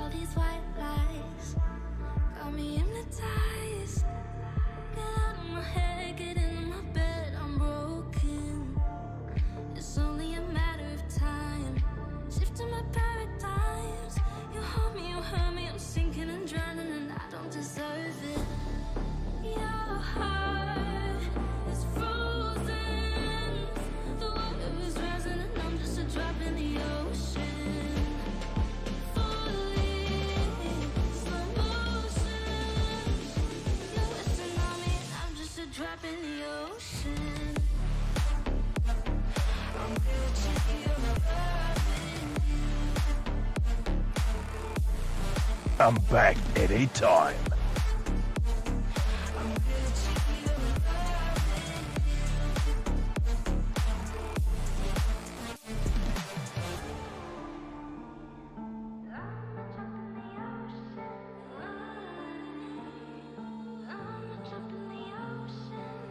all these white lies got me hypnotized. Get out of my head, get into my bed, I'm broken. It's only a matter of time. Shifting my paradigms. You hold me, you hurt me, I'm sinking and drowning, and I don't deserve it. Your heart is frozen. The water is rising and I'm just a drop in the ocean. Falling, slow motion. You're resting on me and I'm just a drop in the ocean. I'm guilty of loving you. I'm back anytime.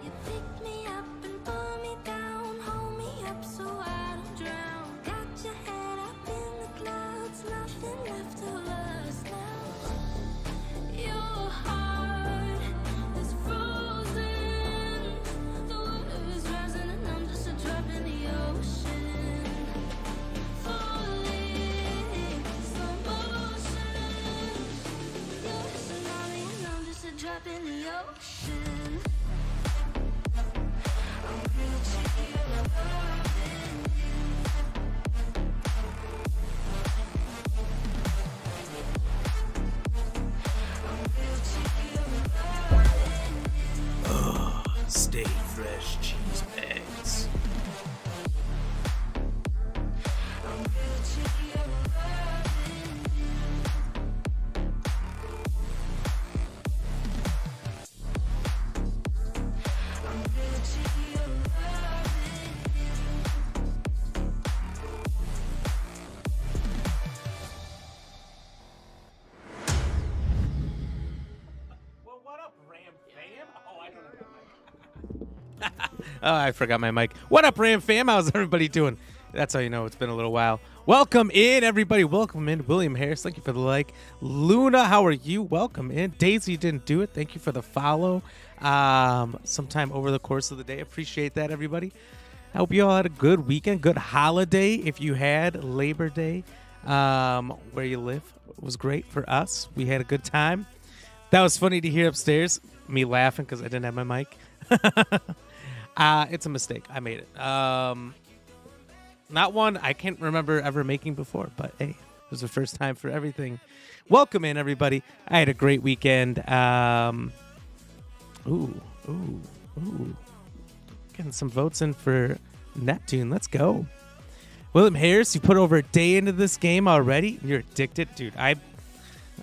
You pick me up and pull me down, hold me up so I don't drown. Got your head up in the clouds, nothing left of us now. Your heart is frozen. The water is rising and I'm just a drop in the ocean. Falling, slow motion. You're a tsunami and I'm just a drop in the ocean. I'm guilty of loving Stay fresh cheese bags. Well, what up, Ram fam? Oh, I don't know. Oh, I forgot my mic. What up, Ram fam? How's everybody doing? That's how you know it's been a little while. Welcome in, everybody. Welcome in. William Harris, thank you for the like. Luna, how are you? Welcome in. Daisy didn't do it. Thank you for the follow. Sometime over the course of the day. Appreciate that, everybody. I hope you all had a good weekend, good holiday. If you had Labor Day where you live, it was great for us. We had a good time. That was funny to hear upstairs, me laughing because I didn't have my mic. It's a mistake. I made it. Not one I can't remember ever making before, but hey, it was the first time for everything. Welcome in, everybody. I had a great weekend. Ooh. Getting some votes in for Neptune. Let's go. William Harris, you put over a day into this game already. You're addicted, dude. I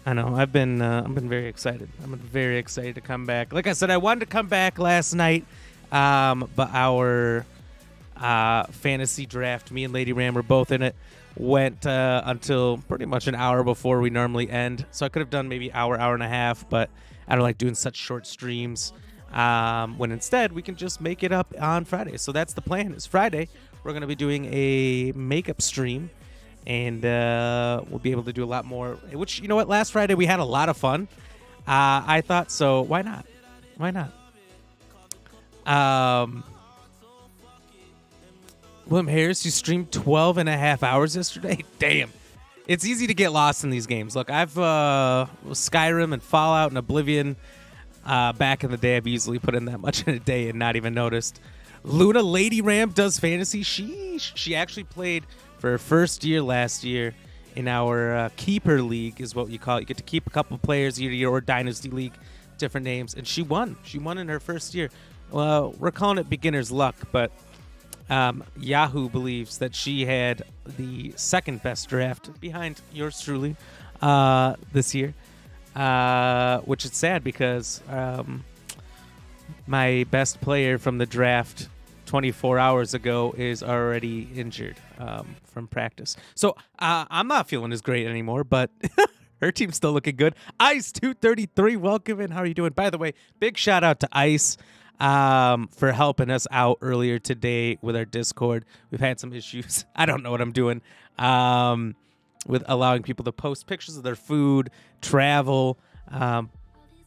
know. I've been very excited. I'm very excited to come back. Like I said, I wanted to come back last night, but our fantasy draft, me and Lady Ram were both in it, went until pretty much an hour before we normally end. So I could have done maybe hour and a half, but I don't like doing such short streams. When instead we can just make it up on Friday. So that's the plan. Is Friday we're going to be doing a makeup stream. And we'll be able to do a lot more, which, you know what, last Friday we had a lot of fun. I thought, so why not? William Harris, you streamed 12 and a half hours yesterday? Damn. It's easy to get lost in these games. Look, I've Skyrim and Fallout and Oblivion. Back in the day, I've easily put in that much in a day and not even noticed. Luna Lady Ram does fantasy. She actually played for her first year last year in our Keeper League is what you call it. You get to keep a couple players year to year, or Dynasty League, different names. And she won. She won in her first year. Well, we're calling it beginner's luck, but Yahoo believes that she had the second best draft behind yours truly this year, which is sad because my best player from the draft 24 hours ago is already injured from practice. So I'm not feeling as great anymore, but her team's still looking good. Ice233, welcome in. How are you doing? By the way, big shout out to Ice for helping us out earlier today with our Discord. We've had some issues. I don't know what I'm doing. with allowing people to post pictures of their food, travel,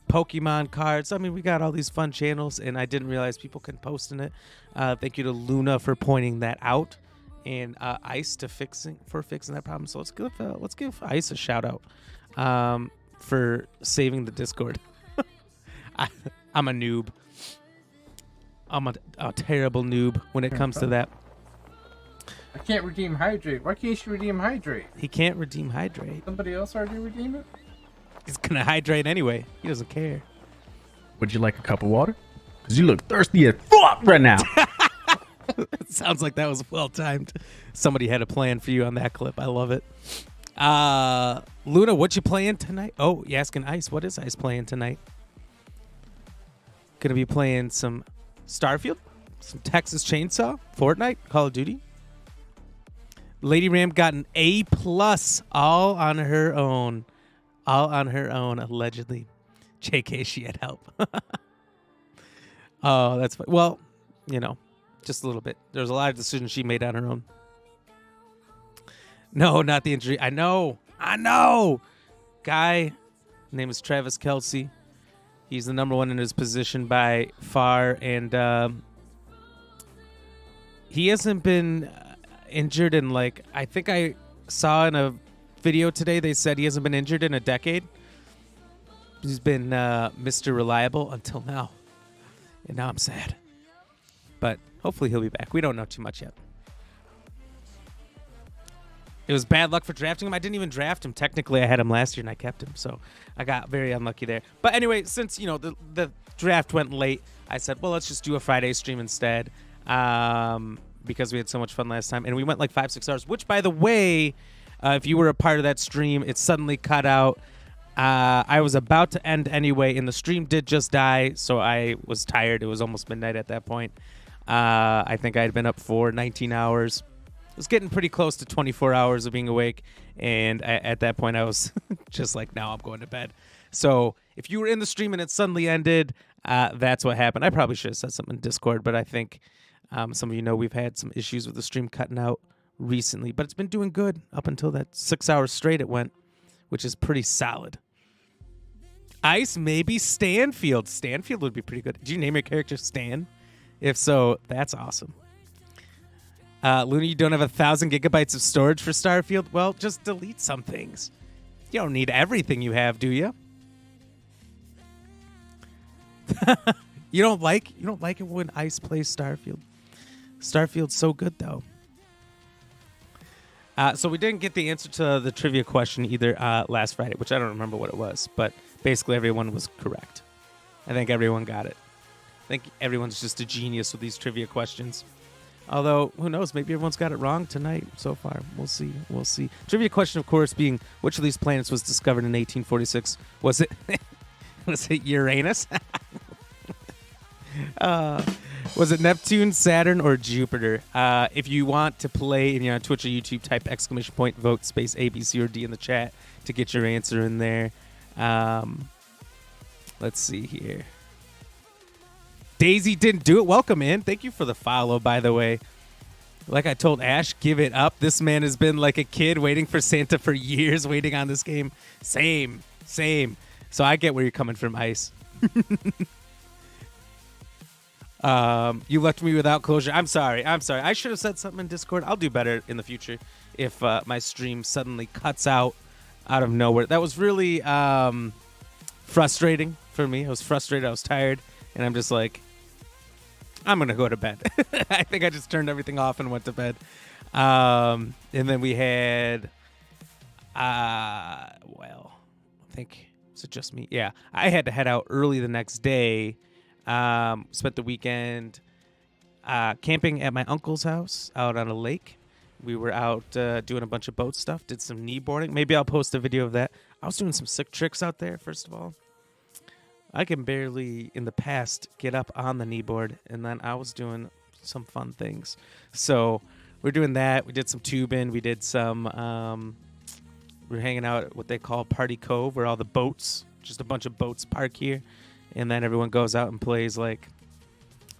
Pokemon cards. I mean, we got all these fun channels, and I didn't realize people can post in it. Thank you to Luna for pointing that out, and Ice for fixing that problem. So let's give Ice a shout out for saving the Discord. I'm a noob. I'm a terrible noob when it comes to that. I can't redeem Hydrate. Why can't you redeem Hydrate? He can't redeem Hydrate. Somebody else already redeemed it? He's going to hydrate anyway. He doesn't care. Would you like a cup of water? Because you look thirsty as fuck right now. It sounds like that was well timed. Somebody had a plan for you on that clip. I love it. Luna, what you playing tonight? Oh, you asking Ice. What is Ice playing tonight? Going to be playing some Starfield, some Texas Chainsaw, Fortnite, Call of Duty. Lady Ram got an A+, all on her own. All on her own, allegedly. JK, she had help. Oh, that's fine. Well, just a little bit. There's a lot of decisions she made on her own. No, not the injury. I know. Guy, name is Travis Kelce. He's the number one in his position by far, and he hasn't been injured in I think I saw in a video today they said he hasn't been injured in a decade. He's been Mr. Reliable until now, and now I'm sad. But hopefully he'll be back. We don't know too much yet. It was bad luck for drafting him. I didn't even draft him. Technically, I had him last year, and I kept him, so I got very unlucky there. But anyway, since the draft went late, I said, well, let's just do a Friday stream instead, because we had so much fun last time, and we went 5-6 hours. Which, by the way, if you were a part of that stream, it suddenly cut out. I was about to end anyway, and the stream did just die, so I was tired. It was almost midnight at that point. I think I had been up for 19 hours. I was getting pretty close to 24 hours of being awake, and at that point I was just now I'm going to bed. So if you were in the stream and it suddenly ended, that's what happened. I probably should have said something in Discord, but I think some of you know we've had some issues with the stream cutting out recently, but it's been doing good up until that 6 hours straight it went, which is pretty solid. Ice, maybe Stanfield. Stanfield would be pretty good. Did you name your character Stan? If so, that's awesome. Luna, you don't have 1,000 gigabytes of storage for Starfield? Well, just delete some things. You don't need everything you have, do you? You don't like it when Ice plays Starfield. Starfield's so good, though. So we didn't get the answer to the trivia question either last Friday, which I don't remember what it was, but basically everyone was correct. I think everyone got it. I think everyone's just a genius with these trivia questions. Although, who knows? Maybe everyone's got it wrong tonight so far. We'll see. Trivia question, of course, being which of these planets was discovered in 1846? Was it Uranus? Was it Neptune, Saturn, or Jupiter? If you want to play and you're on Twitch or YouTube, type ! Vote space A, B, C, or D in the chat to get your answer in there. Let's see here. Daisy didn't do it. Welcome in. Thank you for the follow, by the way. Like I told Ash, give it up. This man has been like a kid waiting for Santa for years, waiting on this game. Same. So I get where you're coming from, Ice. You left me without closure. I'm sorry. I should have said something in Discord. I'll do better in the future if my stream suddenly cuts out of nowhere. That was really frustrating for me. I was frustrated. I was tired. And I'm just like, I'm going to go to bed. I think I just turned everything off and went to bed. And then we had, I think, was it just me? Yeah. I had to head out early the next day. Spent the weekend camping at my uncle's house out on a lake. We were out doing a bunch of boat stuff, did some kneeboarding. Maybe I'll post a video of that. I was doing some sick tricks out there, first of all. I can barely, in the past, get up on the kneeboard, and then I was doing some fun things. So we're doing that. We did some tubing. We did some, we're hanging out at what they call Party Cove, where all the boats, just a bunch of boats park here. And then everyone goes out and plays,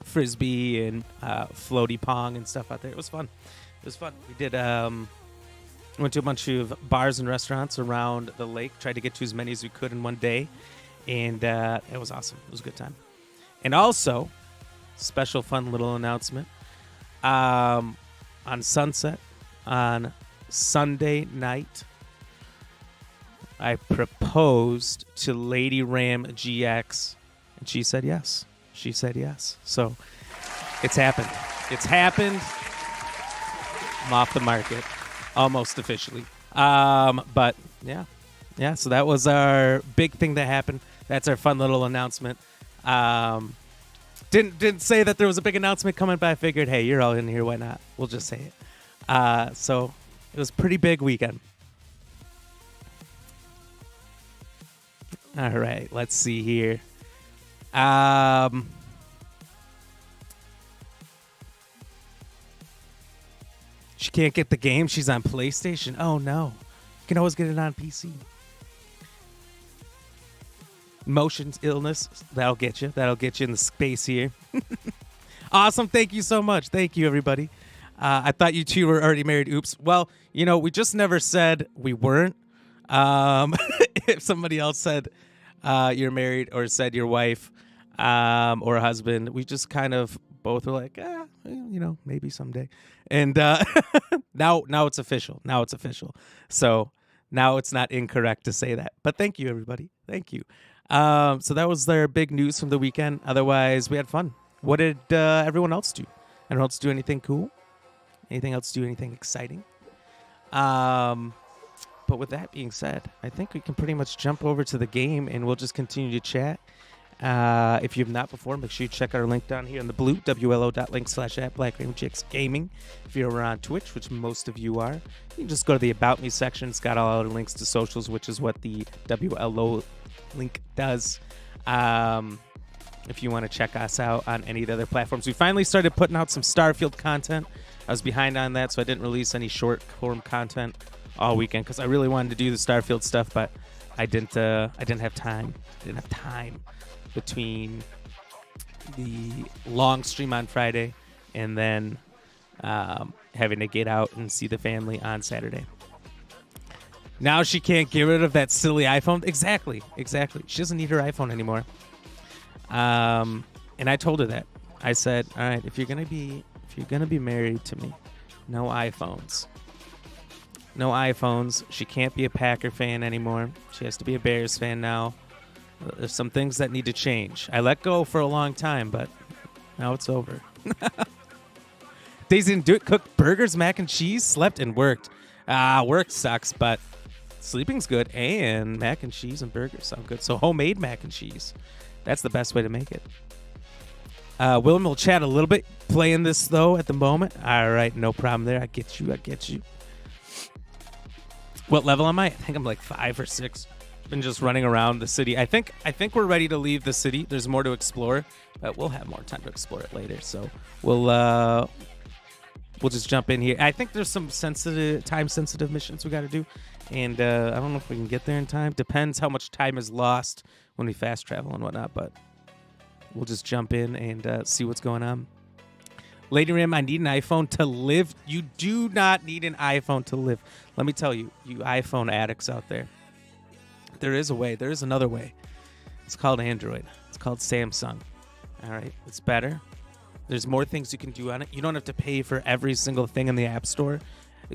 Frisbee and floaty pong and stuff out there. It was fun. We did Went to a bunch of bars and restaurants around the lake. Tried to get to as many as we could in one day. And it was awesome. It was a good time. And also, special fun little announcement. On Sunset, on Sunday night, I proposed to Lady Ram GX, and she said yes. She said yes. So it's happened. It's happened. I'm off the market, almost officially. But yeah. So that was our big thing that happened. That's our fun little announcement. Didn't say that there was a big announcement coming, but I figured, hey, you're all in here, why not? We'll just say it. So it was a pretty big weekend. All right, let's see here. She can't get the game. She's on PlayStation. Oh, no. You can always get it on PC. Motion illness. That'll get you. That'll get you in the space here. Awesome. Thank you so much. Thank you, everybody. I thought you two were already married. Oops. Well, we just never said we weren't. If somebody else said you're married or said your wife or husband, we just kind of both were like, maybe someday. And now it's official. Now it's official. So now it's not incorrect to say that. But thank you, everybody. Thank you. So that was their big news from the weekend. Otherwise, we had fun. What did everyone else do? Anyone else do anything cool? Anything else do anything exciting? But with that being said, I think we can pretty much jump over to the game and we'll just continue to chat. If you have not before, make sure you check out our link down here in the blue, wlo.link/@BlackRavenGixGaming. If you're on Twitch, which most of you are, you can just go to the About Me section. It's got all the links to socials, which is what the WLO link does. If you want to check us out on any of the other platforms. We finally started putting out some Starfield content. I was behind on that, so I didn't release any short form content all weekend because I really wanted to do the Starfield stuff, but I didn't have time. I didn't have time between the long stream on Friday and then having to get out and see the family on Saturday. Now she can't get rid of that silly iPhone. Exactly. She doesn't need her iPhone anymore. And I told her that. I said, all right, if you're gonna be married to me, no iPhones. No iPhones. She can't be a Packer fan anymore. She has to be a Bears fan now. There's some things that need to change. I let go for a long time, but now it's over. Daisy didn't do it. Cooked burgers, mac and cheese, slept and worked. Work sucks, but sleeping's good, and mac and cheese and burgers sound good. So homemade mac and cheese. That's the best way to make it. Willem will chat a little bit, playing this, though, at the moment. All right, no problem there. I get you. What level am I? I think I'm like 5 or 6. Been just running around the city. I think we're ready to leave the city. There's more to explore, but we'll have more time to explore it later. So we'll just jump in here. I think there's some time-sensitive missions we got to do, and I don't know if we can get there in time. Depends how much time is lost when we fast travel and whatnot, but we'll just jump in and see what's going on. Lady Ram, I need an iPhone to live. You do not need an iPhone to live. Let me tell you, you iPhone addicts out there. There is a way. There is another way. It's called Android. It's called Samsung. All right? It's better. There's more things you can do on it. You don't have to pay for every single thing in the App Store.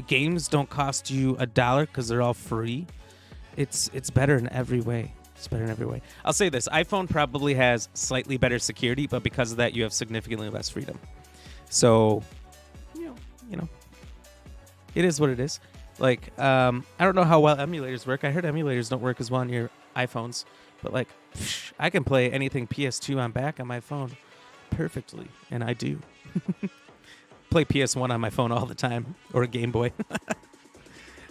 Games don't cost you $1 because they're all free. It's better in every way. I'll say this. iPhone probably has slightly better security, but because of that, you have significantly less freedom. So, you know, it is what it is. Like, I don't know how well emulators work. I heard emulators don't work as well on your iPhones. But, like, I can play anything PS2 on back on my phone perfectly, and I do. Play PS1 on my phone all the time, or a Game Boy.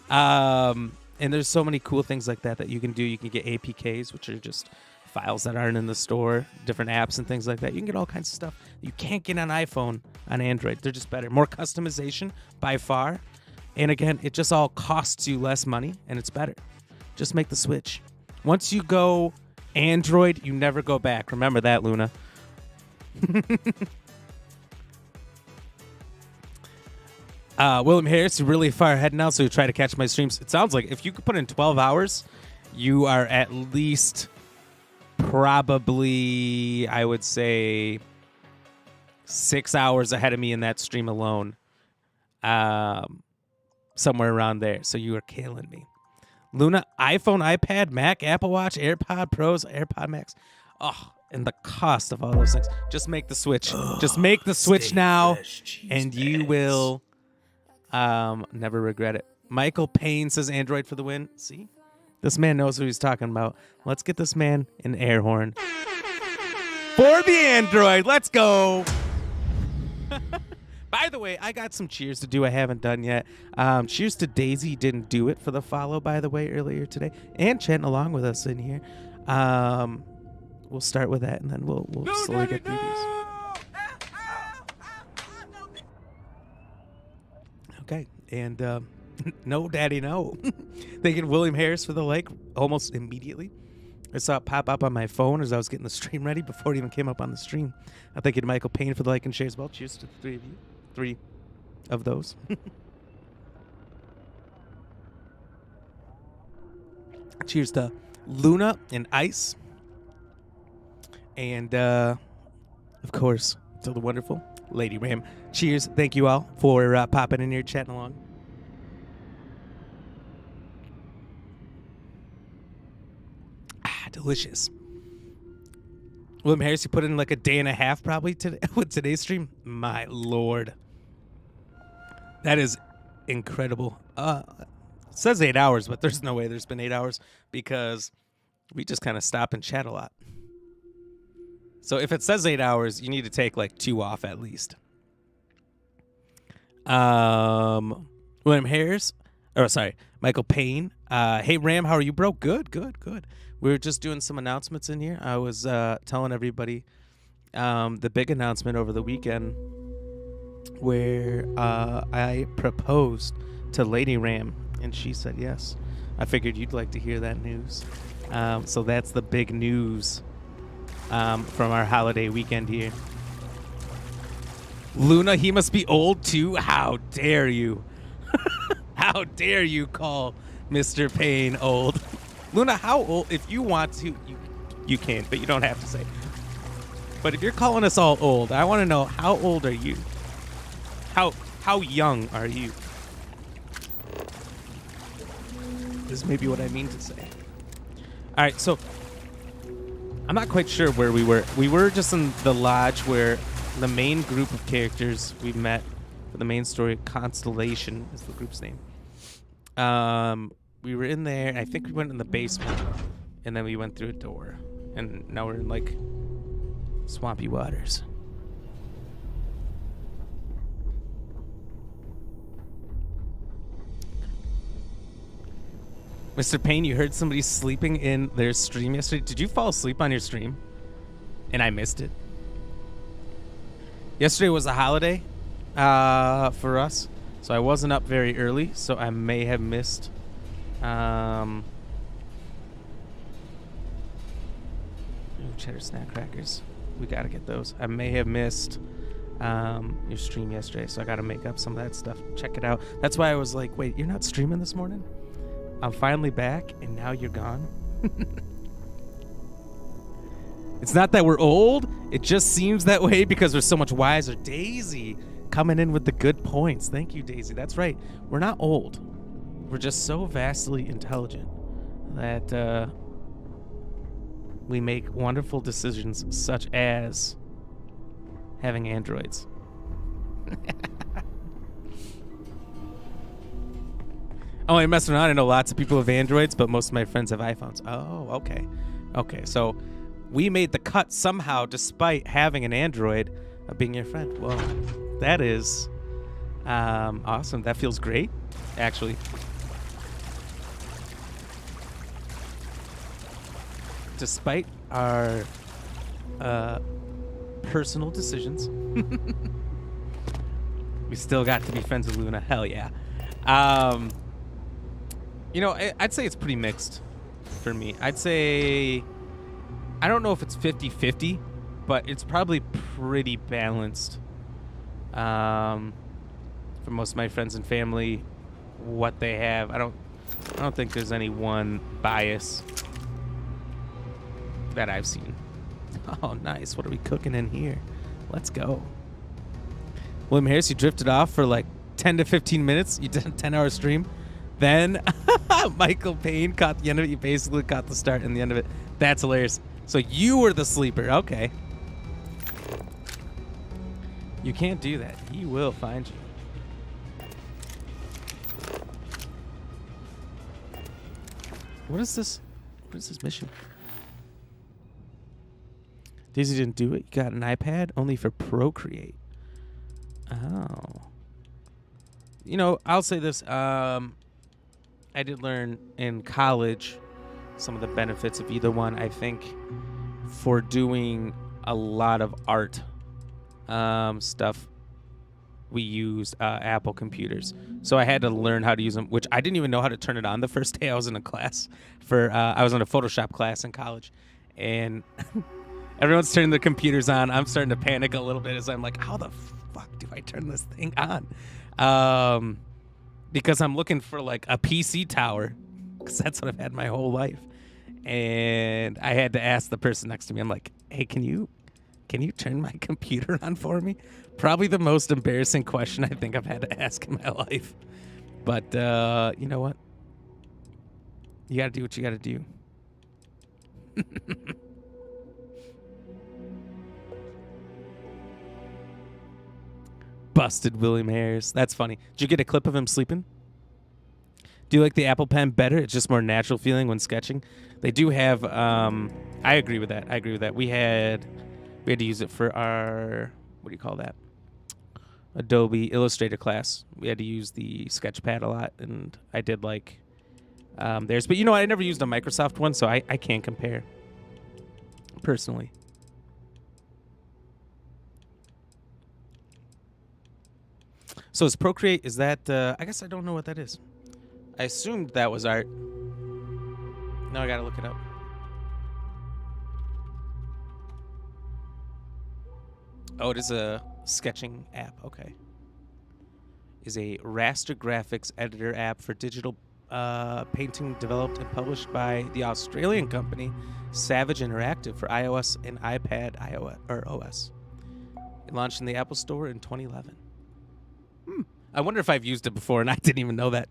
And there's so many cool things like that you can do. You can get APKs, which are just files that aren't in the store, different apps and things like that. You can get all kinds of stuff you can't get on iPhone, on Android. They're just better. More customization by far. And again, it just all costs you less money, and it's better. Just make the switch. Once you go Android, you never go back. Remember that, Luna. William Harris, you're really far ahead now, so you try to catch my streams. It sounds like if you could put in 12 hours, you are at least probably, I would say, 6 hours ahead of me in that stream alone. Somewhere around there. So you are killing me. Luna, iPhone, iPad, Mac, Apple Watch, AirPod Pros, AirPod Max. Oh, and the cost of all those things. Just make the switch. Just make the switch now, and you will never regret it. Michael Payne says Android for the win. See? This man knows what he's talking about. Let's get this man an air horn. For the Android. Let's go. By the way, I got some cheers to do I haven't done yet. Cheers to Daisy. Didn't do it for the follow, by the way, earlier today. And chatting along with us in here. We'll start with that, and then we'll slowly get through these. Okay, and no, Daddy, no. Thanking William Harris for the like almost immediately. I saw it pop up on my phone as I was getting the stream ready before it even came up on the stream. I'm thanking Michael Payne for the like and share as well. Cheers to the three of you. 3 of those. Cheers to Luna and Ice. And, of course, to the wonderful Lady Ram. Cheers. Thank you all for popping in here, chatting along. Delicious. William Harris, you put in like a day and a half probably today with today's stream. My Lord. That is incredible. It says 8 hours, but there's no way there's been 8 hours because we just kind of stop and chat a lot. So if it says 8 hours, you need to take like 2 off at least. William Harris, Michael Payne. Hey Ram, how are you, bro? Good. We were just doing some announcements in here. I was telling everybody the big announcement over the weekend where I proposed to Lady Ram, and she said yes. I figured you'd like to hear that news. So that's the big news from our holiday weekend here. Luna, he must be old too? How dare you? How dare you call Mr. Payne old? Luna, how old? If you want to, you can, but you don't have to say. But if you're calling us all old, I want to know, how old are you? How young are you? Is maybe what I mean to say. All right, so I'm not quite sure where we were. We were just in the lodge where the main group of characters we met for the main story, Constellation is the group's name. We were in there, and I think we went in the basement, and then we went through a door, and now we're in, like, swampy waters. Mr. Payne, you heard somebody sleeping in their stream yesterday. Did you fall asleep on your stream? And I missed it. Yesterday was a holiday for us, so I wasn't up very early, so I may have missed... cheddar snack crackers. We gotta get those. I may have missed your stream yesterday, so I gotta make up some of that stuff. Check it out. That's why I was like, wait, you're not streaming this morning? I'm finally back, and now you're gone? It's not that we're old. It just seems that way because we're so much wiser. Daisy coming in with the good points. Thank you, Daisy. That's right. We're not old. We're just so vastly intelligent that we make wonderful decisions such as having androids. Oh, I'm messing around. I know lots of people have androids, but most of my friends have iPhones. Oh, okay. Okay, so we made the cut somehow despite having an android of being your friend. Well, that is awesome. That feels great, actually. Despite our personal decisions, we still got to be friends with Luna. Hell yeah. You know, I'd say it's pretty mixed for me. I'd say, I don't know if it's 50-50, but it's probably pretty balanced for for most of my friends and family what they have. I don't think there's any one bias that I've seen. Oh, nice. What are we cooking in here? Let's go. William Harris, you drifted off for like 10 to 15 minutes. You did a 10-hour stream. Then Michael Payne caught the end of it. You basically caught the start and the end of it. That's hilarious. So you were the sleeper. Okay. You can't do that. He will find you. What is this? What is this mission? Daisy didn't do it. You got an iPad only for Procreate. Oh. You know, I'll say this. I did learn in college some of the benefits of either one. I think for doing a lot of art stuff, we used Apple computers. So I had to learn how to use them, which I didn't even know how to turn it on the first day I was in a class. I was in a Photoshop class in college. And everyone's turning their computers on. I'm starting to panic a little bit as I'm like, how the fuck do I turn this thing on? Because I'm looking for like a PC tower, because that's what I've had my whole life. And I had to ask the person next to me, I'm like, hey, can you turn my computer on for me? Probably the most embarrassing question I think I've had to ask in my life. But you know what? You got to do what you got to do. Busted William Harris. That's funny. Did you get a clip of him sleeping? Do you like the Apple Pen better? It's just more natural feeling when sketching. They do have. I agree with that. We had to use it for our, what do you call that? Adobe Illustrator class. We had to use the Sketchpad a lot, and I did like theirs. But you know, I never used a Microsoft one, so I can't compare personally. So is Procreate, is that, I guess I don't know what that is. I assumed that was art. Now I gotta look it up. Oh, it is a sketching app. Okay. Is a raster graphics editor app for digital painting developed and published by the Australian company Savage Interactive for iOS and iPad OS. It launched in the Apple Store in 2011. I wonder if I've used it before and I didn't even know that.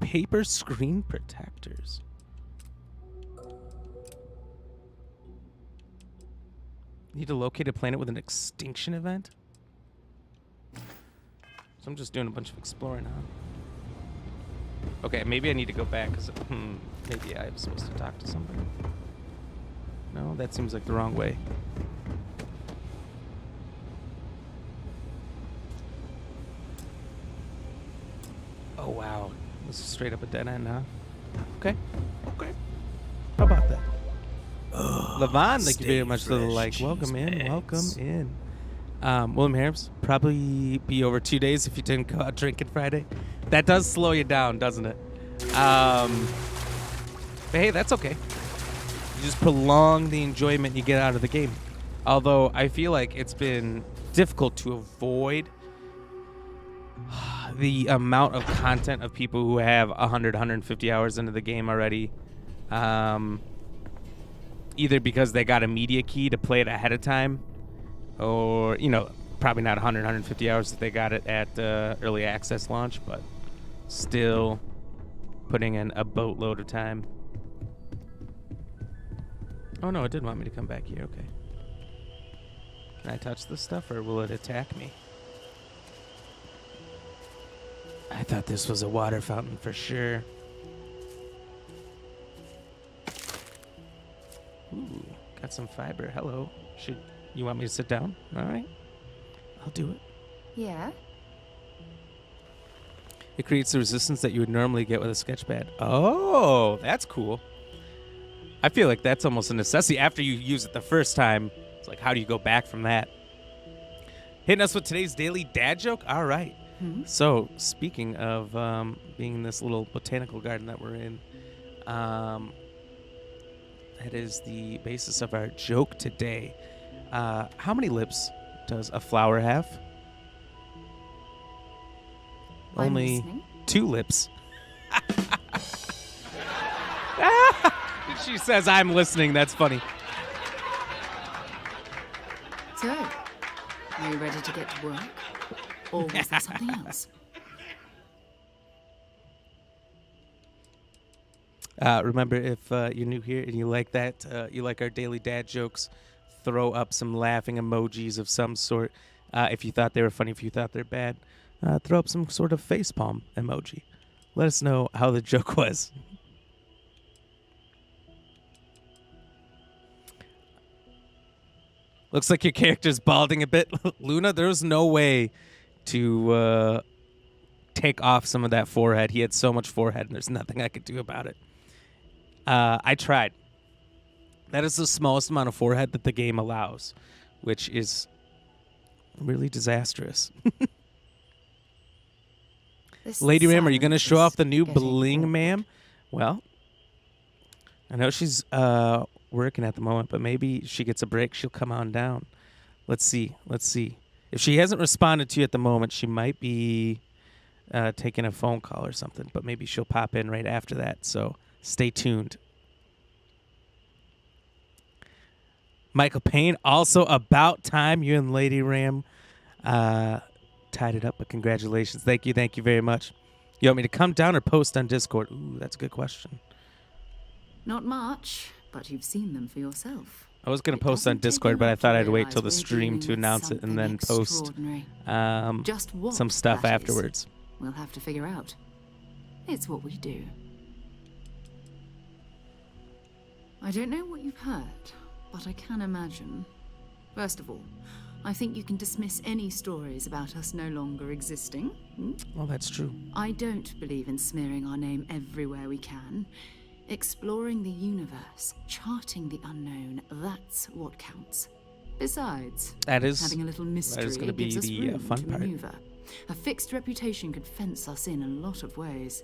Paper screen protectors. Need to locate a planet with an extinction event? So I'm just doing a bunch of exploring, huh? Okay, maybe I need to go back because maybe I'm supposed to talk to somebody. No, that seems like the wrong way. Oh, wow. This is straight up a dead end, huh? Okay. How about that? Levon, thank you very much for the like. Welcome in. William Harris, probably be over 2 days if you didn't go out drinking Friday. That does slow you down, doesn't it? But hey, that's okay. You just prolong the enjoyment you get out of the game. Although I feel like it's been difficult to avoid the amount of content of people who have 100, 150 hours into the game already. Either because they got a media key to play it ahead of time, or, you know, probably not 100, 150 hours if they got it at early access launch, but still putting in a boatload of time. Oh, no, it did want me to come back here. Okay. Can I touch this stuff, or will it attack me? I thought this was a water fountain for sure. Ooh, got some fiber. Hello. You want me to sit down? All right. I'll do it. Yeah? It creates the resistance that you would normally get with a sketchpad. Oh, that's cool. I feel like that's almost a necessity. After you use it the first time, it's like, how do you go back from that? Hitting us with today's daily dad joke? All right. So, speaking of being in this little botanical garden that we're in, that is the basis of our joke today. How many lips does a flower have? I'm Only listening. 2 lips. She says, I'm listening. That's funny. So, are you ready to get to work? Or was there something else? Remember, if you're new here and you like that, you like our daily dad jokes, throw up some laughing emojis of some sort. If you thought they were funny, if you thought they're bad, throw up some sort of facepalm emoji. Let us know how the joke was. Looks like your character's balding a bit. Luna, there was no way to take off some of that forehead. He had so much forehead, and there's nothing I could do about it. I tried. That is the smallest amount of forehead that the game allows, which is really disastrous. Lady Ram, are you going to show off the new bling, ma'am? Well, I know she's working at the moment, but maybe she gets a break. She'll come on down. Let's see. If she hasn't responded to you at the moment, she might be taking a phone call or something, but maybe she'll pop in right after that. So stay tuned. Michael Payne, also about time you and Lady Ram tied it up, but congratulations. Thank you very much. You want me to come down or post on Discord? Ooh, that's a good question. Not much, but you've seen them for yourself. I was going to post on Discord, but I thought I'd wait till the stream to announce it and then post some stuff afterwards. We'll have to figure out. It's what we do. I don't know what you've heard, but I can imagine. First of all, I think you can dismiss any stories about us no longer existing. Well, that's true. I don't believe in smearing our name everywhere we can. Exploring the universe, charting the unknown, that's what counts. Besides, having a little mystery gives us room fun to part. maneuver. A fixed reputation could fence us in a lot of ways.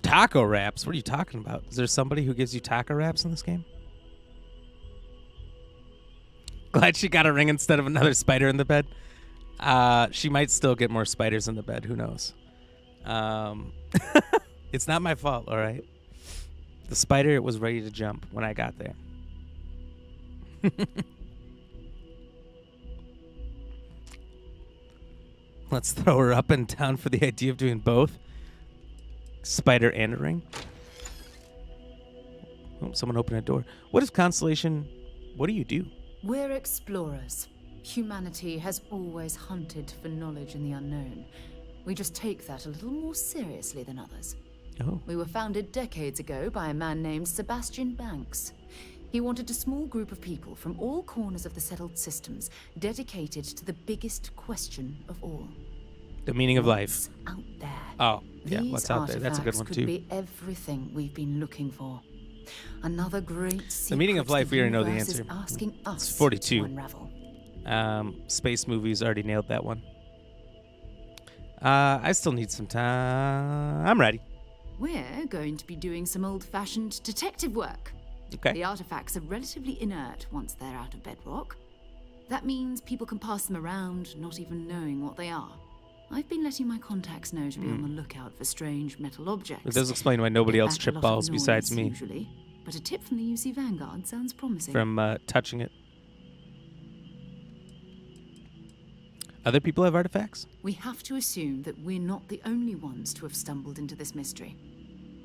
Taco wraps? What are you talking about? Is there somebody who gives you taco wraps in this game? Glad she got a ring instead of another spider in the bed. She might still get more spiders in the bed. Who knows? It's not my fault, all right? The spider was ready to jump when I got there. Let's throw her up and down for the idea of doing both. Spider and a ring. Oh, someone opened a door. What is Constellation? What do you do? We're explorers. Humanity has always hunted for knowledge in the unknown. We just take that a little more seriously than others. Oh. We were founded decades ago by a man named Sebastian Banks. He wanted a small group of people from all corners of the settled systems dedicated to the biggest question of all. The meaning of life. What's out there? Oh, yeah, These what's out there? That's a good one, artifacts too. could be everything we've been looking for. Another great secret The meaning of life, we already know the universe is answer. asking us It's 42. to unravel. Space movies already nailed that one. I still need some time. I'm ready. We're going to be doing some old-fashioned detective work. Okay. The artifacts are relatively inert once they're out of bedrock. That means people can pass them around, not even knowing what they are. I've been letting my contacts know to be on the lookout for strange metal objects. It does explain why nobody Get else back a tripped lot of balls besides noise, me usually. But a tip from the UC Vanguard sounds promising. from touching it. Other people have artifacts? We have to assume that we're not the only ones to have stumbled into this mystery.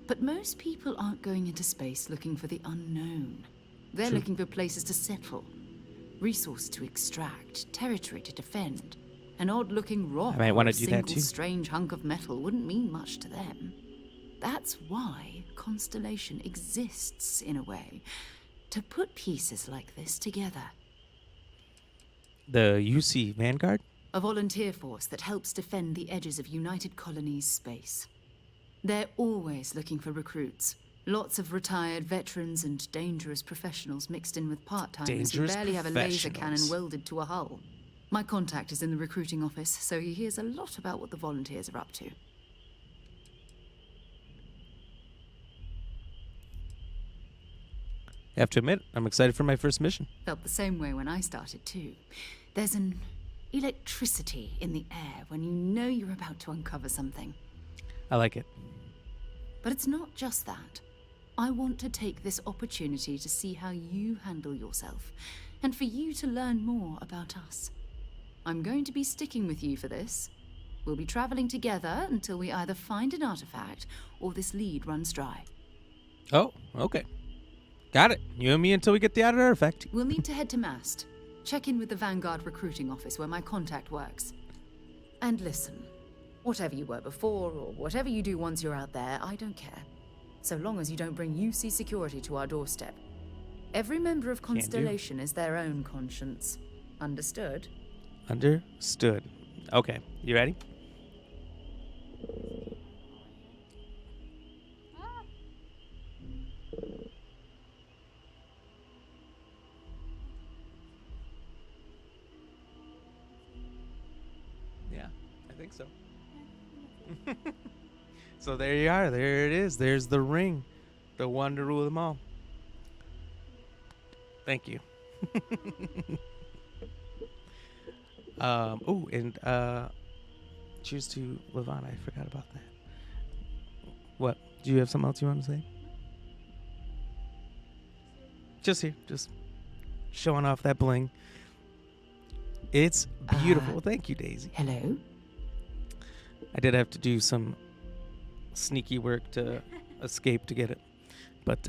But most people aren't going into space looking for the unknown. They're True. looking for places to settle, resources to extract, territory to defend. An odd-looking rock I might or wanna a do that single too. strange hunk of metal wouldn't mean much to them. That's why Constellation exists, in a way, to put pieces like this together. The UC Vanguard? A volunteer force that helps defend the edges of United Colonies space. They're always looking for recruits. Lots of retired veterans and dangerous professionals mixed in with part-timers who Dangerous barely have a laser professionals. cannon welded to a hull. My contact is in the recruiting office, so he hears a lot about what the volunteers are up to. I have to admit, I'm excited for my first mission. Felt the same way when I started too. There's an electricity in the air when you know you're about to uncover something. I like it. But it's not just that. I want to take this opportunity to see how you handle yourself, and for you to learn more about us. I'm going to be sticking with you for this. We'll be traveling together until we either find an artifact or this lead runs dry. Oh, okay. Got it. You and me until we get the outer artifact. We'll need to head to Mast. Check in with the Vanguard recruiting office where my contact works. And listen, whatever you were before or whatever you do once you're out there, I don't care. So long as you don't bring UC security to our doorstep. Every member of Constellation is their own conscience. Understood? Understood. Okay, you ready? Yeah, I think so. So there you are. There it is. There's the ring. The one to rule them all. Thank you. Choose to live on. I forgot about that. What? Do you have something else you want to say? Just here. Just showing off that bling. It's beautiful. Thank you, Daisy. Hello? I did have to do some sneaky work to escape to get it. But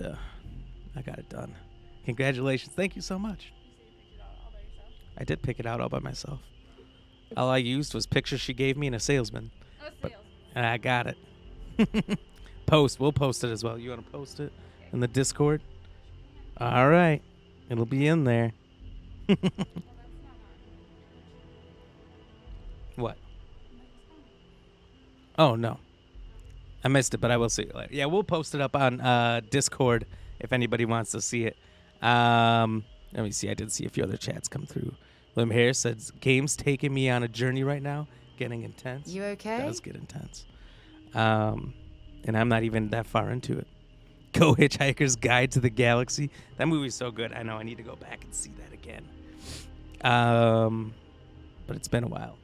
I got it done. Congratulations. Thank you so much. I did pick it out all by myself. All I used was pictures she gave me and a salesman. But I got it. We'll post it as well. You want to post it in the Discord? All right. It'll be in there. What? Oh, no. I missed it, but I will see it later. Yeah, we'll post it up on Discord if anybody wants to see it. Let me see. I did see a few other chats come through. William Harris says, game's taking me on a journey right now, getting intense. You okay? It does get intense. And I'm not even that far into it. Go Hitchhiker's Guide to the Galaxy. That movie's so good. I know I need to go back and see that again. But it's been a while.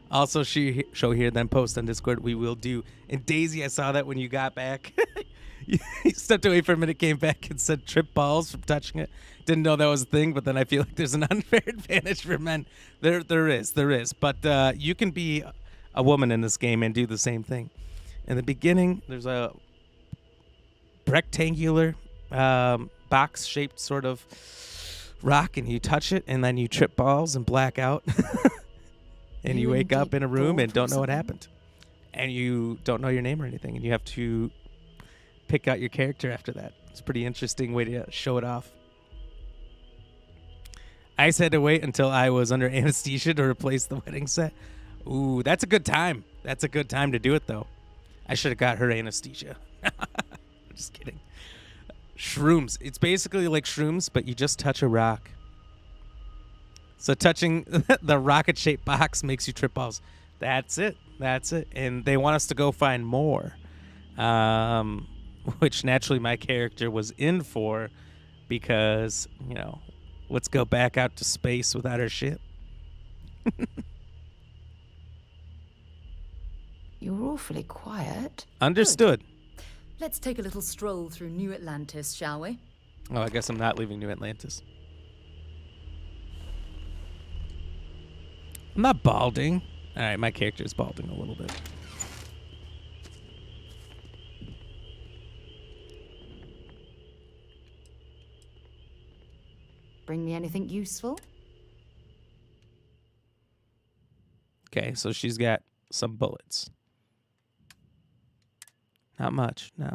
Also, show here, then post on Discord. We will do. And Daisy, I saw that when you got back. You stepped away for a minute, came back and said trip balls from touching it. Didn't know that was a thing, but then I feel like there's an unfair advantage for men. There is. But you can be a woman in this game and do the same thing. In the beginning, there's a rectangular box-shaped sort of rock, and you touch it, and then you trip balls and black out. And you wake up in a room and don't know what happened. And you don't know your name or anything, and you have to pick out your character after that. It's a pretty interesting way to show it off. I just had to wait until I was under anesthesia to replace the wedding set. Ooh, that's a good time. That's a good time to do it, though. I should have got her anesthesia. I'm just kidding. Shrooms. It's basically like shrooms, but you just touch a rock. So touching the rocket-shaped box makes you trip balls. That's it. And they want us to go find more, which naturally my character was in for because, let's go back out to space without our ship. You're awfully quiet. Understood. Good. Let's take a little stroll through New Atlantis, shall we? Oh, I guess I'm not leaving New Atlantis. I'm not balding. All right, my character is balding a little bit. Bring me anything useful? Okay, so she's got some bullets. Not much. We'll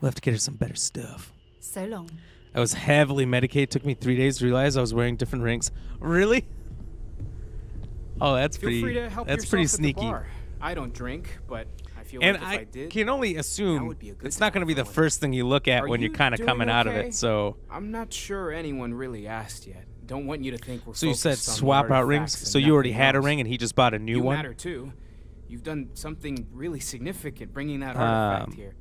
have to get her some better stuff. So long. I was heavily medicated. Took me 3 days to realize I was wearing different rings. Really? Oh, that's Feel free to help that's yourself pretty at the sneaky. bar. I don't drink, but I feel And like if I did, can only that assume would be a good it's not going to be the time for first thing you look at Are when you're you kind of doing coming out of okay? it. So I'm not sure anyone really asked yet. Don't want you to think we're you said focused on swap out rings. artifacts So and you already nothing had a else. ring and he just bought a new You one. matter too. You've done something really significant bringing that artifact here.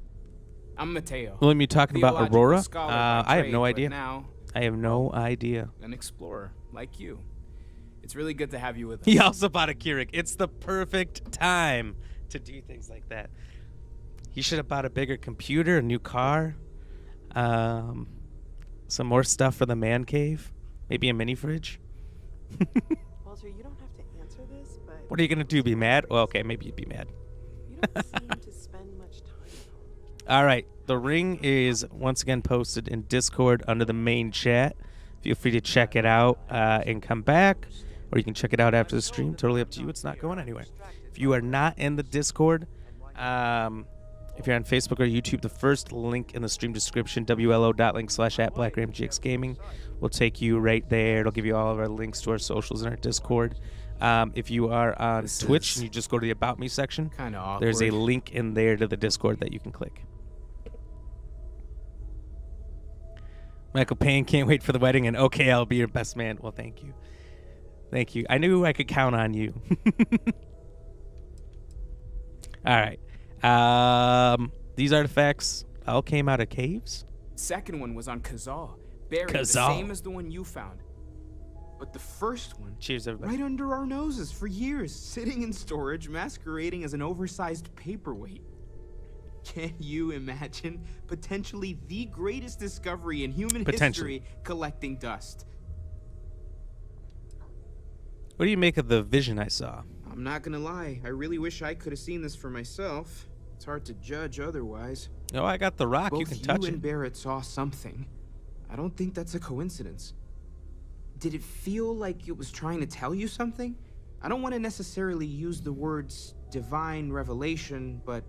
I'm Mateo. William, you talking about theological Aurora? scholar by I have trade, no but idea. Now, I have no idea. an explorer like you. It's really good to have you with us. He also bought a Keurig. It's the perfect time to do things like that. He should have bought a bigger computer, a new car, some more stuff for the man cave, maybe a mini fridge. Walter, you don't have to answer this, but What are you going to do, be mad? Well, okay, maybe you'd be mad. you don't seem to spend much time at home. All right, the ring is once again posted in Discord under the main chat. Feel free to check it out and come back, or you can check it out after the stream. Totally up to you. It's not going anywhere. If you are not in the Discord, if you're on Facebook or YouTube, the first link in the stream description, wlo.link/@BlackRamGXGaming, will take you right there. It'll give you all of our links to our socials and our Discord. If you are on Twitch and you just go to the About Me section, there's a link in there to the Discord that you can click. Michael Payne can't wait for the wedding, and okay, I'll be your best man. Well, thank you. Thank you. I knew I could count on you. All right. These artifacts all came out of caves? Second one was on Kazal, buried the same as the one you found. But the first one, cheers, everybody, right under our noses for years, sitting in storage, masquerading as an oversized paperweight. Can you imagine potentially the greatest discovery in human history collecting dust? What do you make of the vision I saw? I'm not gonna lie, I really wish I could have seen this for myself. It's hard to judge otherwise. Oh, I got the rock. Both you can touch you it. and Barrett saw something. I don't think that's a coincidence. Did it feel like it was trying to tell you something? I don't want to necessarily use the words divine revelation, but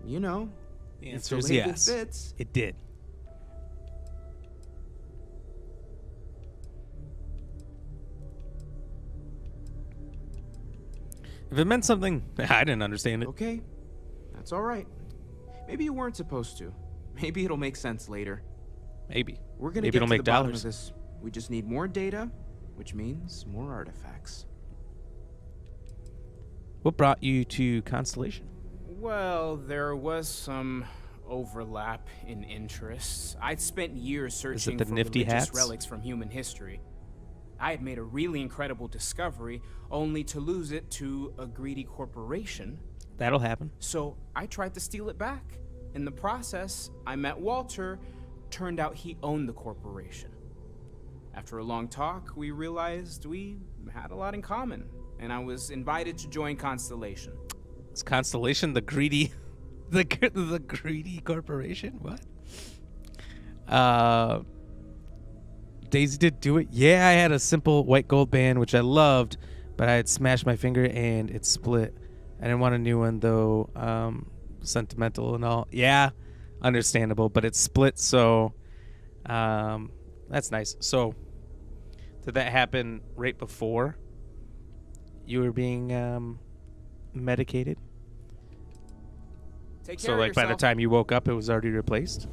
you know, the if answer is label yes. fits. It did. If it meant something, I didn't understand it. Okay, that's all right. Maybe you weren't supposed to. Maybe it'll make sense later. Maybe. We're gonna Maybe get it'll to make the bottom dollars. of this. We just need more data, which means more artifacts. What brought you to Constellation? Well, there was some overlap in interests. I'd spent years searching the for nifty religious hats? relics from human history. I had made a really incredible discovery, only to lose it to a greedy corporation. That'll happen. So I tried to steal it back. In the process, I met Walter. Turned out he owned the corporation. After a long talk, we realized we had a lot in common, and I was invited to join Constellation. Is Constellation the greedy, the greedy corporation? What? Daisy did do it. Yeah, I had a simple white gold band, which I loved, but I had smashed my finger and it split. I didn't want a new one though. Sentimental and all. Yeah, understandable, but it split. So, that's nice. So, did that happen right before you were being medicated? Take care So, of like, by the yourself. time you woke up, it was already replaced?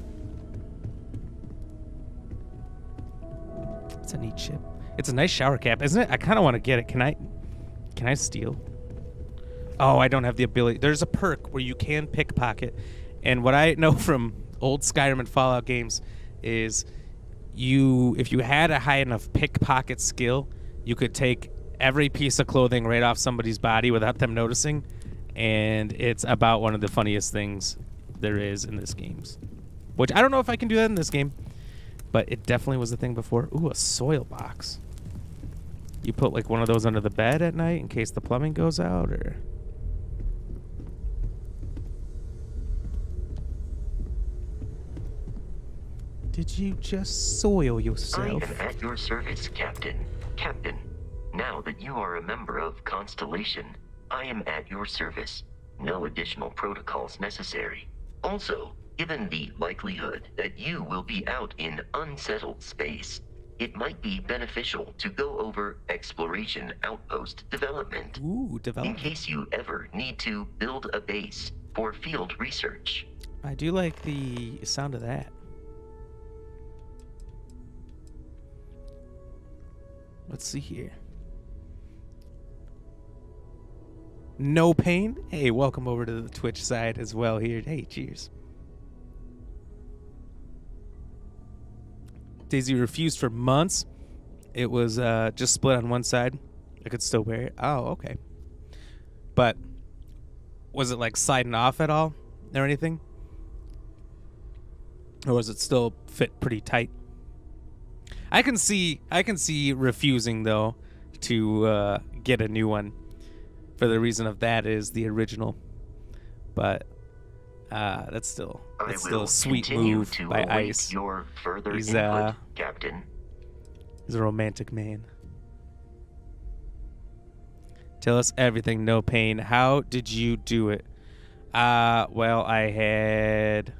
It's a neat ship. It's a nice shower cap, isn't it? I kind of want to get it. Can I steal? Oh, I don't have the ability. There's a perk where you can pickpocket. And what I know from old Skyrim and Fallout games is if you had a high enough pickpocket skill, you could take every piece of clothing right off somebody's body without them noticing. And it's about one of the funniest things there is in this games. Which I don't know if I can do that in this game, but it definitely was a thing before. Ooh, a soil box. You put like one of those under the bed at night in case the plumbing goes out, or... Did you just soil yourself? I am at your service, Captain. Captain, now that you are a member of Constellation, I am at your service. No additional protocols necessary. Also, given the likelihood that you will be out in unsettled space, it might be beneficial to go over exploration outpost development. Ooh, development. In case you ever need to build a base for field research. I do like the sound of that. Let's see here. No Pain. Hey, welcome over to the Twitch side as well here. Hey, cheers. Daisy refused for months. It was just split on one side. I could still wear it. Oh, okay. But was it like sliding off at all or anything? Or was it still fit pretty tight? I can see refusing though to get a new one for the reason of that is the original. But that's still a sweet move by Ice. Your further He's input, Captain. He's a romantic man. Tell us everything, No Pain. How did you do it? Well, I had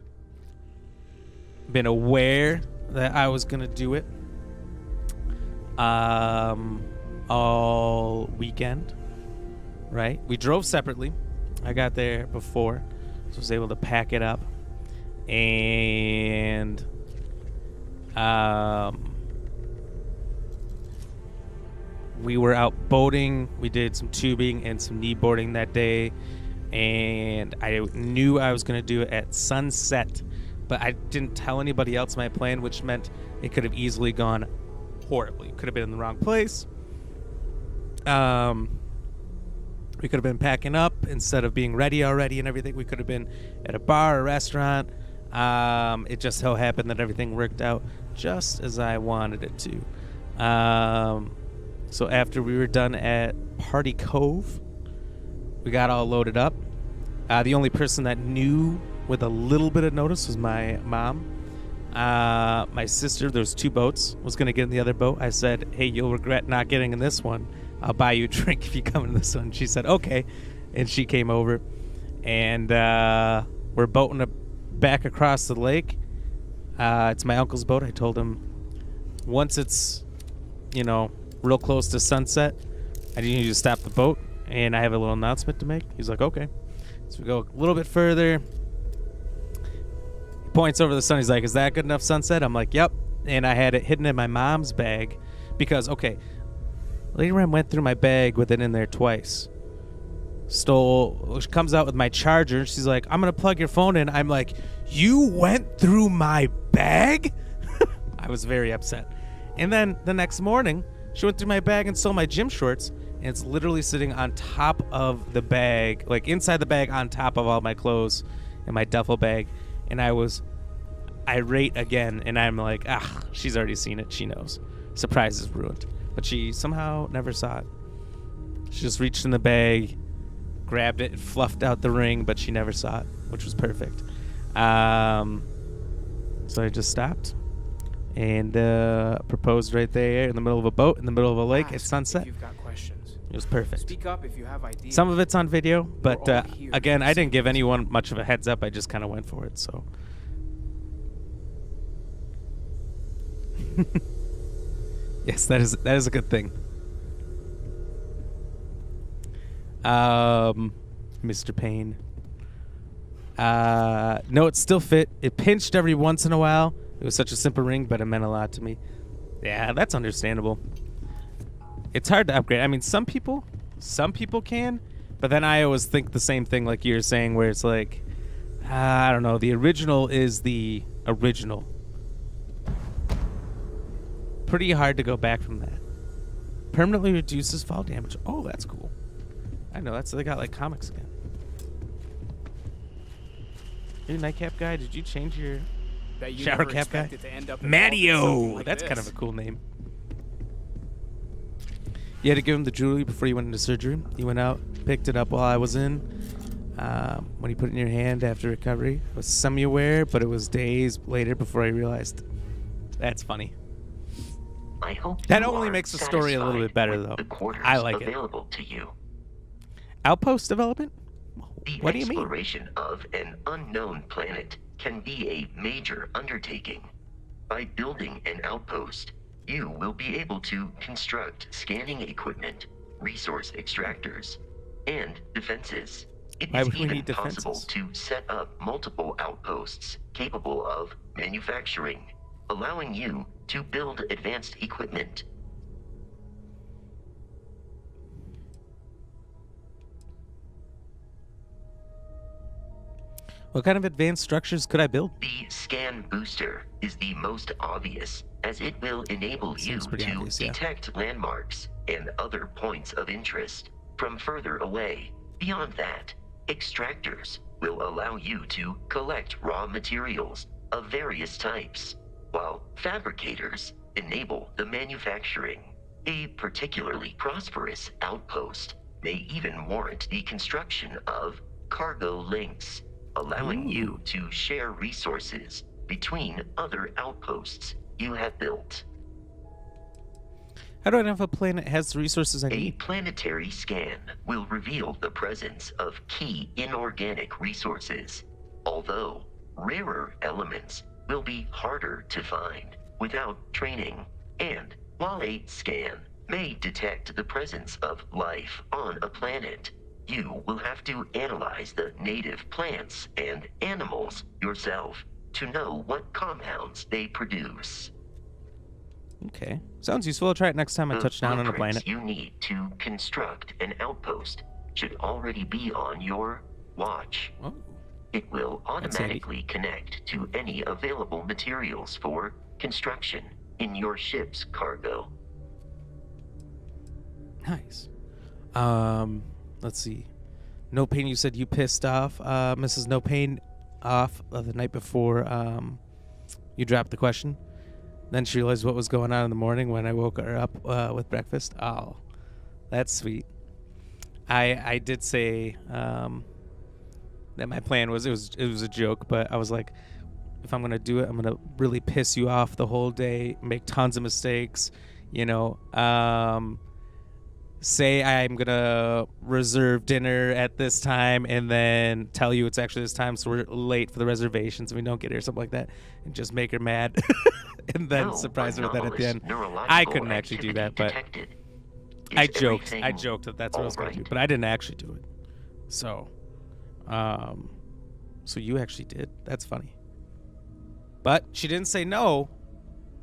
been aware that I was gonna do it all weekend, right? We drove separately. I got there before, so I was able to pack it up, and we were out boating. We did some tubing and some kneeboarding that day, and I knew I was going to do it at sunset, but I didn't tell anybody else my plan, which meant it could have easily gone horribly. Could have been in the wrong place. We could have been packing up instead of being ready already and everything. We could have been at a bar or restaurant. It just so happened that everything worked out just as I wanted it to. So after we were done at Party Cove, we got all loaded up. The only person that knew with a little bit of notice was my mom. My sister, there was 2 boats, was going to get in the other boat. I said, hey, you'll regret not getting in this one. I'll buy you a drink if you come in this one. She said, okay. And she came over. And we're boating back across the lake. It's my uncle's boat. I told him once it's, real close to sunset, I need you to stop the boat, and I have a little announcement to make. He's like, okay. So we go a little bit further. He points over the sun. He's like, is that good enough sunset? I'm like, yep. And I had it hidden in my mom's bag because, okay, Lady Ram went through my bag with it in there twice. She comes out with my charger. She's like, I'm going to plug your phone in. I'm like, you went through my bag? I was very upset. And then the next morning, she went through my bag and stole my gym shorts, and it's literally sitting on top of the bag, like inside the bag on top of all my clothes in my duffel bag. And I was irate again, and I'm like, she's already seen it. She knows. Surprise is ruined. But she somehow never saw it. She just reached in the bag, grabbed it, and fluffed out the ring, but she never saw it, which was perfect. So I just stopped and proposed right there in the middle of a boat, in the middle of a lake at sunset. If you've got questions. It was perfect. Speak up if you have ideas. Some of it's on video, but again, I didn't give anyone much of a heads up. I just kind of went for it, so. Yes, that is a good thing. Mr. Payne. No, it still fit. It pinched every once in a while. It was such a simple ring, but it meant a lot to me. Yeah, that's understandable. It's hard to upgrade. I mean, some people can, but then I always think the same thing like you're saying, where it's like, I don't know, the original is the original. Pretty hard to go back from that. Permanently reduces fall damage. Oh, that's cool. I know, they got like comics again. Hey, Nightcap guy, did you change your shower cap guy? Mattio! That's kind of a cool name. You had to give him the jewelry before you went into surgery. You went out, picked it up while I was in. When you put it in your hand after recovery, I was semi-aware, but it was days later before I realized. That's funny. I hope that only makes the story a little bit better, though. I like it. Available to you. Outpost development? What do you mean? The exploration of an unknown planet can be a major undertaking. By building an outpost, you will be able to construct scanning equipment, resource extractors, and defenses. It is even possible to set up multiple outposts capable of manufacturing, allowing you to build advanced equipment. What kind of advanced structures could I build? The scan booster is the most obvious, as it will enable you pretty to obvious, yeah. detect landmarks and other points of interest from further away. Beyond that, extractors will allow you to collect raw materials of various types, while fabricators enable the manufacturing. A particularly prosperous outpost may even warrant the construction of cargo links, allowing you to share resources between other outposts you have built. How do I know if a planet has the resources I A need? planetary scan will reveal the presence of key inorganic resources, although rarer elements will be harder to find without training. And while a scan may detect the presence of life on a planet, you will have to analyze the native plants and animals yourself to know what compounds they produce. Okay. Sounds useful. I'll try it next time I touch down on a blueprints planet. you need to construct an outpost should already be on your watch. Oh. It will That's handy. automatically connect to any available materials for construction in your ship's cargo. Nice. Let's see. No Pain, you said you pissed off Mrs. No Pain off the night before you dropped the question. Then she realized what was going on in the morning when I woke her up with breakfast. Oh, that's sweet. I did say that my plan was it was a joke, but I was like, if I'm gonna do it, I'm gonna really piss you off the whole day, make tons of mistakes, you know. Say I'm gonna reserve dinner at this time and then tell you it's actually this time, so we're late for the reservations and we don't get here, something like that, and just make her mad and then surprise her with that at the end. I couldn't actually do that, but I joked that that's what I was gonna do, but I didn't actually do it. So you actually did. That's funny. But she didn't say no,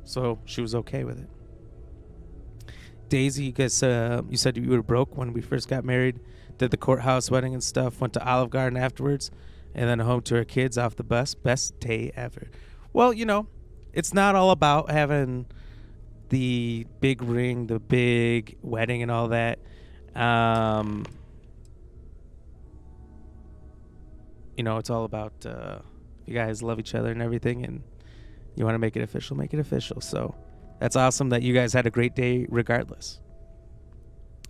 so she was okay with it. Daisy, you guys, you said you were broke when we first got married, did the courthouse wedding and stuff, went to Olive Garden afterwards, and then home to her kids off the bus. Best day ever. Well, you know, it's not all about having the big ring, the big wedding and all that. You know, it's all about you guys love each other and everything, and you want to make it official, make it official. So that's awesome that you guys had a great day regardless.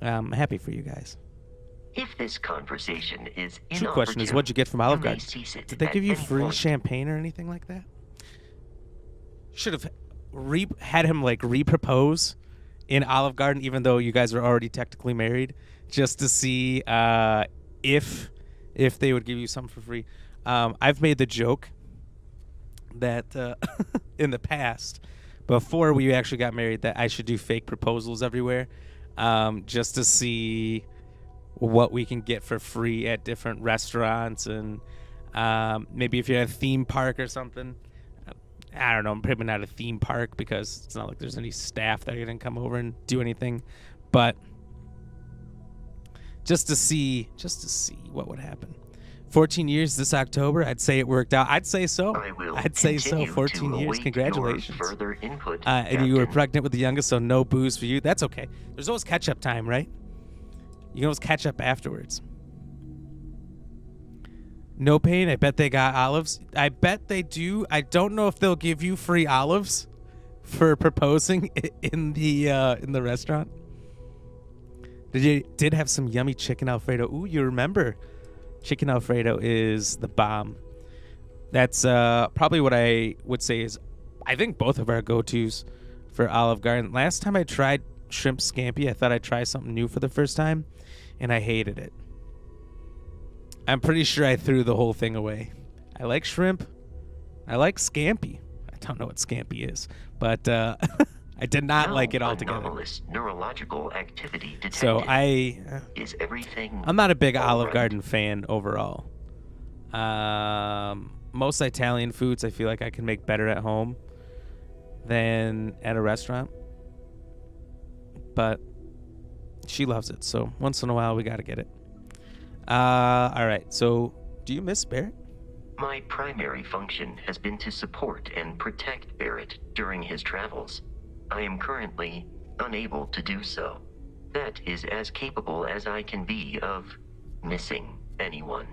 I'm happy for you guys. If this conversation is True question is, what'd you get from Olive Garden? Did they give you free point. champagne or anything like that? Should have had him like re-propose in Olive Garden, even though you guys were already technically married, just to see if they would give you something for free. I've made the joke that in the past, before we actually got married, that I should do fake proposals everywhere, just to see what we can get for free at different restaurants, and maybe if you're at a theme park or something. I don't know, probably not a theme park because it's not like there's any staff that are going to come over and do anything, but just to see what would happen. 14 years this October, I'd say it worked out. I'd say so. I'd say so. 14 years. Congratulations. Further input, and you were pregnant with the youngest, so no booze for you. That's okay. There's always catch-up time, right? You can always catch up afterwards. No Pain, I bet they got olives. I bet they do. I don't know if they'll give you free olives for proposing in the restaurant. Did have some yummy chicken Alfredo. Ooh, you remember. Chicken Alfredo is the bomb. That's probably what I would say is, I think, both of our go-tos for Olive Garden. Last time I tried shrimp scampi, I thought I'd try something new for the first time, and I hated it. I'm pretty sure I threw the whole thing away. I like shrimp. I like scampi. I don't know what scampi is, but I did not like it altogether. Anomalous neurological activity detected. So Is everything I'm not a big all Olive right? Garden fan overall. Most Italian foods I feel like I can make better at home than at a restaurant. But she loves it, so once in a while we gotta get it. All right, so do you miss Barrett? My primary function has been to support and protect Barrett during his travels. I am currently unable to do so. That is as capable as I can be of missing anyone.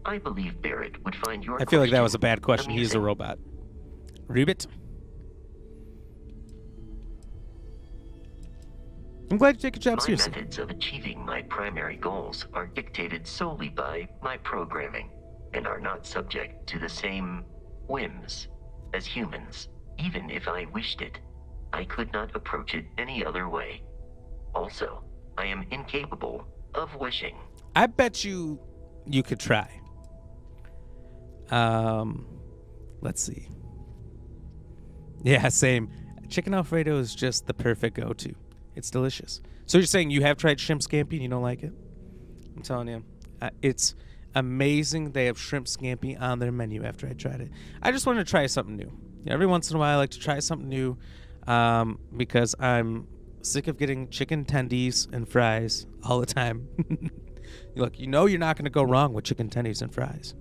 I believe Barrett would find your I feel like that was a bad question. amusing. He's a robot. Ribbit. I'm glad you take your job My seriously. methods of achieving my primary goals are dictated solely by my programming and are not subject to the same whims as humans. Even if I wished it, I could not approach it any other way. Also, I am incapable of wishing. I bet you could try. Let's see. Yeah, same. Chicken Alfredo is just the perfect go-to. It's delicious. So you're saying you have tried shrimp scampi and you don't like it? I'm telling you, it's amazing. They have shrimp scampi on their menu after I tried it. I just wanted to try something new. Every once in a while, I like to try something new because I'm sick of getting chicken tendies and fries all the time. Look, you know you're not going to go wrong with chicken tendies and fries.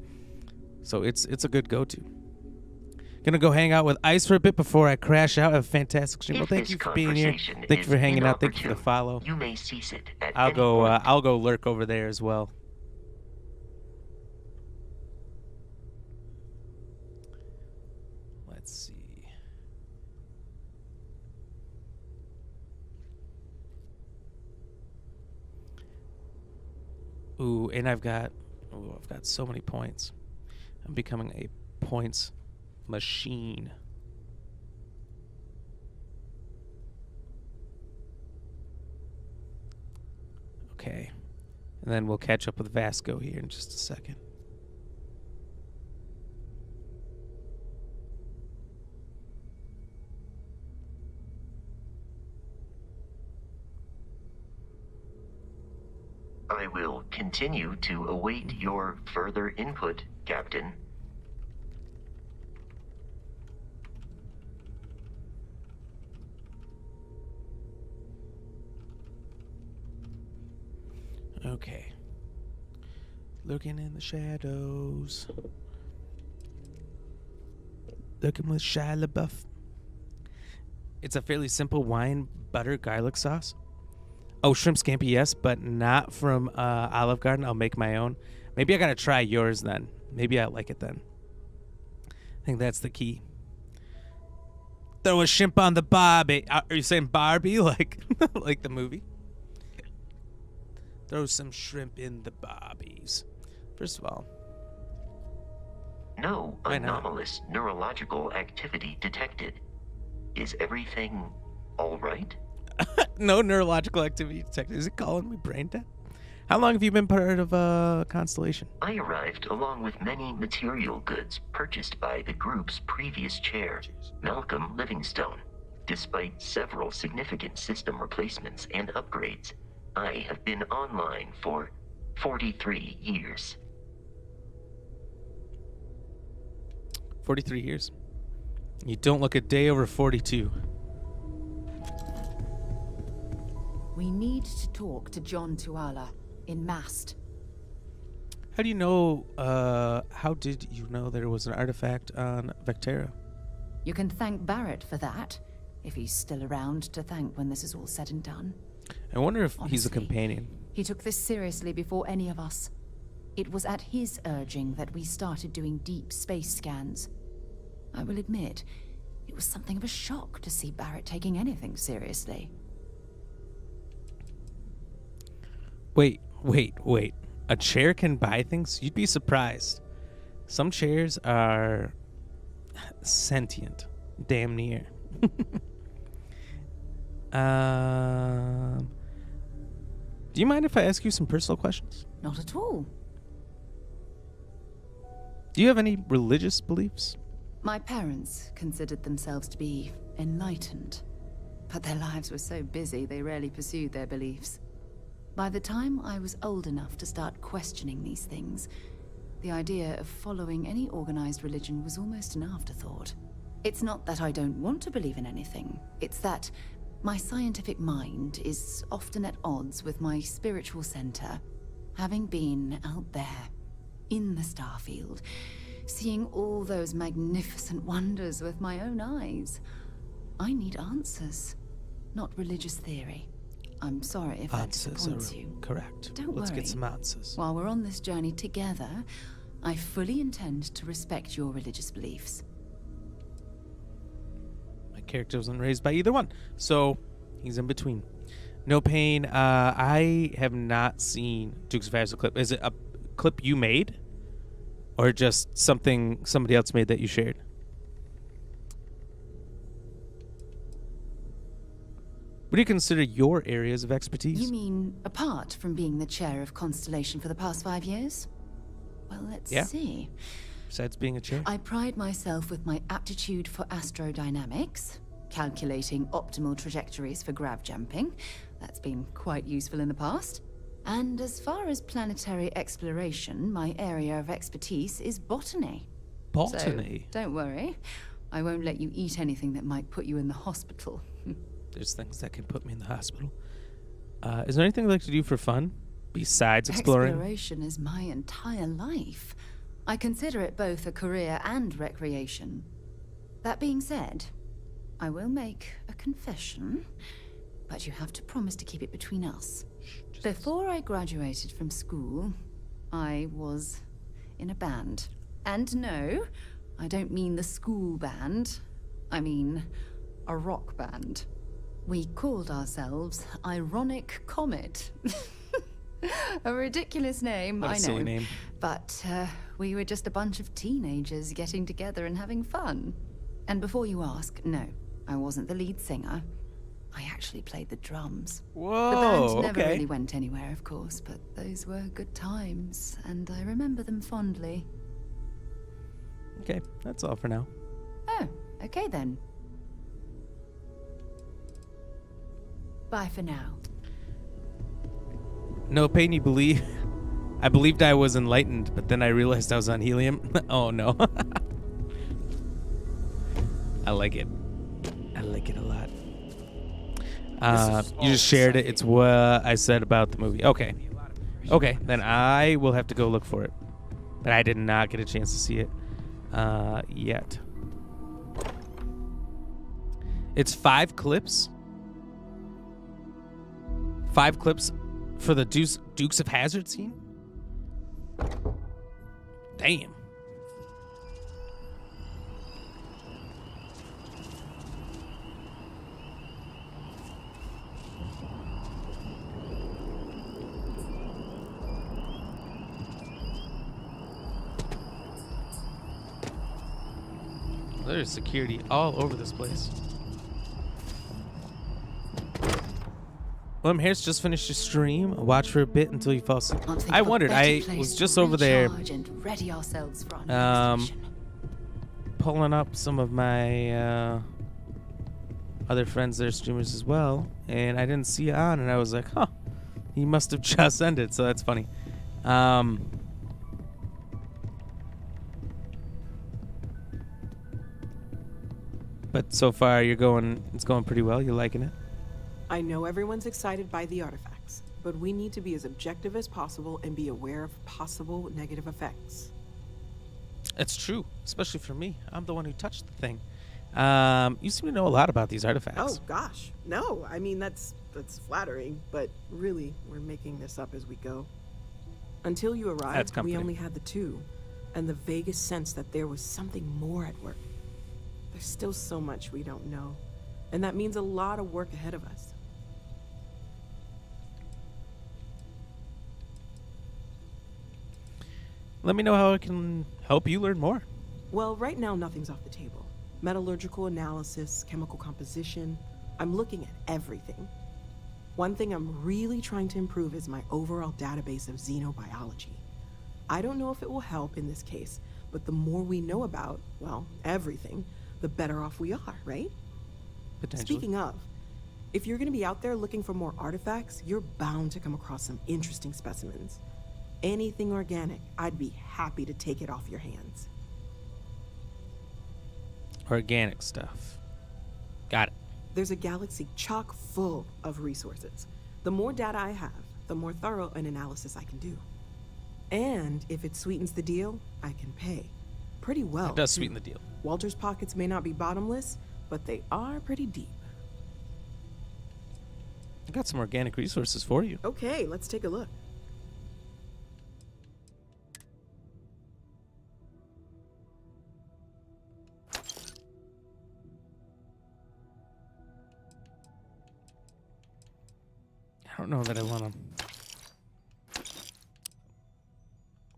So it's a good go-to. Gonna go hang out with Ice for a bit before I crash out. Have a fantastic stream. Well, thank you for being here. Thank you for hanging out. Thank you for the follow. You may cease it at I'll any go. point. I'll go lurk over there as well. Let's see. Ooh, and I've got so many points. I'm becoming a points machine. Okay. And then we'll catch up with Vasco here in just a second. I will continue to await your further input, Captain. Okay. Looking in the shadows. Looking with Shia LaBeouf. It's a fairly simple wine, butter, garlic sauce. Oh, shrimp scampi, yes, but not from Olive Garden. I'll make my own. Maybe I gotta try yours then. Maybe I like it then. I think that's the key. Throw a shrimp on the barbie. Are you saying Barbie like like the movie? Throw some shrimp in the barbies. First of all, No why not? anomalous neurological activity detected. Is everything all right? No neurological activity detected. Is it calling me brain dead? How long have you been part of Constellation? I arrived along with many material goods purchased by the group's previous chair, Malcolm Livingstone. Despite several significant system replacements and upgrades, I have been online for 43 years. 43 years. You don't look a day over 42. We need to talk to John Tuala in Mast. How do you know, how did you know there was an artifact on Vectera? You can thank Barrett for that, if he's still around to thank when this is all said and done. I wonder if he's a Honestly, companion. He took this seriously before any of us. It was at his urging that we started doing deep space scans. I will admit, it was something of a shock to see Barrett taking anything seriously. Wait. A chair can buy things? You'd be surprised. Some chairs are sentient. Damn near. Do you mind if I ask you some personal questions? Not at all. Do you have any religious beliefs? My parents considered themselves to be enlightened, but their lives were so busy they rarely pursued their beliefs. By the time I was old enough to start questioning these things, the idea of following any organized religion was almost an afterthought. It's not that I don't want to believe in anything, it's that my scientific mind is often at odds with my spiritual center, having been out there, in the Starfield, seeing all those magnificent wonders with my own eyes. I need answers, not religious theory. I'm sorry if that Answers disappoints are you. correct. Don't Let's worry. get some answers. While we're on this journey together, I fully intend to respect your religious beliefs. My character wasn't raised by either one, so he's in between. No pain. I have not seen Dukes of Hazzard clip. Is it a clip you made, or just something somebody else made that you shared? What do you consider your areas of expertise? You mean apart from being the chair of Constellation for the past 5 years? Well, let's see. Besides being a chair? I pride myself with my aptitude for astrodynamics, calculating optimal trajectories for grav jumping. That's been quite useful in the past. And as far as planetary exploration, my area of expertise is botany. Botany? So, don't worry. I won't let you eat anything that might put you in the hospital. There's things that can put me in the hospital. Is there anything I'd like to do for fun besides exploring? Exploration is my entire life. I consider it both a career and recreation. That being said, I will make a confession, but you have to promise to keep it between us. Before I graduated from school, I was in a band. And no, I don't mean the school band. I mean a rock band. We called ourselves Ironic Comet. A ridiculous name, What a I know. silly name. But we were just a bunch of teenagers getting together and having fun. And before you ask, no, I wasn't the lead singer. I actually played the drums. Whoa, the band never okay. really went anywhere, of course, but those were good times, and I remember them fondly. Okay, that's all for now. Oh, okay then. Bye for now. No pain, you believe? I believed I was enlightened, but then I realized I was on helium. Oh no. I like it. I like it a lot. You just shared it. It's what I said about the movie. Okay. Okay, then I will have to go look for it. But I did not get a chance to see it yet. It's 5 clips. 5 clips for the Dukes of Hazzard scene? Damn. There's security all over this place. William Harris just finished his stream. Watch for a bit until you fall asleep. I wondered. I was just over there pulling up some of my other friends that are streamers as well, and I didn't see it on, and I was like, huh, he must have just ended, so that's funny. But so far, it's going pretty well. You're liking it? I know everyone's excited by the artifacts, but we need to be as objective as possible and be aware of possible negative effects. It's true, especially for me. I'm the one who touched the thing. You seem to know a lot about these artifacts. Oh gosh, no. I mean that's flattering, but really, we're making this up as we go. Until you arrived, we only had the 2, and the vaguest sense that there was something more at work. There's still so much we don't know, and that means a lot of work ahead of us. Let me know how I can help you learn more. Well, right now nothing's off the table. Metallurgical analysis, chemical composition. I'm looking at everything. One thing I'm really trying to improve is my overall database of xenobiology. I don't know if it will help in this case, but the more we know about, well, everything, the better off we are, right? Potentially. Speaking of, if you're going to be out there looking for more artifacts, you're bound to come across some interesting specimens. Anything organic, I'd be happy to take it off your hands. Organic stuff. Got it. There's a galaxy chock full of resources. The more data I have, the more thorough an analysis I can do. And if it sweetens the deal, I can pay. pretty well. It does sweeten the deal. Walter's pockets may not be bottomless, but they are pretty deep. I got some organic resources for you. Okay, let's take a look. I don't know that I want to.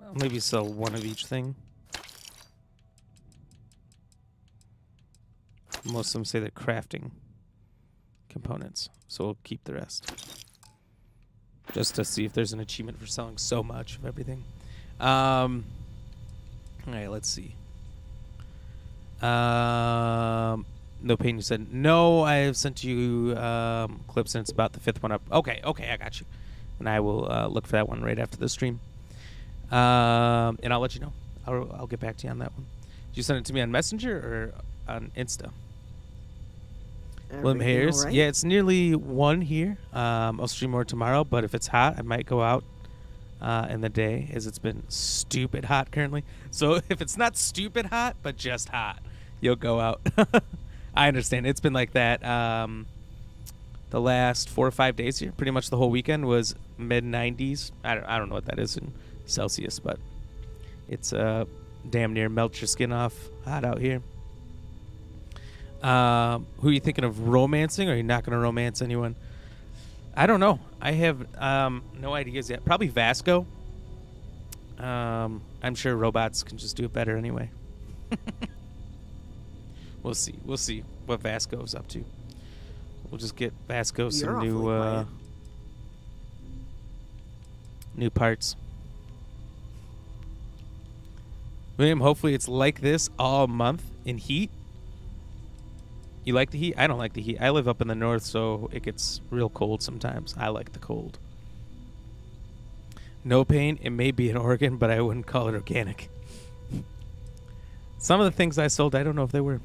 Well, maybe sell one of each thing. Most of them say they're crafting components, so we'll keep the rest. Just to see if there's an achievement for selling so much of everything. All right, let's see. No Pain, you said, no, I have sent you clips, and it's about the 5th one up. Okay, I got you. And I will look for that one right after the stream. And I'll let you know. I'll get back to you on that one. Did you send it to me on Messenger or on Insta? William Harris. Right? Yeah, it's nearly 1 here. I'll stream more tomorrow, but if it's hot, I might go out in the day, as it's been stupid hot currently. So if it's not stupid hot, but just hot, you'll go out. I understand. It's been like that the last 4 or 5 days here. Pretty much the whole weekend was mid-90s. I don't know what that is in Celsius, but it's damn near melt your skin off hot out here. Who are you thinking of romancing, or are you not going to romance anyone? I don't know. I have no ideas yet. Probably Vasco. I'm sure robots can just do it better anyway. We'll see. We'll see what Vasco's up to. We'll just get Vasco some new parts. William, hopefully it's like this all month in heat. You like the heat? I don't like the heat. I live up in the north, so it gets real cold sometimes. I like the cold. No Pain, it may be an organ, but I wouldn't call it organic. Some of the things I sold, I don't know if they were.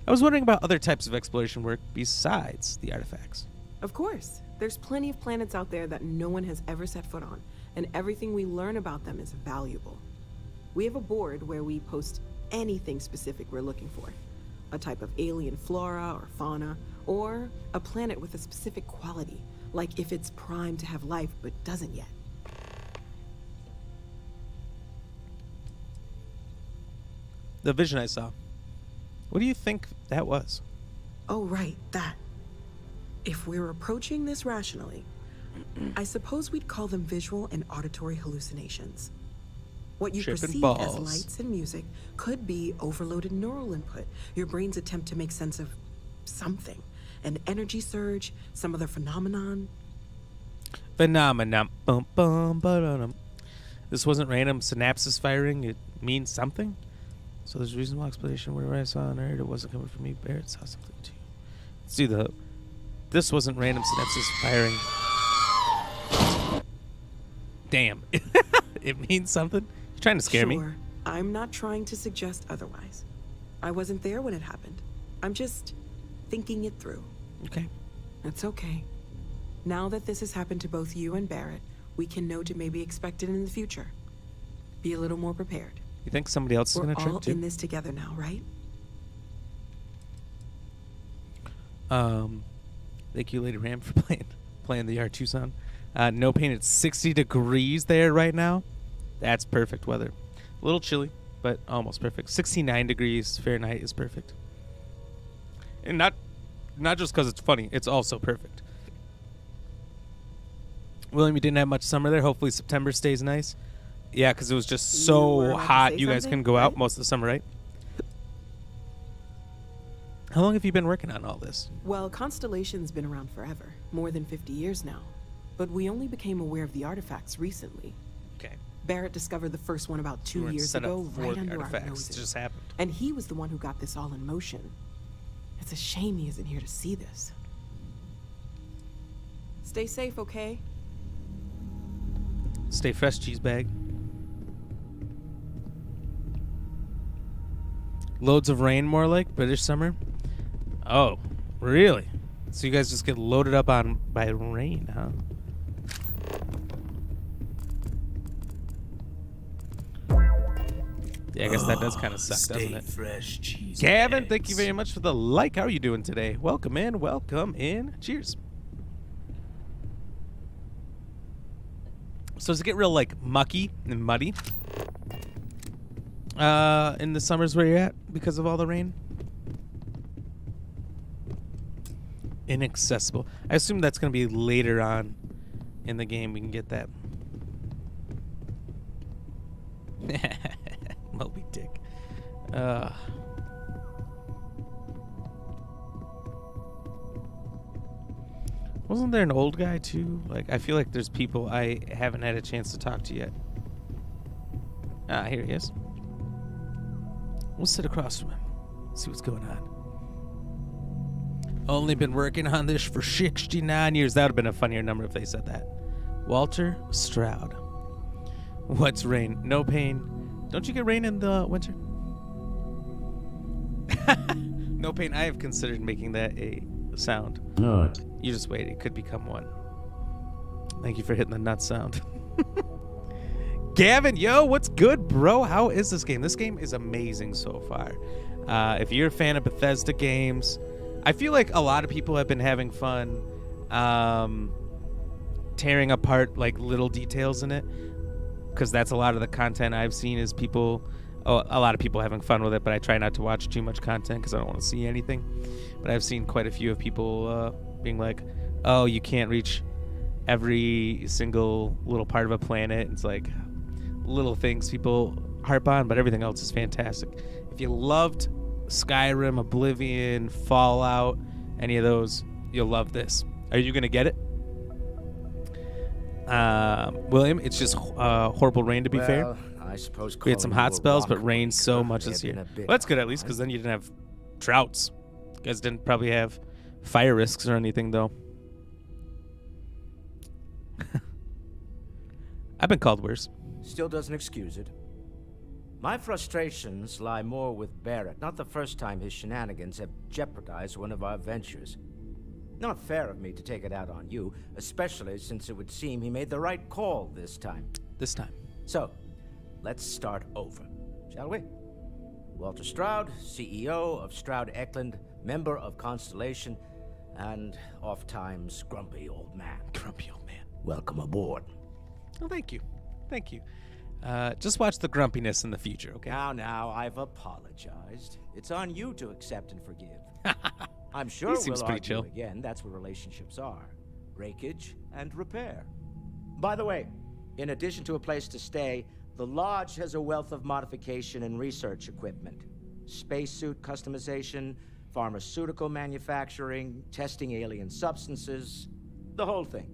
I was wondering about other types of exploration work besides the artifacts. Of course. There's plenty of planets out there that no one has ever set foot on, and everything we learn about them is valuable. We have a board where we post anything specific we're looking for. A type of alien flora or fauna, or a planet with a specific quality, like if it's primed to have life but doesn't yet. The vision I saw. What do you think that was? Oh, right, that. If we're approaching this rationally, I suppose we'd call them visual and auditory hallucinations. What you perceive as lights and music could be overloaded neural input, your brain's attempt to make sense of something. An energy surge, some other phenomenon. Phenomenon. Bum, bum, ba-da-dum. This wasn't random synapses firing. It means something. So there's a reasonable explanation where I saw on Earth. It wasn't coming from me. Barrett saw something too. Let's do the... This wasn't random synapses firing. Damn. It means something? You're trying to scare me? Sure. I'm not trying to suggest otherwise. I wasn't there when it happened. I'm just thinking it through. Okay. It's okay. Now that this has happened to both you and Barrett, we can know to maybe expect it in the future. Be a little more prepared. You think somebody else is going to trip too? We're all in this together now, right? Thank you, Lady Ram, for playing the R2 song. No Pain, it's 60 degrees there right now. That's perfect weather. A little chilly, but almost perfect. 69 degrees Fahrenheit is perfect. And not just because it's funny, it's also perfect. William, you didn't have much summer there. Hopefully September stays nice. Yeah, because it was just so hot. You guys couldn't go out most of the summer, right? How long have you been working on all this? Well, Constellation's been around forever. More than 50 years now. But we only became aware of the artifacts recently. Okay. Barrett discovered the first one about 2 years ago, right under our noses. It just happened. And he was the one who got this all in motion. It's a shame he isn't here to see this. Stay safe, okay? Stay fresh, cheese bag. Loads of rain, more like British summer. Oh, really? So you guys just get loaded up on by rain, huh? Yeah, I guess that does kind of suck, doesn't Stay it? fresh, cheese. Gavin, thank you very much for the like. How are you doing today? Welcome in, welcome in. Cheers. So does it get real like mucky and muddy in the summers where you're at because of all the rain? Inaccessible. I assume that's going to be later on in the game we can get that. Moby Dick. Wasn't there an old guy too? Like, I feel like there's people I haven't had a chance to talk to yet. Ah, here he is. We'll sit across from him. See what's going on. Only been working on this for 69 years. That would have been a funnier number if they said that. Walter Stroud. What's rain? No pain. Don't you get rain in the winter? No pain. I have considered making that a sound. No. You just wait. It could become one. Thank you for hitting the nut sound. Gavin, yo, what's good, bro? How is this game? This game is amazing so far. If you're a fan of Bethesda games, I feel like a lot of people have been having fun tearing apart like little details in it, because that's a lot of the content I've seen is people, a lot of people having fun with it, but I try not to watch too much content because I don't want to see anything. But I've seen quite a few of people being like, oh, you can't reach every single little part of a planet. It's like little things people harp on, but everything else is fantastic. If you loved Skyrim, Oblivion, Fallout, any of those, you'll love this. Are you going to get it? William, it's just horrible rain, to be fair. I suppose We had some hot spells, but rained so much this year. Well, that's good at least, because then you didn't have droughts. You guys didn't probably have fire risks or anything, though. I've been called worse. Still doesn't excuse it. My frustrations lie more with Barrett. Not the first time his shenanigans have jeopardized one of our ventures. Not fair of me to take it out on you, especially since it would seem he made the right call this time. This time. So, let's start over, shall we? Walter Stroud, CEO of Stroud Eklund, member of Constellation, and oft-times grumpy old man. Grumpy old man. Welcome aboard. Oh, thank you. Thank you. Just watch the grumpiness in the future, okay? Now, I've apologized. It's on you to accept and forgive. I'm sure He seems we'll pretty argue chill. again. That's what relationships are. Breakage and repair. By the way, in addition to a place to stay, the Lodge has a wealth of modification and research equipment. Spacesuit customization, pharmaceutical manufacturing, testing alien substances, the whole thing.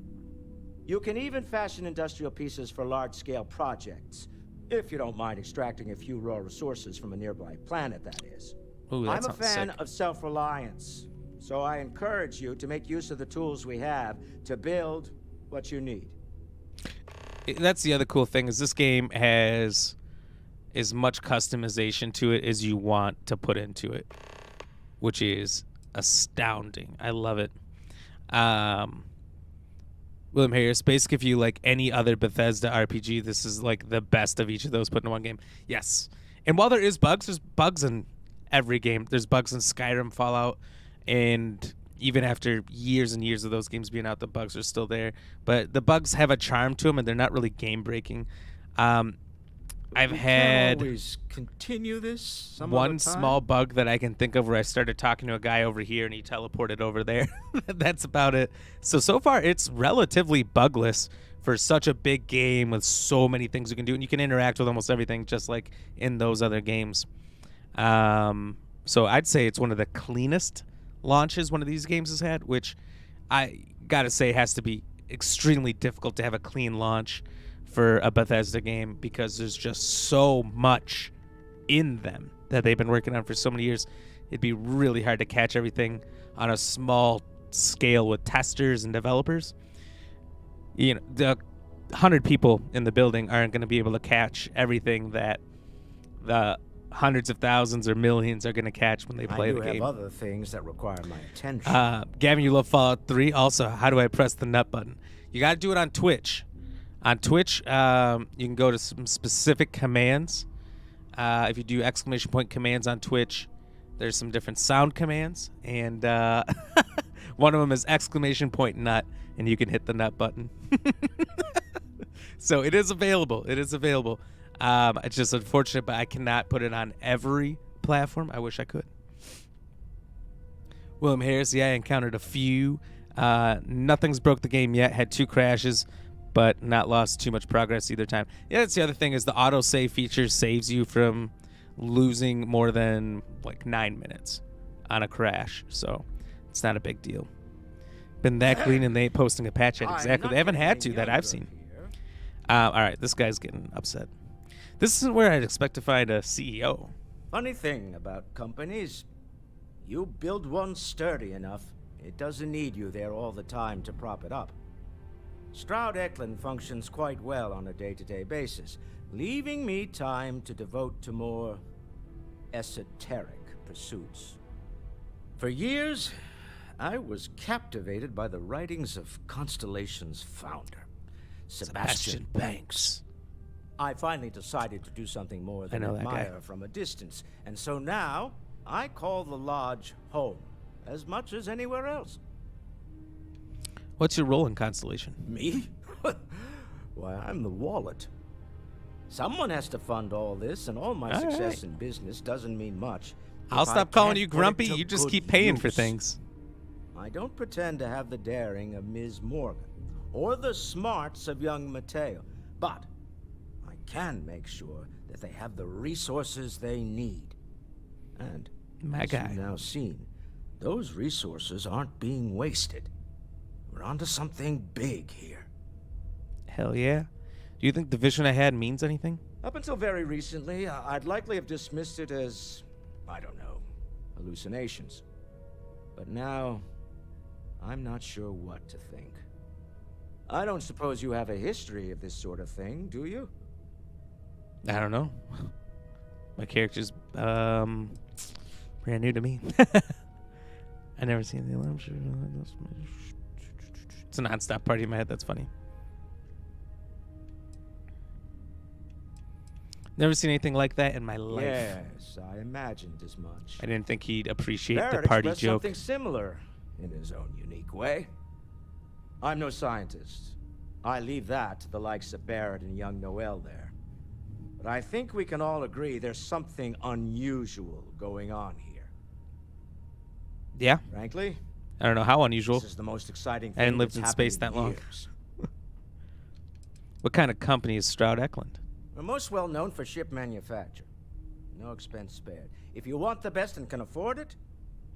You can even fashion industrial pieces for large-scale projects, if you don't mind extracting a few raw resources from a nearby planet, that is. Ooh, that I'm a sounds fan sick. of self-reliance, so I encourage you to make use of the tools we have to build what you need. That's the other cool thing, is this game has as much customization to it as you want to put into it, which is astounding. I love it. William Harris, basically, if you like any other Bethesda RPG, this is like the best of each of those put in one game. Yes. And while there is bugs, there's bugs in every game. There's bugs in Skyrim, Fallout, and even after years and years of those games being out, the bugs are still there. But the bugs have a charm to them, and they're not really game-breaking. I've had always continue this some one other time? small bug that I can think of where I started talking to a guy over here and he teleported over there. That's about it. So far it's relatively bugless for such a big game with so many things you can do, and you can interact with almost everything just like in those other games. So I'd say it's one of the cleanest launches one of these games has had, which I gotta say has to be extremely difficult to have a clean launch for a Bethesda game, because there's just so much in them that they've been working on for so many years. It'd be really hard to catch everything on a small scale with testers and developers. You know, the 100 people in the building aren't going to be able to catch everything that the hundreds of thousands or millions are going to catch when they play the I do game. have other things that require my attention. Gavin, you love Fallout 3. Also, how do I press the nut button? You got to do it on Twitch. On Twitch, you can go to some specific commands. If you do exclamation point commands on Twitch, there's some different sound commands, and one of them is exclamation point nut, and you can hit the nut button. So it is available. It is available. It's just unfortunate, but I cannot put it on every platform. I wish I could. William Harris, yeah, I encountered a few. Nothing's broke the game yet. Had 2 crashes, but not lost too much progress either time. Yeah, that's the other thing is the autosave feature saves you from losing more than like 9 minutes on a crash. So it's not a big deal. Been that clean and they ain't posting a patch yet. Exactly. They haven't had to that I've seen. All right, this guy's getting upset. This isn't where I'd expect to find a CEO. Funny thing about companies, you build one sturdy enough, it doesn't need you there all the time to prop it up. Stroud Eklund functions quite well on a day-to-day basis, leaving me time to devote to more esoteric pursuits. For years, I was captivated by the writings of Constellation's founder, Sebastian Banks. I finally decided to do something more than admire from a distance, and so now I call the Lodge home as much as anywhere else. What's your role in Constellation? Me? Why, I'm the wallet. Someone has to fund all this, and all my success in business doesn't mean much. I'll stop calling you grumpy. You just keep paying for things. I don't pretend to have the daring of Ms. Morgan or the smarts of young Mateo, but I can make sure that they have the resources they need. And as you've now seen, those resources aren't being wasted. We're onto something big here. Hell yeah. Do you think the vision I had means anything? Up until very recently, I'd likely have dismissed it as, I don't know, hallucinations. But now, I'm not sure what to think. I don't suppose you have a history of this sort of thing, do you? I don't know. My character's brand new to me. I never seen the alarm. It's a non-stop party in my head. That's funny. Never seen anything like that in my life. Yes, I imagined as much. I didn't think he'd appreciate Barrett the party expressed joke. Something similar in his own unique way. I'm no scientist. I leave that to the likes of Barrett and young Noel there. But I think we can all agree there's something unusual going on here. Yeah. Frankly, I don't know how unusual. this is the most exciting I thing hadn't lived that's in space happened that long. years. What kind of company is Stroud Eklund? We're most well known for ship manufacture. No expense spared. If you want the best and can afford it,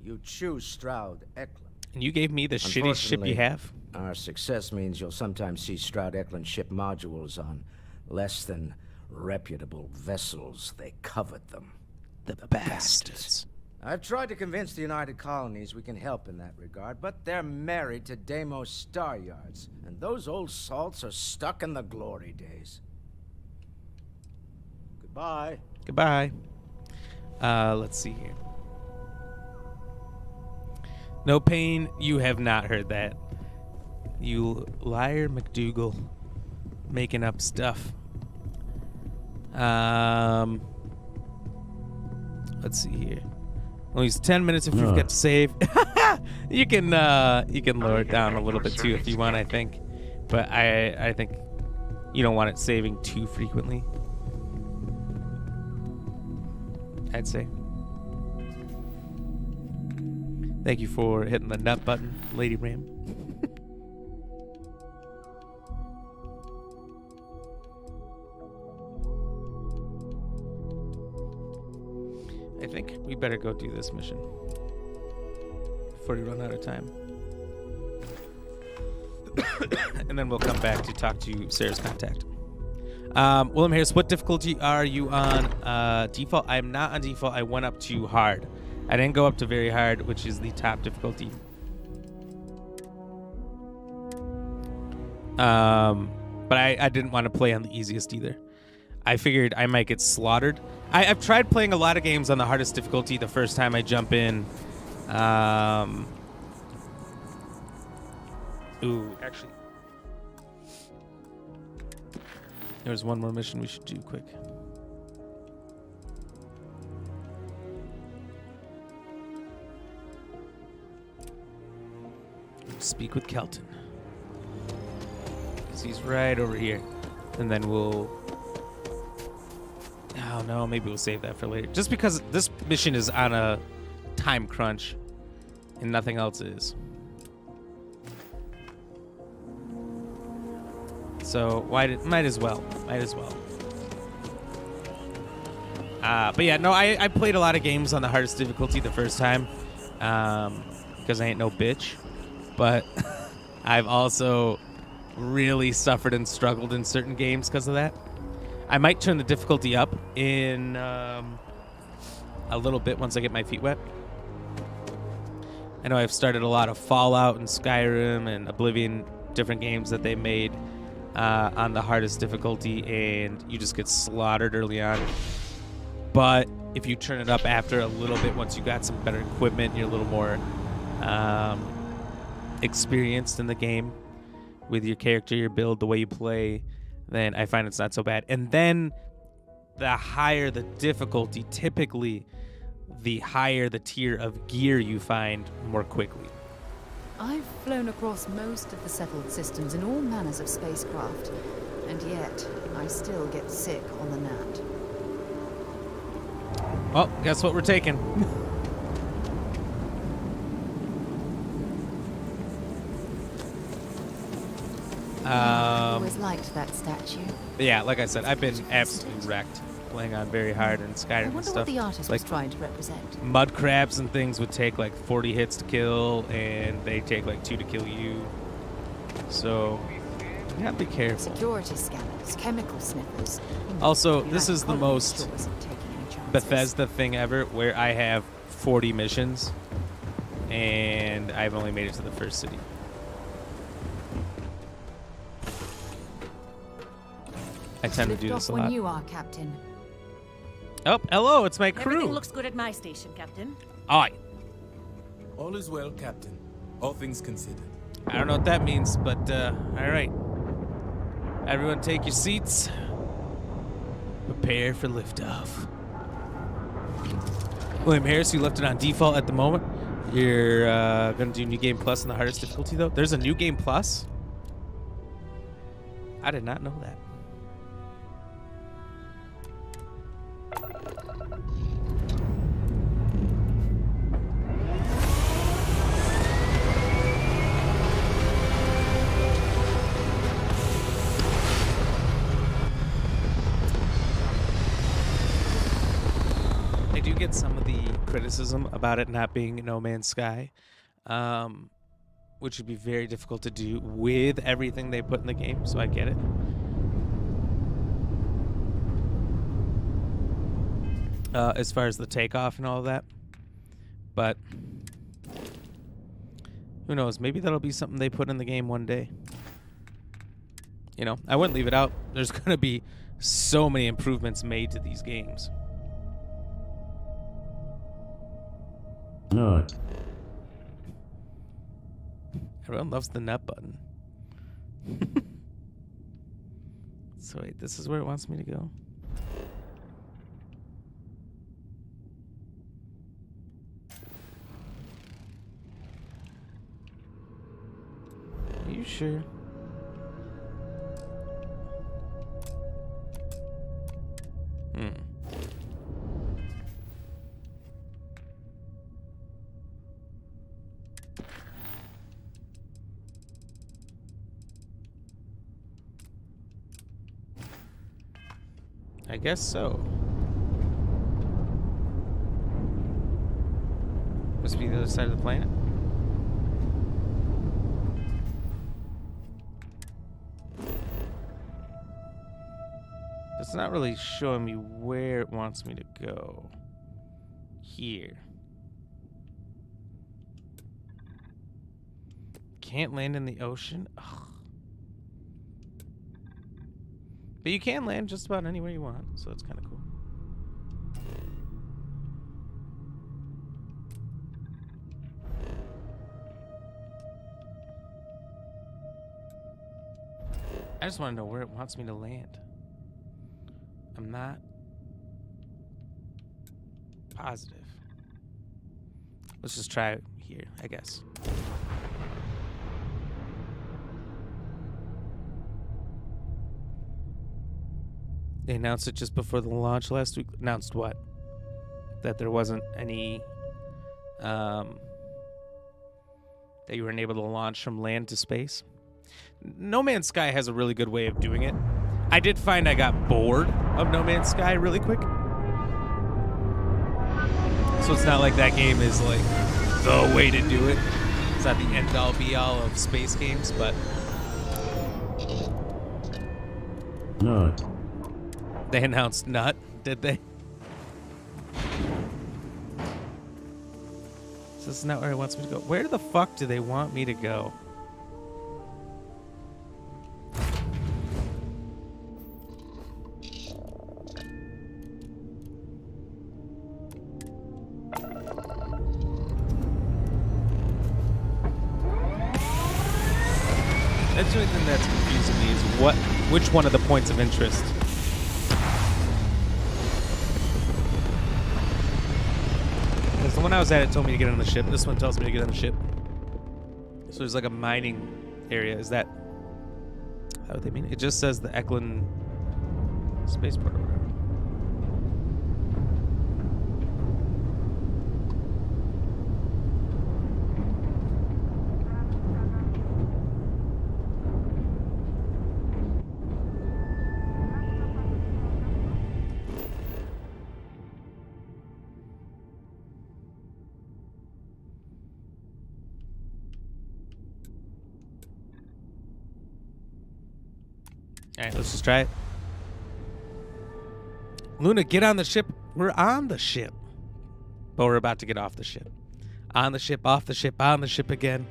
you choose Stroud Eklund. And you gave me the shittiest ship you have? Our success means you'll sometimes see Stroud Eklund ship modules on less than reputable vessels. They covet them. The bastards. I've tried to convince the United Colonies we can help in that regard, but they're married to Deimos Star Yards, and those old salts are stuck in the glory days. Goodbye. Goodbye. Let's see here. No pain. You have not heard that. You liar, McDougal. Making up stuff. Let's see here. Only 10 minutes if you forget to save. You can lower it down a little bit too if you want, I think. But I think you don't want it saving too frequently, I'd say. Thank you for hitting the nut button, Lady Ram. I think we better go do this mission before we run out of time. And then we'll come back to talk to Sarah's contact. William Harris, what difficulty are you on? Default? I'm not on default. I went up to hard. I didn't go up to very hard, which is the top difficulty. But I didn't want to play on the easiest either. I figured I might get slaughtered. I've tried playing a lot of games on the hardest difficulty the first time I jump in. Ooh, actually. There's one more mission we should do quick. speak with Kelton. Because he's right over here. And then we'll... Oh, no, maybe we'll save that for later. Just because this mission is on a time crunch and nothing else is. So, might as well. But yeah, no, I played a lot of games on the hardest difficulty the first time. Because I ain't no bitch. But I've also really suffered and struggled in certain games because of that. I might turn the difficulty up in a little bit once I get my feet wet. I know I've started a lot of Fallout and Skyrim and Oblivion, different games that they made on the hardest difficulty, and you just get slaughtered early on. But if you turn it up after a little bit, once you got some better equipment, you're a little more experienced in the game with your character, your build, the way you play, then I find it's not so bad. And then the higher the difficulty, typically the higher the tier of gear you find more quickly. I've flown across most of the settled systems in all manners of spacecraft, and yet I still get sick on the Nat. Well, guess what we're taking? I always liked that statue. Yeah, like I said, I've been absolutely wrecked playing on very hard and Skyrim I and wonder stuff. what the artist like was trying to represent. mud crabs and things would take like 40 hits to kill, and they take like 2 to kill you. So, you gotta be careful. Security scanners, chemical sniffers. Also, You this like is the quite most choice of taking any chances. Bethesda thing ever, where I have 40 missions, and I've only made it to the first city. I tend to do Lift this a off when lot. you are, Captain. Oh, hello, it's my crew. Everything looks good at my station, Captain. Aye. All is well, Captain. All things considered. I don't know what that means, but all right. Everyone take your seats. Prepare for liftoff. William Harris, you left it on default at the moment. You're going to do New Game Plus in the hardest difficulty, though? There's a New Game Plus? I did not know that. I do get some of the criticism about it not being No Man's Sky, which would be very difficult to do with everything they put in the game, so I get it. As far as the takeoff and all of that. But who knows? Maybe that'll be something they put in the game one day. You know, I wouldn't leave it out. There's going to be so many improvements made to these games. No. Everyone loves the nut button. So wait, this is where it wants me to go? Are you sure? I guess so. Must be the other side of the planet. It's not really showing me where it wants me to go. Here. Can't land in the ocean? Ugh. But you can land just about anywhere you want, so that's kind of cool. I just want to know where it wants me to land. I'm not positive. Let's just try it here, I guess. They announced it just before the launch last week. Announced what? That there wasn't any... that you weren't able to launch from land to space. No Man's Sky has a really good way of doing it. I did find I got bored of No Man's Sky really quick. So it's not like that game is like the way to do it. It's not the end-all be-all of space games, but... Nut. They announced Nut, did they? So this is not where it wants me to go. Where the fuck do they want me to go? That's the only thing that's confusing me is which one of the points of interest. Because the one I was at, it told me to get on the ship. This one tells me to get on the ship. So there's like a mining area. Is that what they mean? It just says the Eklund spaceport or whatever. Alright, let's just try it. Luna, get on the ship. We're on the ship. But we're about to get off the ship. On the ship, off the ship, on the ship again.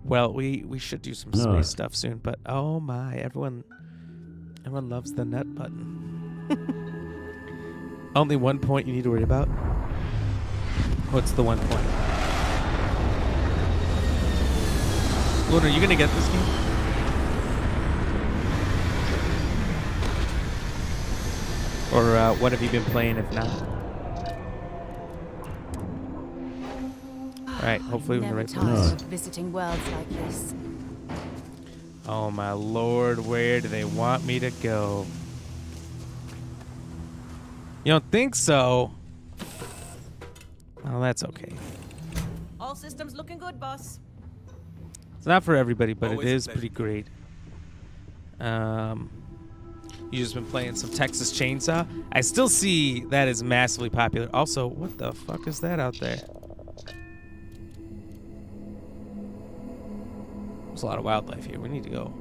Well, we should do some space stuff soon, but oh my, everyone loves the nut button. Only one point you need to worry about. What's the one point? Luna, are you gonna get this game? Or what have you been playing if not? Alright, hopefully we're in the right place. Visiting worlds like this. Oh my lord, where do they want me to go? You don't think so? Well, that's okay. All systems looking good, boss. It's not for everybody, but Always it a is pleasure. pretty great. You just been playing some Texas Chainsaw. I still see that is massively popular. Also, what the fuck is that out there? There's a lot of wildlife here. We need to go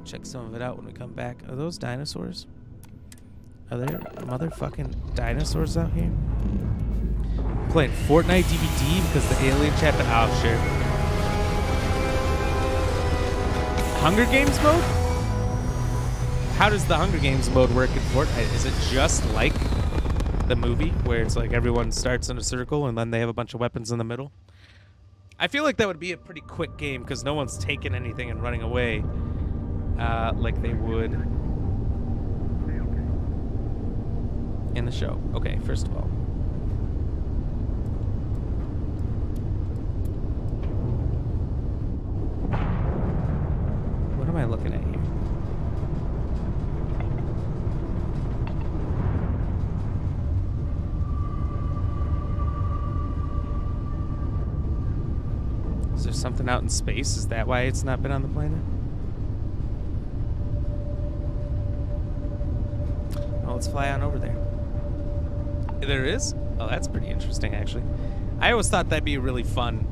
check some of it out when we come back. Are those dinosaurs? Are there motherfucking dinosaurs out here? I'm playing Fortnite DVD because the alien chat. Oh, sure. Hunger Games mode? How does the Hunger Games mode work in Fortnite? Is it just like the movie where it's like everyone starts in a circle and then they have a bunch of weapons in the middle? I feel like that would be a pretty quick game because no one's taking anything and running away like they would in the show. Okay, first of all. What am I looking at here? Is there something out in space? Is that why it's not been on the planet? Well, let's fly on over there. There is? Oh, that's pretty interesting, actually. I always thought that'd be really fun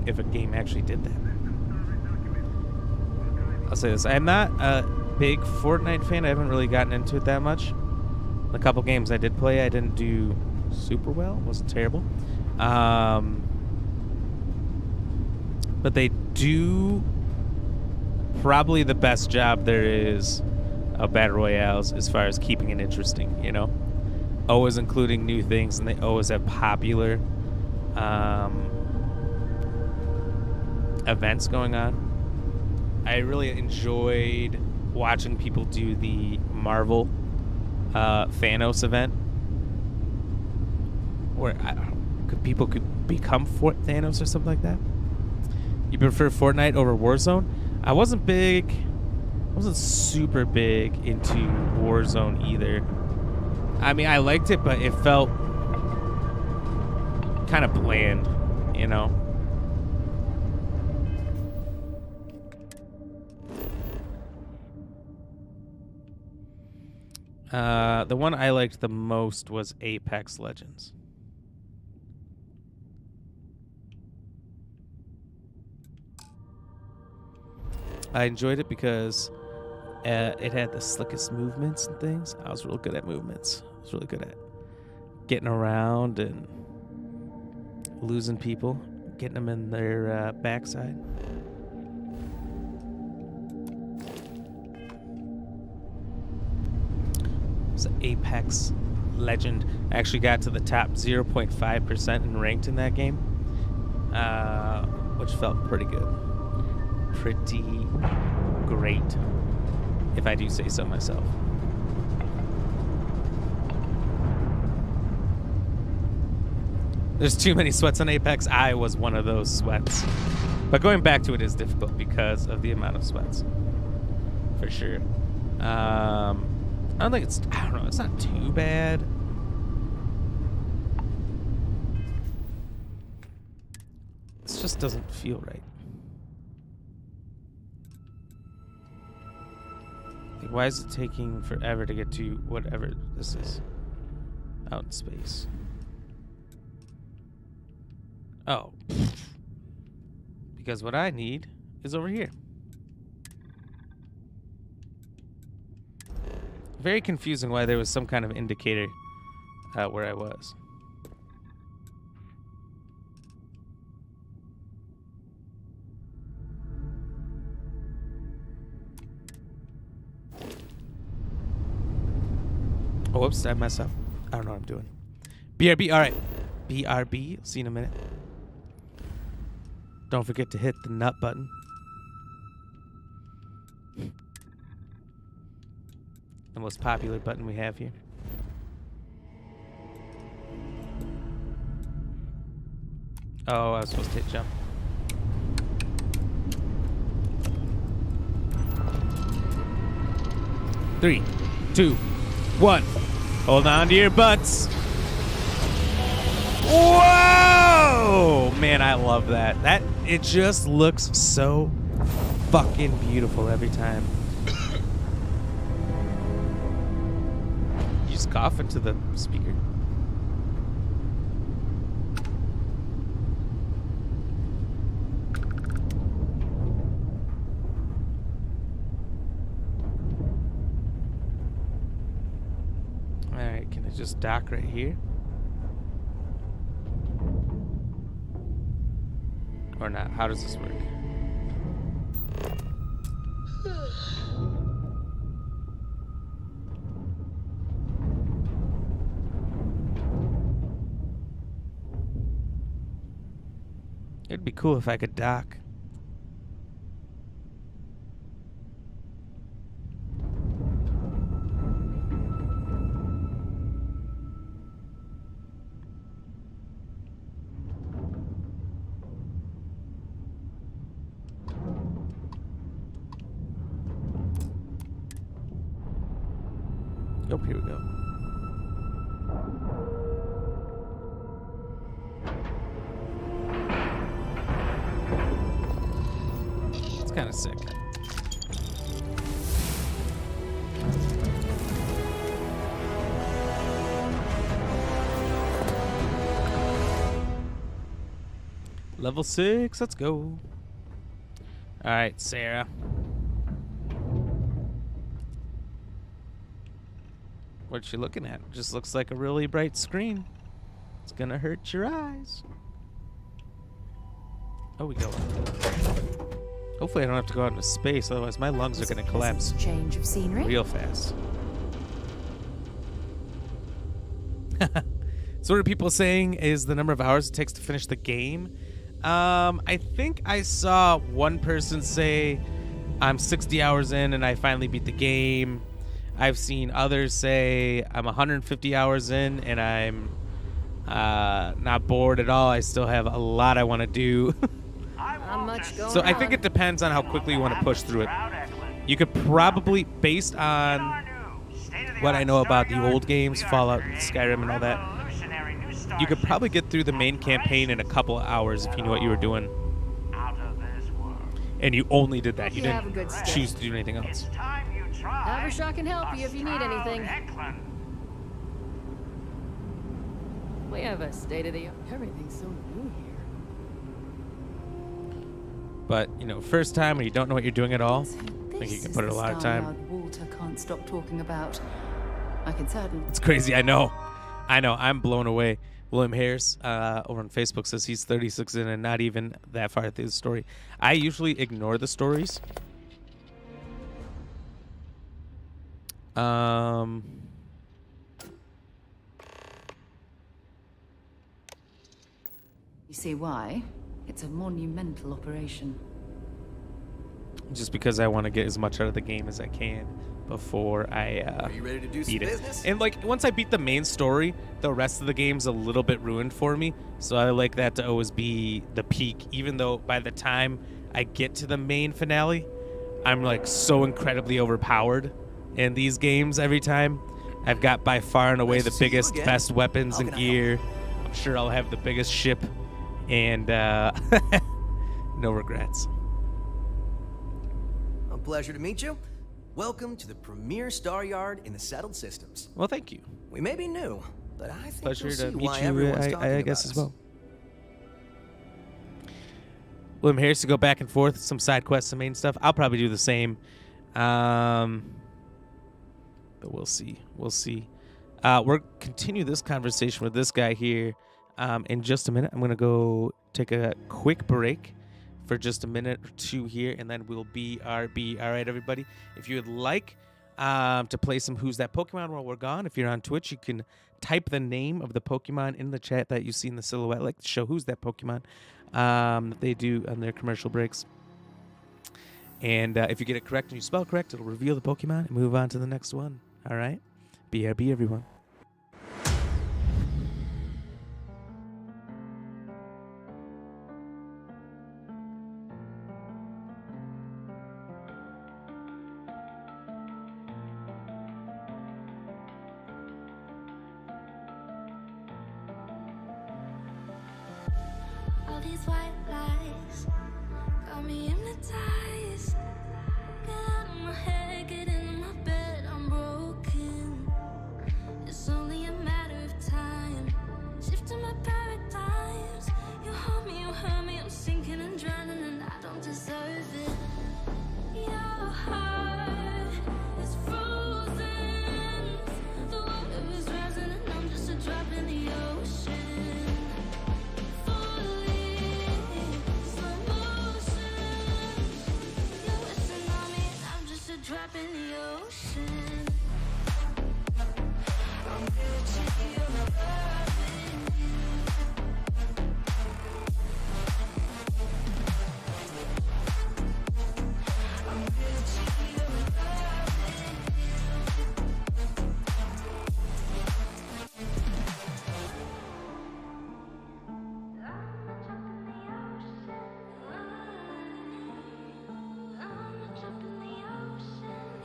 if a game actually did that. I'll say this. I'm not a big Fortnite fan. I haven't really gotten into it that much. The couple games I did play, I didn't do super well. It wasn't terrible. But they do probably the best job there is of Battle Royales as far as keeping it interesting, you know? Always including new things, and they always have popular events going on. I really enjoyed watching people do the Marvel Thanos event, where people could become Thanos or something like that. You prefer Fortnite over Warzone? I wasn't big I wasn't super big into Warzone either. I mean, I liked it, but it felt kind of bland, you know? The one I liked the most was Apex Legends. I enjoyed it because it had the slickest movements and things. I was real good at movements. I was really good at getting around and losing people, getting them in their backside. It's an Apex Legend. I actually got to the top 0.5% and ranked in that game, which felt pretty good. Pretty great, if I do say so myself. There's too many sweats on Apex. I was one of those sweats. But going back to it is difficult because of the amount of sweats. For sure. I don't think it's, I don't know, it's not too bad. It just doesn't feel right. Like, why is it taking forever to get to whatever this is out in space? Oh. Because what I need is over here. Very confusing why there was some kind of indicator where I was. Oh, whoops, did I mess up? I don't know what I'm doing. BRB, all right. BRB, see you in a minute. Don't forget to hit the nut button. The most popular button we have here. Oh, I was supposed to hit jump. Three, two, one. Hold on to your butts. Whoa! Man, I love that. It just looks so fucking beautiful every time. You just cough into the speaker. Alright, can I just dock right here? Or not? How does this work? It'd be cool if I could dock. Oh, here we go. It's kind of sick. Level 6, let's go. All right, Sarah. What's she looking at? Just looks like a really bright screen. It's gonna hurt your eyes. Oh, we go up. Hopefully I don't have to go out into space, otherwise my lungs are gonna collapse. Change of scenery. Real fast. So what are people saying is the number of hours it takes to finish the game? I think I saw one person say I'm 60 hours in and I finally beat the game. I've seen others say I'm 150 hours in and I'm not bored at all. I still have a lot I want to do. Not much going So I on. think it depends on how quickly you want to push through it. You could probably, based on what I know about the old games, Fallout, Skyrim, and all that, you could probably get through the main campaign in a couple of hours if you knew what you were doing. And you only did that. You didn't choose to do anything else. Havershaw can help you if you need anything. We have a state-of-the-art. Everything's so new here. But, you know, first time when you don't know what you're doing at all, I think you can put in a lot of time. Walter can't stop talking about. I can certainly. It's crazy. I know. I'm blown away. William Harris over on Facebook says he's 36 in and not even that far through the story. I usually ignore the stories. You see why? It's a monumental operation. Just because I want to get as much out of the game as I can before I Are you ready to do some beat it. business? And like once I beat the main story, the rest of the game's a little bit ruined for me. So I like that to always be the peak, even though by the time I get to the main finale, I'm like so incredibly overpowered in these games every time. I've got by far and away the biggest, best weapons and gear. I'm sure I'll have the biggest ship, and no regrets. A pleasure to meet you. Welcome to the premier star yard in the settled systems. Well, thank you. We may be new, but I think Pleasure you'll to see meet why you, everyone's talking I about guess, us. as well. William Harris to go back and forth, some side quests, some main stuff. I'll probably do the same. But we'll see. We'll see. We'll continue this conversation with this guy here in just a minute. I'm going to go take a quick break for just a minute or two here, and then we'll BRB. All right, everybody. If you would like to play some Who's That Pokemon while we're gone, if you're on Twitch, you can type the name of the Pokemon in the chat that you see in the silhouette, like to show Who's That Pokemon that they do on their commercial breaks. And if you get it correct and you spell correct, it'll reveal the Pokemon and move on to the next one. All right? BRB, everyone. All these white lies got me hypnotized. Get out of my head, get into my bed, I'm broken. It's only a matter of time. Shifting my paradigms. You hold me, you hurt me, I'm sinking and drowning, and I don't deserve it. Your heart is frozen. The water is rising, and I'm just a drop in the ocean. Drop in the ocean. I'm guilty of loving you. I'm guilty of loving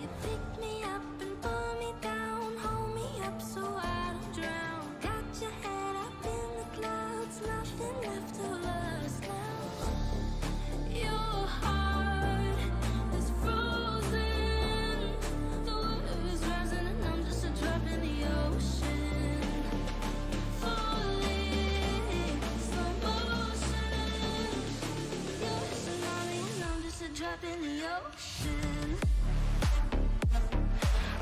You pick me up and pull me down, hold me up so I don't drown. Got your head up in the clouds, nothing left of us now. Your heart is frozen. The water is rising and I'm just a drop in the ocean. Falling, slow motion. You're a tsunami and I'm just a drop in the ocean.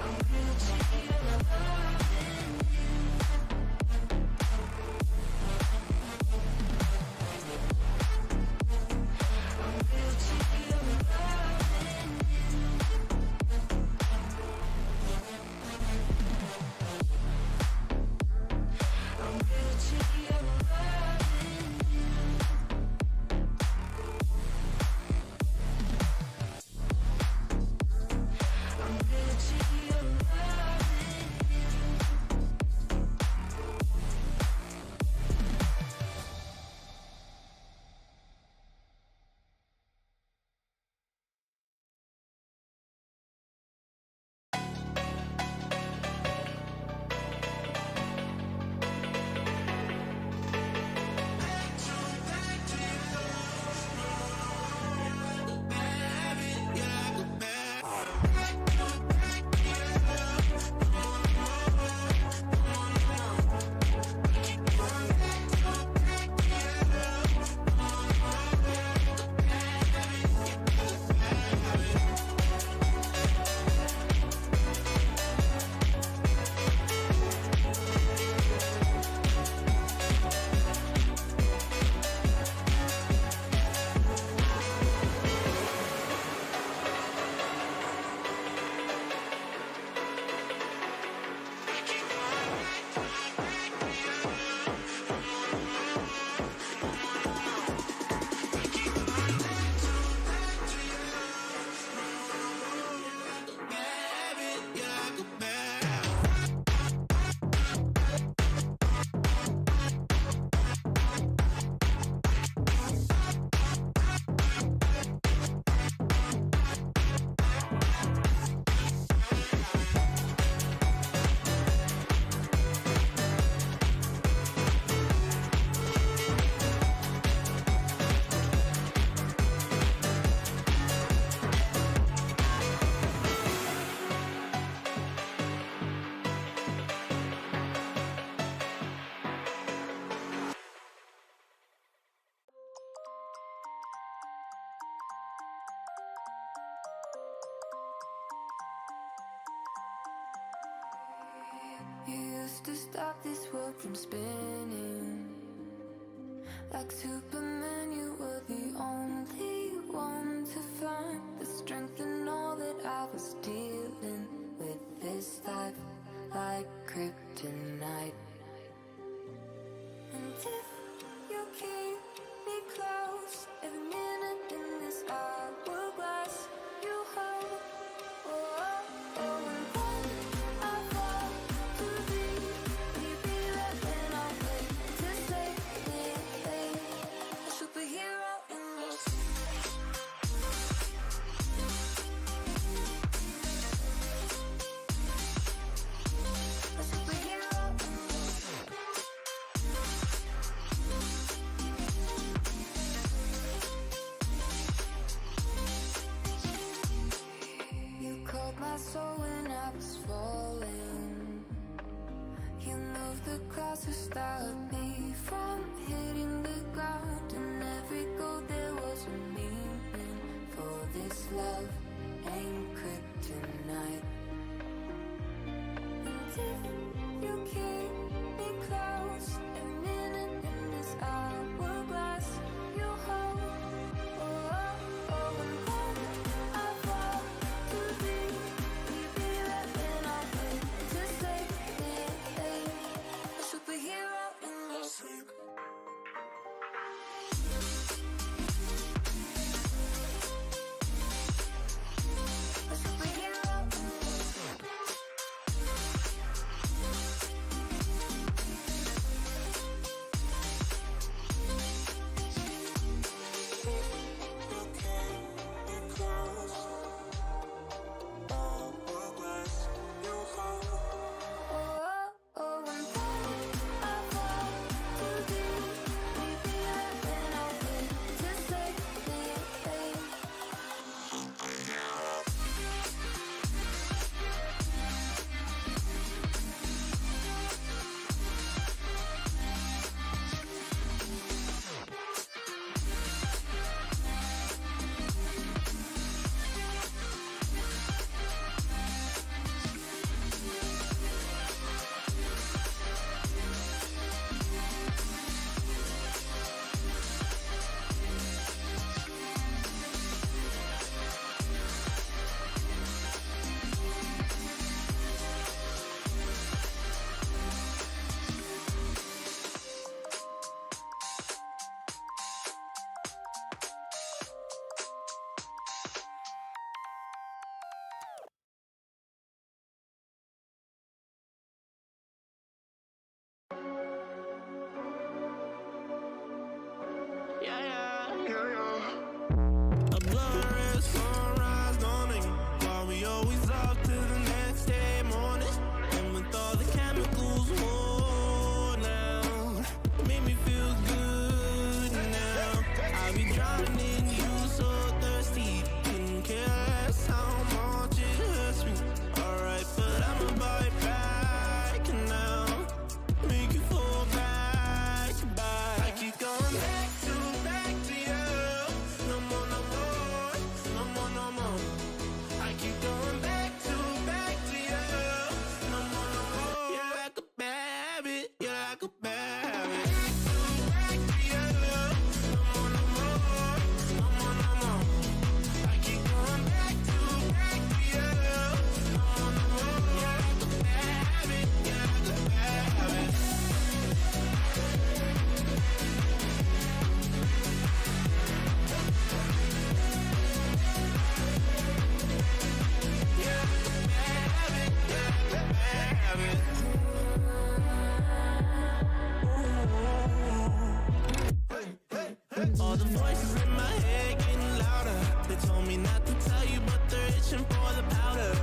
I'm guilty of loving I'm guilty of loving I'm guilty of loving You used to stop this world from spinning. Like Superman, you were the only one to find the strength in all that I was dealing with. This life like kryptonite. And if you keep me close, every minute in this hourglass you hold. Oh, oh, oh, and when I fall to thee, will you be there when I wake to save me? A superhero in your a superhero in You called my soul when I was falling. You moved the clouds to stop me from hitting the ground. And every goal there was a meaning. For this love ain't kryptonite. And if you keep me close, every minute in this hourglass you hold. Oh, oh, oh, and when I fall to thee, will you be there when I wake to save me? A superhero in your sleep. A superhero in your sleep. A blurred sunrise dawning, while we always up to the next day morning. And with all the chemicals worn out, make me feel good now. I be drowning in you, so thirsty, couldn't care less how much it hurts me. Alright, but I'ma buy it back now, make you fall back, back. I keep going back to you. No more, no more, no more, no more. I keep going back to you. No more, no more. You're like a bad habit. You're like a bad habit. Back to you. No more, no more, no more, no more. I keep going back to you. No more, no more. You're like a bad habit. You're like a bad habit. All the voices in my head getting louder. They told me not to tell you, but they're itching for the powder.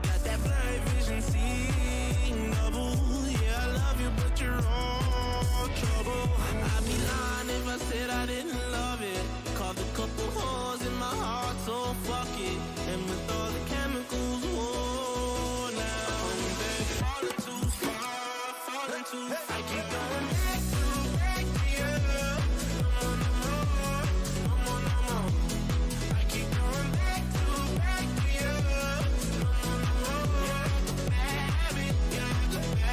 Got that blurry vision, seeing double. Yeah, I love you, but you're all trouble. I'd be lying if I said I didn't love it. Called a couple holes in my heart, so fuck it. And with all the chemicals worn out, falling too far, falling too far. I keep going back to you. No more, no more, no more, no more. I keep going back to you. No more, no more. You're like a bad habit. You're like a bad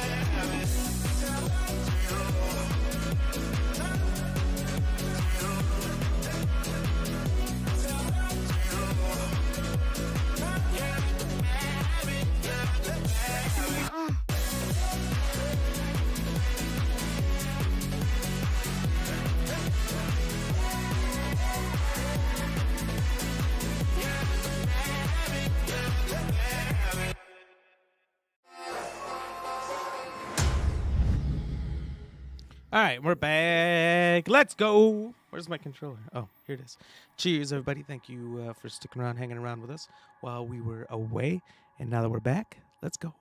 All right, we're back. Let's go. Where's my controller? Oh, here it is. Cheers, everybody. Thank you for sticking around, hanging around with us while we were away. And now that we're back, let's go.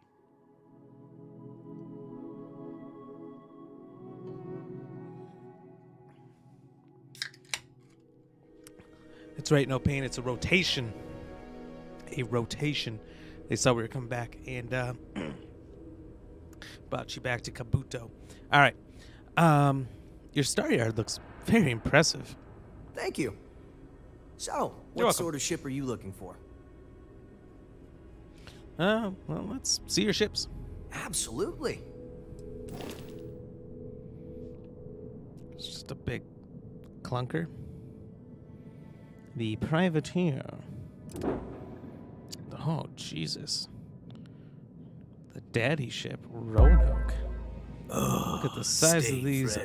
It's right, no pain. It's a rotation. A rotation. They saw we were coming back and brought you back to Kabuto. All right. Your star yard looks very impressive. Thank you. So, You're what welcome. sort of ship are you looking for? Well, let's see your ships. Absolutely. It's just a big clunker. The privateer. Oh, Jesus. The daddy ship, Roanoke. Look at the size of these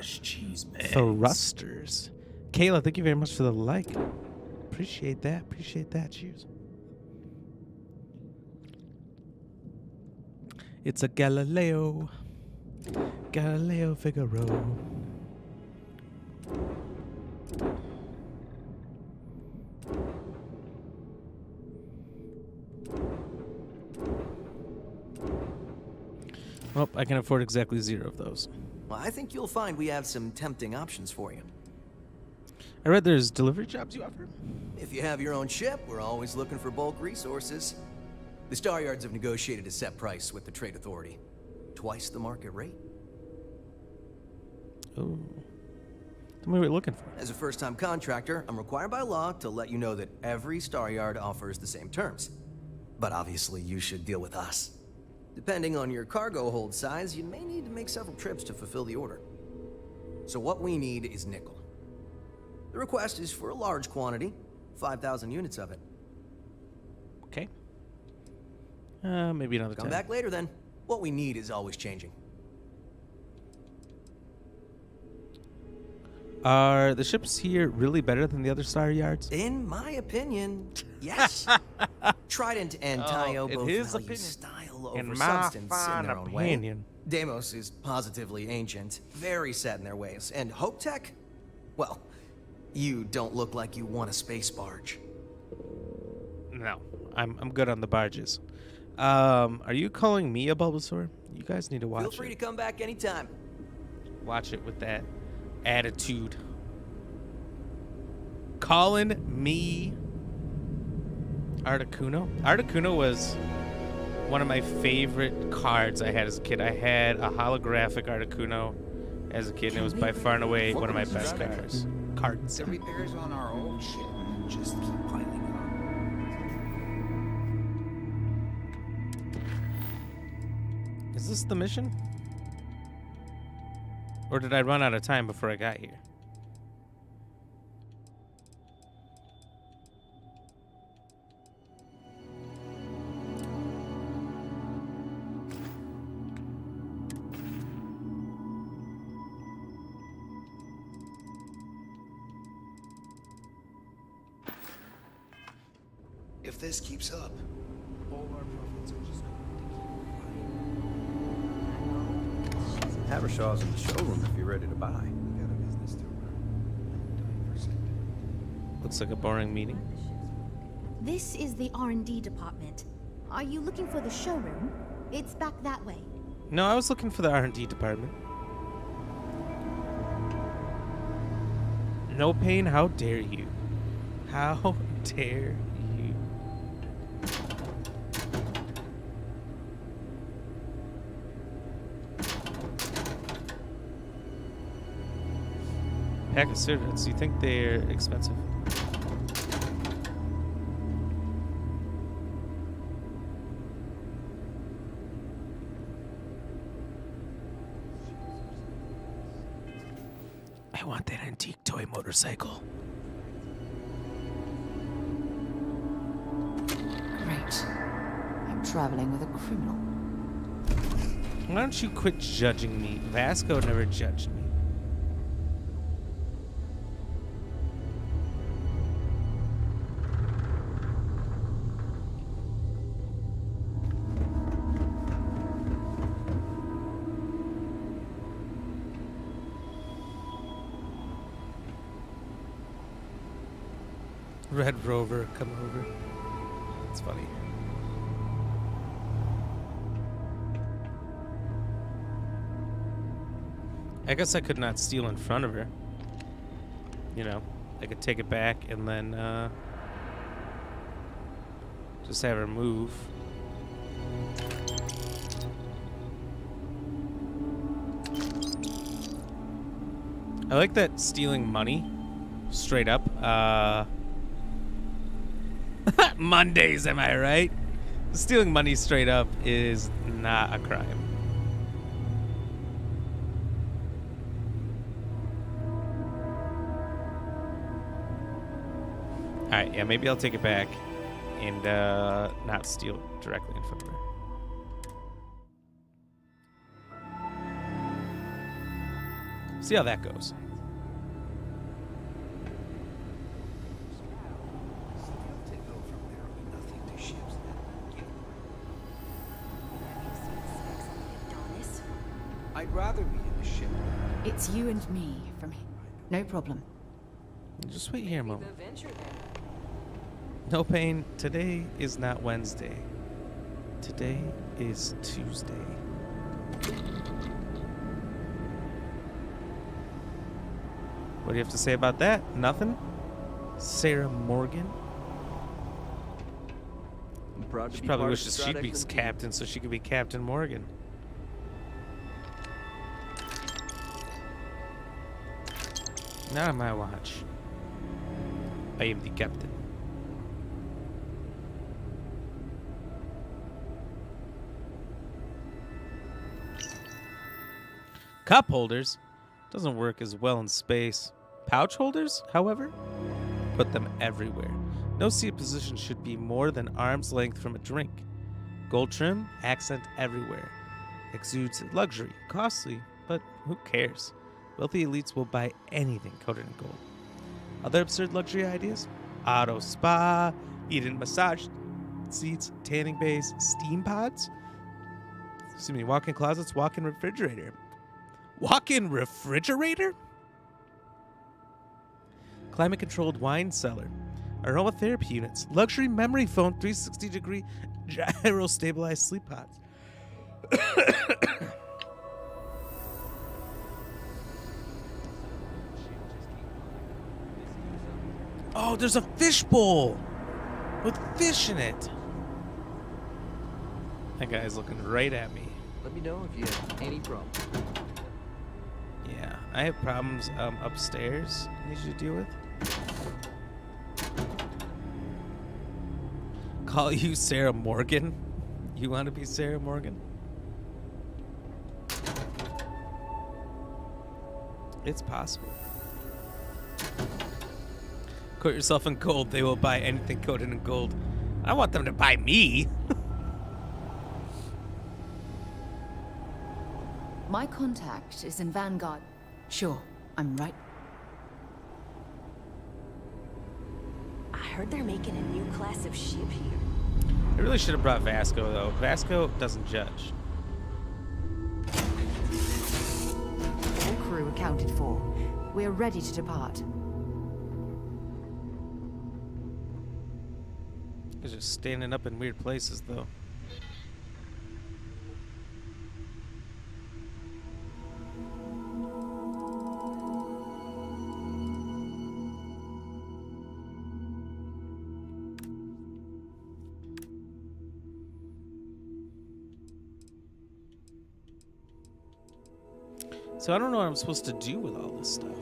thrusters. Kayla, thank you very much for the like. Appreciate that. Appreciate that. Cheers. It's a Galileo. Galileo Figaro. Well, I can afford exactly 0 of those. Well, I think you'll find we have some tempting options for you. I read there's delivery jobs you offer. If you have your own ship, we're always looking for bulk resources. The Star Yards have negotiated a set price with the Trade Authority. Twice the market rate. Oh. Tell me what you're looking for. As a first-time contractor, I'm required by law to let you know that every Star Yard offers the same terms. But obviously, you should deal with us. Depending on your cargo hold size, you may need to make several trips to fulfill the order. So what we need is nickel. The request is for a large quantity, 5,000 units of it. Okay. Maybe another Come time. back later then. What we need is always changing. Are the ships here really better than the other Star Yards? In my opinion, yes. Trident and Tayo in both his value opinion. style over In my substance fine in their own opinion. way. Deimos is positively ancient, very set in their ways. And Hope Tech? Well, you don't look like you want a space barge. No, I'm good on the barges. Are you calling me a Bulbasaur? You guys need to watch Feel free to come back anytime. Watch it with that attitude. Calling me Articuno? Articuno was one of my favorite cards I had as a kid. I had a holographic Articuno as a kid, and it was by far and away one of my best cards. The repairs on our old ship just keep piling up. Is this the mission? Or did I run out of time before I got here? If this keeps up, all our profits are just Havershaw's in the showroom if you're ready to buy. We got a business to run. Looks like a boring meeting. This is the R&D department. Are you looking for the showroom? It's back that way. No, I was looking for the R&D department. No pain, how dare you? How dare you? Pack of cigarettes, you think they're expensive? I want that antique toy motorcycle. Great. I'm traveling with a criminal. Why don't you quit judging me? Vasco never judged me. Red Rover, come over. It's funny. I guess I could not steal in front of her. You know, I could take it back and then just have her move. I like that stealing money straight up. Mondays, am I right? Stealing money straight up is not a crime. Alright, yeah, maybe I'll take it back and not steal directly in front of her. See how that goes. I'd rather be in the ship. It's you and me from here. No problem. Just wait here a moment. No pain. Today is not Wednesday. Today is Tuesday. What do you have to say about that? Nothing? Sarah Morgan? I'm proud to She be probably part wishes of she'd be Stradix captain so she could be Captain Morgan. Not on my watch. I am the captain. Cup holders doesn't work as well in space. Pouch holders, however, put them everywhere. No seat position should be more than arm's length from a drink. Gold trim, accent everywhere. Exudes luxury, costly, but who cares? Wealthy elites will buy anything coated in gold. Other absurd luxury ideas? Auto spa, heated massage seats, tanning bays, steam pods? Excuse me, walk-in closets, walk-in refrigerator. Walk-in refrigerator? Climate-controlled wine cellar. Aromatherapy units. Luxury memory foam 360-degree gyro-stabilized sleep pods. Oh, there's a fish bowl with fish in it. That guy's looking right at me. Let me know if you have any problems. Yeah, I have problems upstairs I need you to deal with. Call you Sarah Morgan? You want to be Sarah Morgan? It's possible. Coat yourself in gold. They will buy anything coated in gold. I want them to buy me. My contact is in Vanguard. Sure, I'm right. I heard they're making a new class of ship here. I really should have brought Vasco, though. Vasco doesn't judge. All crew accounted for. We're ready to depart. He's just standing up in weird places, though. So I don't know what I'm supposed to do with all this stuff.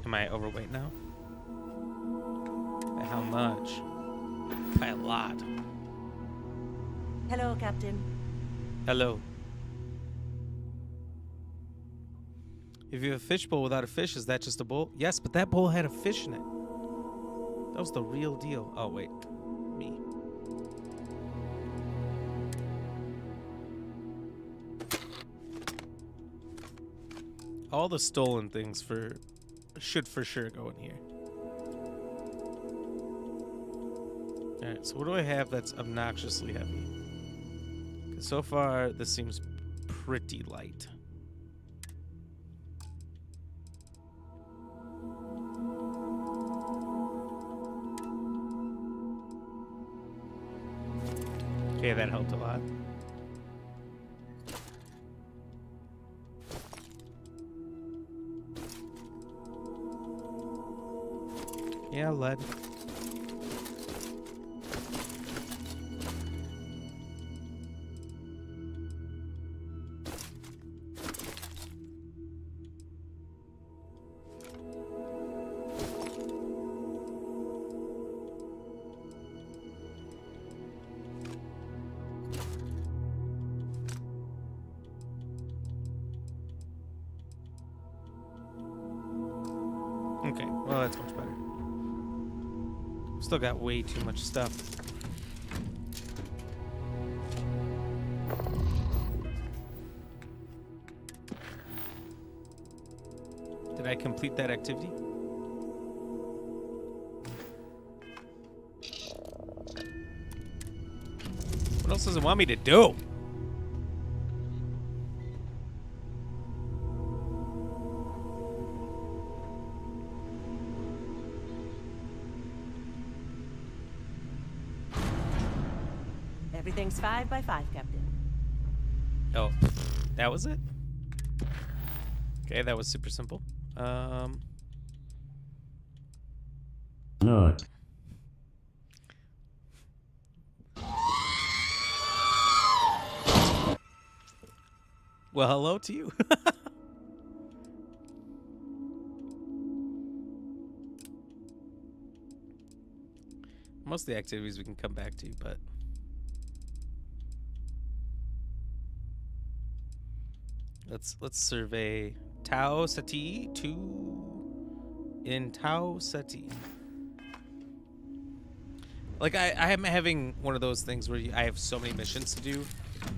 Am I overweight now? By how much? By a lot. Hello, Captain. Hello. If you have a fish bowl without a fish, is that just a bowl? Yes, but that bowl had a fish in it. That was the real deal. Oh, wait. Me. All the stolen things should for sure go in here. Alright, so what do I have that's obnoxiously heavy? So far, this seems pretty light. Okay, that helped a lot. Yeah, lead. Okay, well, that's much better. Still got way too much stuff. Did I complete that activity? What else does it want me to do? Everything's 5 by 5, Captain. Oh, that was it? Okay, that was super simple. No. Well, hello to you. Most of the activities we can come back to, but let's survey Tau Ceti 2 in Tau Ceti. Like I am having one of those things where I have so many missions to do.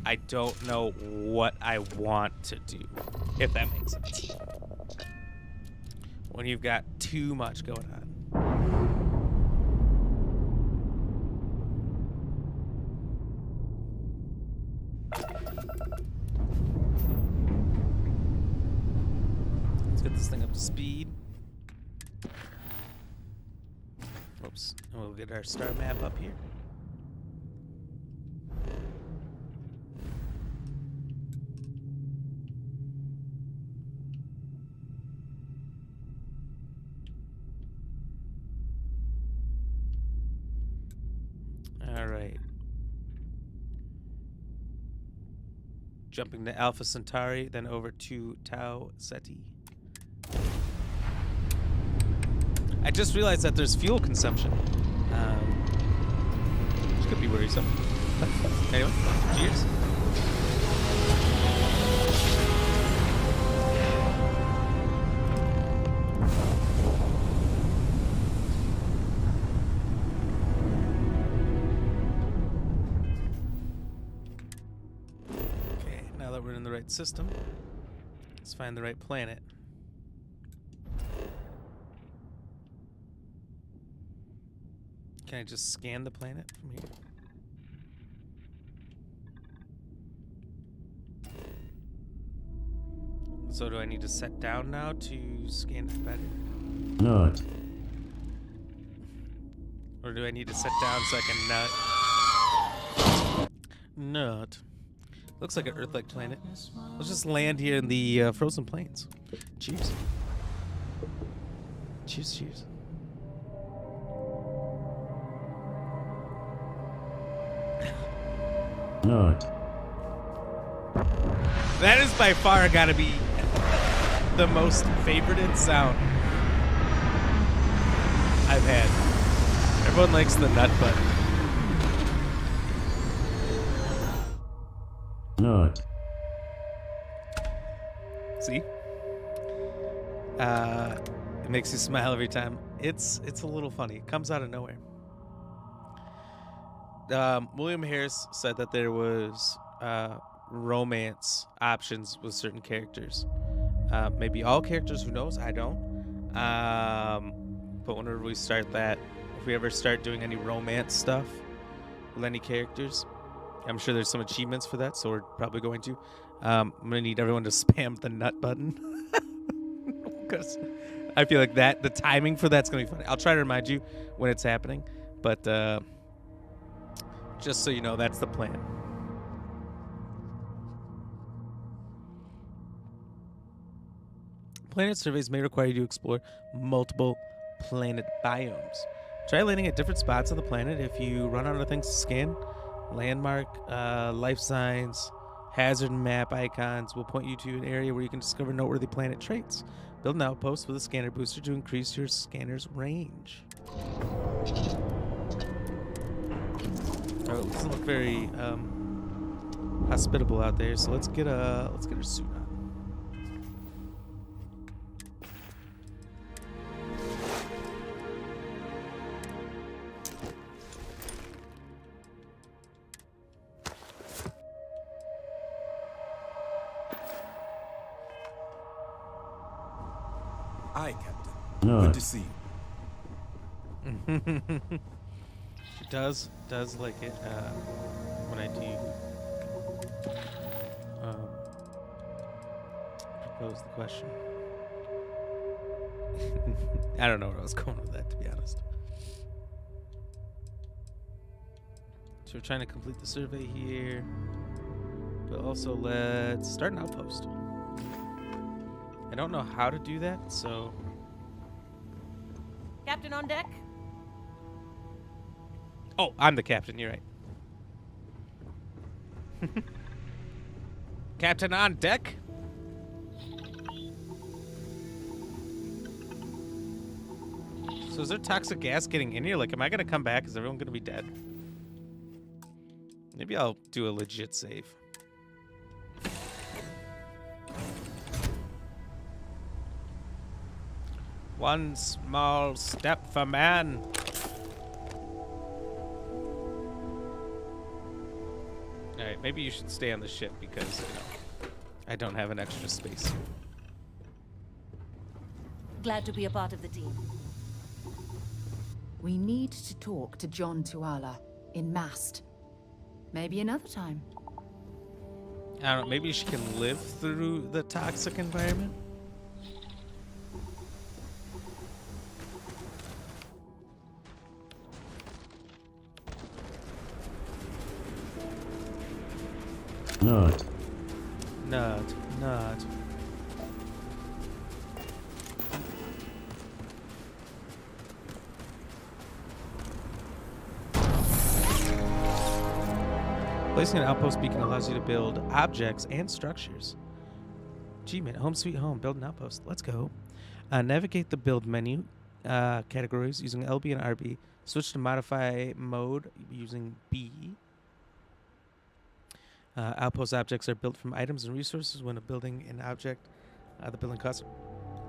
I don't know what I want to do, if that makes sense. When you've got too much going on. Let's get this thing up to speed. Oops. And we'll get our star map up here. All right. Jumping to Alpha Centauri, then over to Tau Ceti. I just realized that there's fuel consumption. Which could be worrisome. Anyway, cheers. Okay, now that we're in the right system, let's find the right planet. Can I just scan the planet from here? So do I need to set down now to scan it better? No. Or do I need to set down so I can nut? Nut. Looks like an Earth-like planet. Let's just land here in the frozen plains. Cheers. Cheers, cheers. No. That is by far gotta be the most favorited sound I've had. Everyone likes the nut button. No. See? It makes you smile every time. It's a little funny. It comes out of nowhere. William Harris said that there was romance options with certain characters. Maybe all characters, who knows? I don't. But whenever we start that, if we ever start doing any romance stuff with any characters, I'm sure there's some achievements for that, so we're probably going to. I'm going to need everyone to spam the nut button. Because I feel like the timing for that's going to be funny. I'll try to remind you when it's happening. But just so you know, that's the plan. Planet surveys may require you to explore multiple planet biomes. Try landing at different spots on the planet. If you run out of things to scan, landmark, life signs, hazard map icons will point you to an area where you can discover noteworthy planet traits. Build an outpost with a scanner booster to increase your scanner's range. Oh, it doesn't look very hospitable out there, so let's get our suit on. Aye, Captain. Good to see you. It does like it when I do propose the question. I don't know where I was going with that, to be honest. So we're trying to complete the survey here, but also let's start an outpost. I don't know how to do that, so... Captain on deck? Oh, I'm the captain, you're right. Captain on deck? So is there toxic gas getting in here? Like, am I going to come back? Is everyone going to be dead? Maybe I'll do a legit save. One small step for man. Alright, maybe you should stay on the ship because, I don't have an extra space. Glad to be a part of the team. We need to talk to John Tuala in Mast. Maybe another time. I don't know, maybe she can live through the toxic environment? Not. Placing an outpost beacon allows you to build objects and structures. Achievement, home sweet home, build an outpost. Let's go. Navigate the build menu categories using LB and RB. Switch to modify mode using B. Outpost objects are built from items and resources. When building an object, the building costs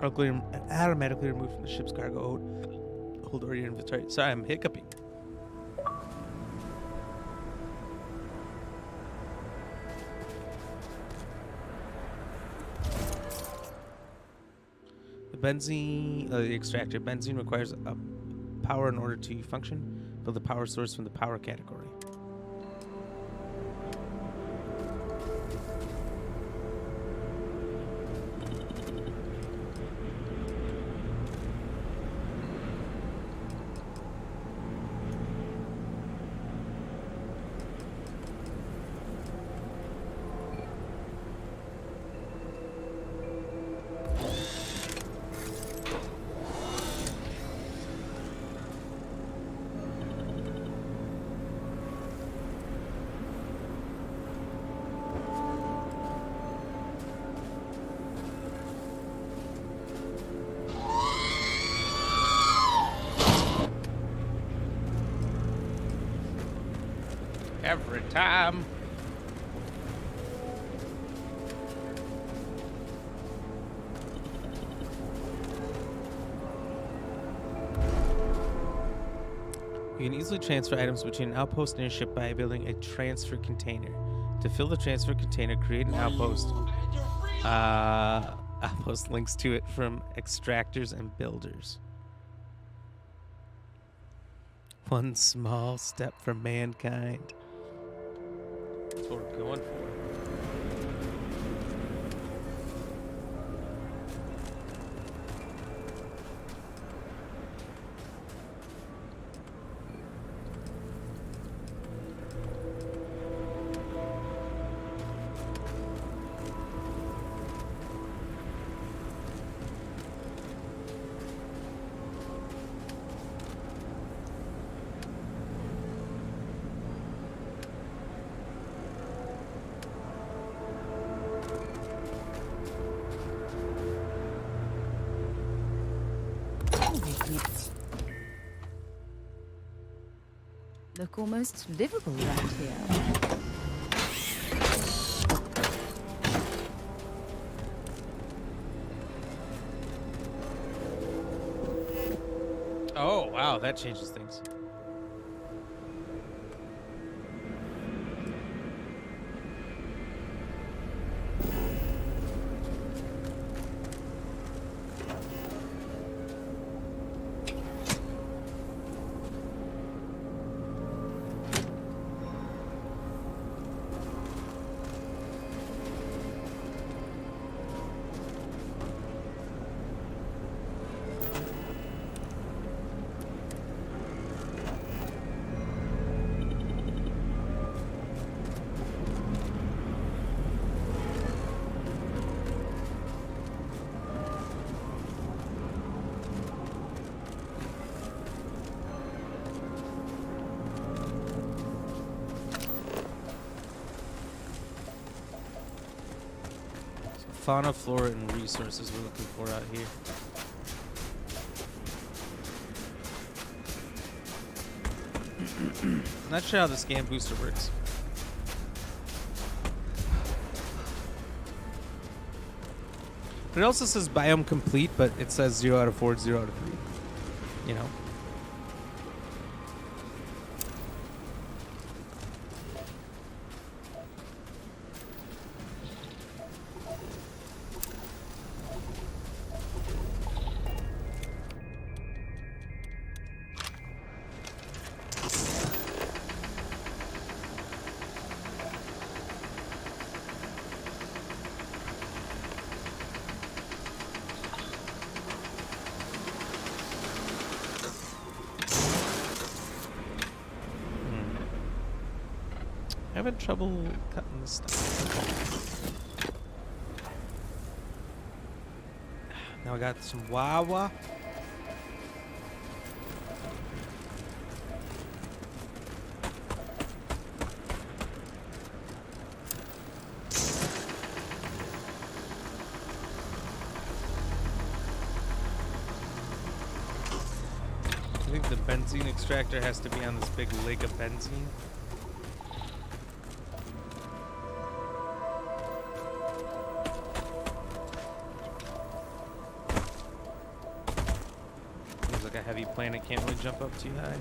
are automatically removed from the ship's cargo hold or your inventory. Sorry, I'm hiccuping. The extractor. Benzene requires a power in order to function. Build a power source from the power category. Every time. You can easily transfer items between an outpost and a ship by building a transfer container. To fill the transfer container, create an outpost. Outpost links to it from extractors and builders. One small step for mankind. That's what we're going for. Look almost livable around here. Oh, wow, that changes things. Fauna, flora, and resources we're looking for out here. Not sure how the scan booster works. But it also says biome complete, but it says 0 out of 4, 0 out of 3. You know? Having trouble cutting this stuff. Now I got some Wawa. I think the benzene extractor has to be on this big lake of benzene. Heavy planet can't really jump up too high.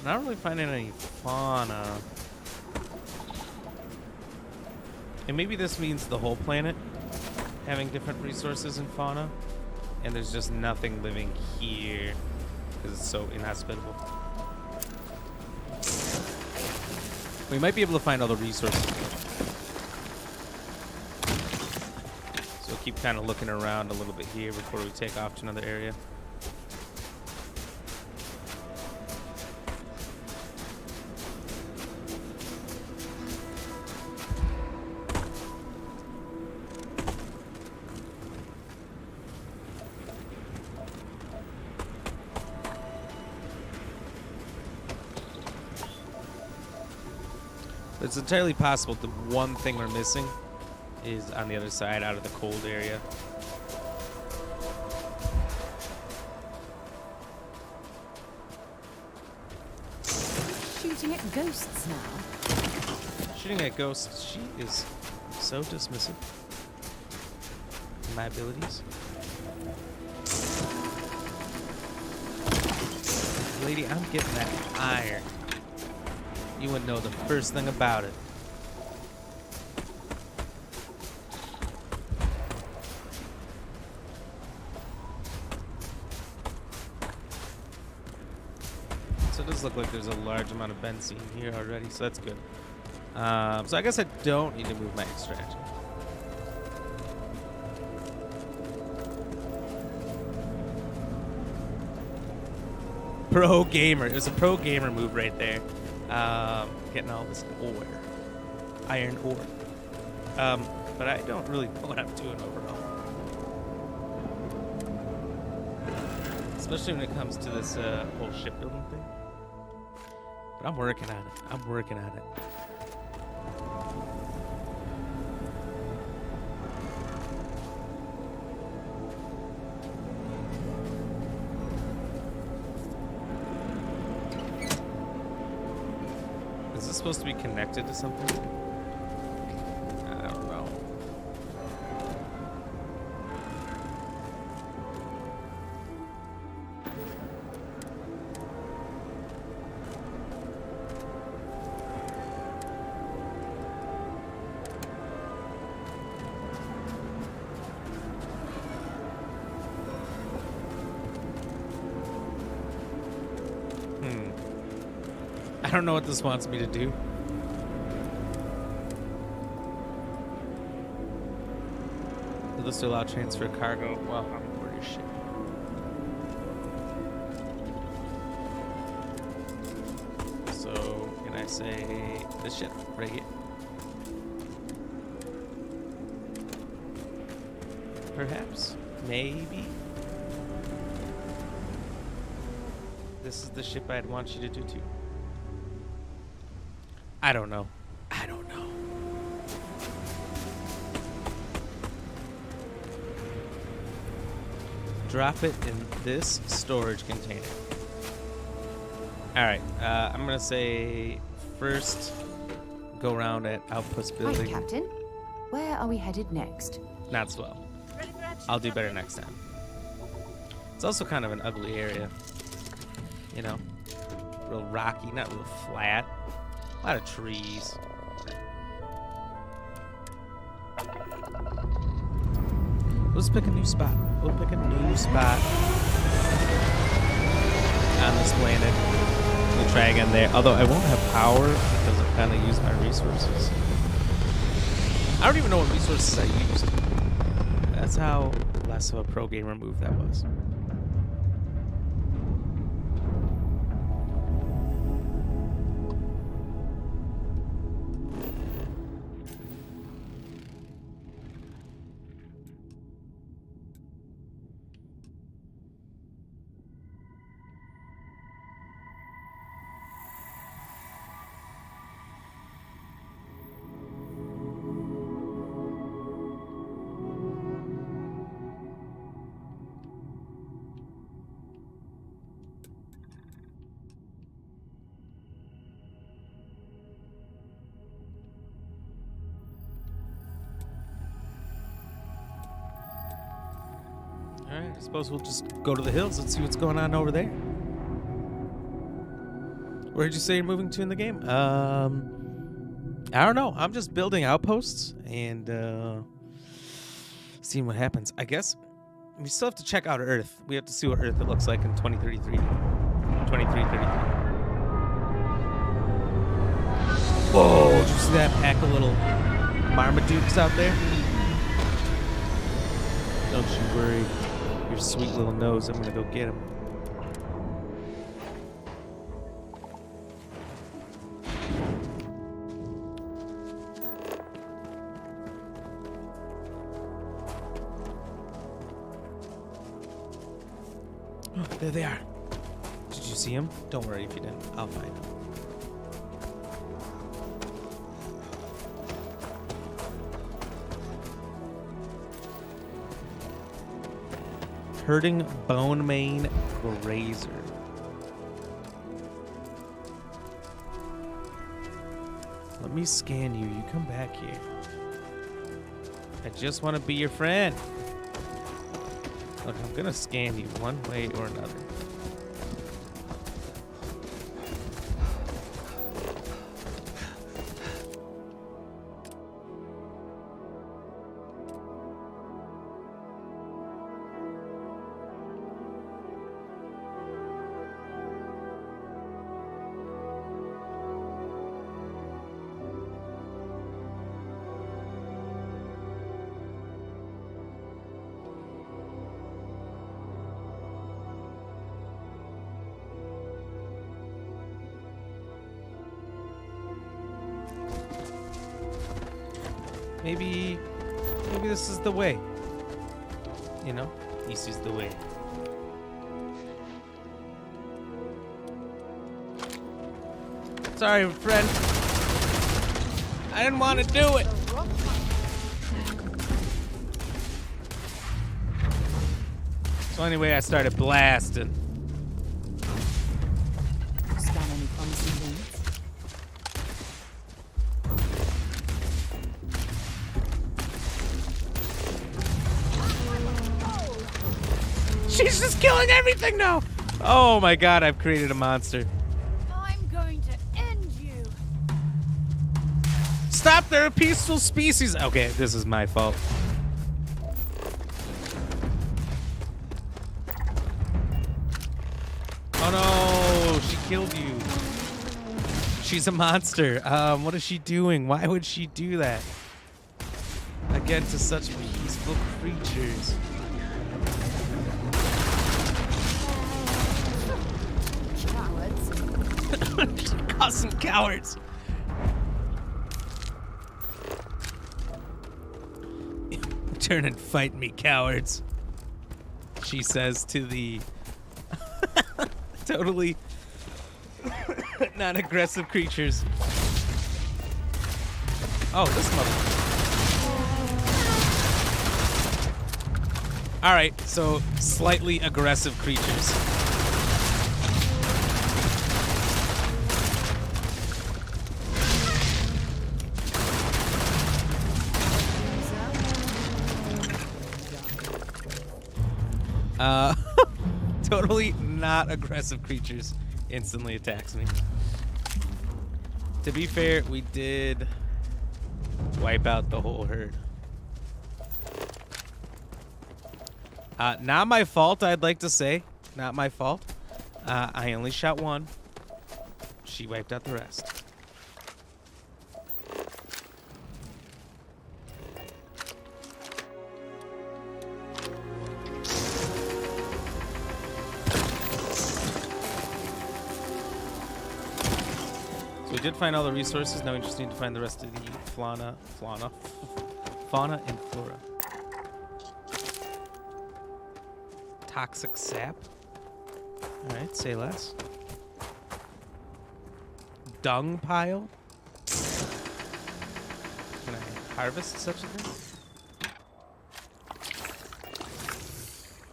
Not really finding any fauna. And maybe this means the whole planet having different resources and fauna. And there's just nothing living here because it's so inhospitable. We might be able to find all the resources. So we'll keep kind of looking around a little bit here before we take off to another area. It's entirely possible the one thing we're missing is on the other side, out of the cold area. shooting at ghosts now. Shooting at ghosts. She is so dismissive. My abilities. Lady, I'm getting that iron. You wouldn't know the first thing about it. So it does look like there's a large amount of benzene here already, so that's good. So I guess I don't need to move my extraction. Pro gamer. It was a pro gamer move right there. Getting all this ore. Iron ore. But I don't really know what I'm doing overall. Especially when it comes to this whole shipbuilding thing. But I'm working on it. I'm working on it. Is this supposed to be connected to something? I don't know. I don't know what this wants me to do. Will this allow transfer cargo? Well, I'm bored as shit. So, can I say this ship right here? Perhaps? Maybe? This is the ship I'd want you to do too. I don't know. I don't know. Drop it in this storage container. Alright, I'm gonna say first go around at Outpost Building. Hi, Captain. Where are we headed next? Not so well. I'll do better next time. It's also kind of an ugly area. You know? Real rocky, not real flat. A lot of trees. Let's pick a new spot. We'll pick a new spot on this planet. We'll try again there. Although I won't have power because I've kind of used my resources. I don't even know what resources I used. That's how less of a pro gamer move that was. Alright, I suppose we'll just go to the hills and see what's going on over there. Where did you say you're moving to in the game? I don't know. I'm just building outposts and seeing what happens. I guess we still have to check out Earth. We have to see what Earth it looks like in 2033. 2333. Whoa, did you see that pack of little Marmadukes out there? Don't you worry. Your sweet little nose, I'm gonna go get him. Oh, there they are. Did you see him? Don't worry if you didn't. I'll find him. Hurting Bone Mane Grazer. Let me scan you. You come back here. I just want to be your friend. Look, I'm gonna scan you one way or another. Maybe this is the way. You know, this is the way. Sorry, friend. I didn't want to do it. So anyway, I started blasting. Scan any promising links? She's just killing everything now. Oh my god, I've created a monster. I'm going to end you. Stop, they're a peaceful species. Okay, this is my fault. Oh no, she killed you. She's a monster. What is she doing? Why would she do that? Again, to such peaceful creatures. Awesome cowards. Turn and fight me, cowards. She says to the totally non-aggressive creatures. Oh, this mother. All right, so slightly aggressive creatures. Totally not aggressive creatures instantly attacks me. To be fair, we did wipe out the whole herd. Not my fault, I'd like to say. Not my fault. I only shot one. She wiped out the rest. We did find all the resources. Now we just need to find the rest of the fauna and flora. Toxic sap. All right, say less. Dung pile. Can I harvest such a thing?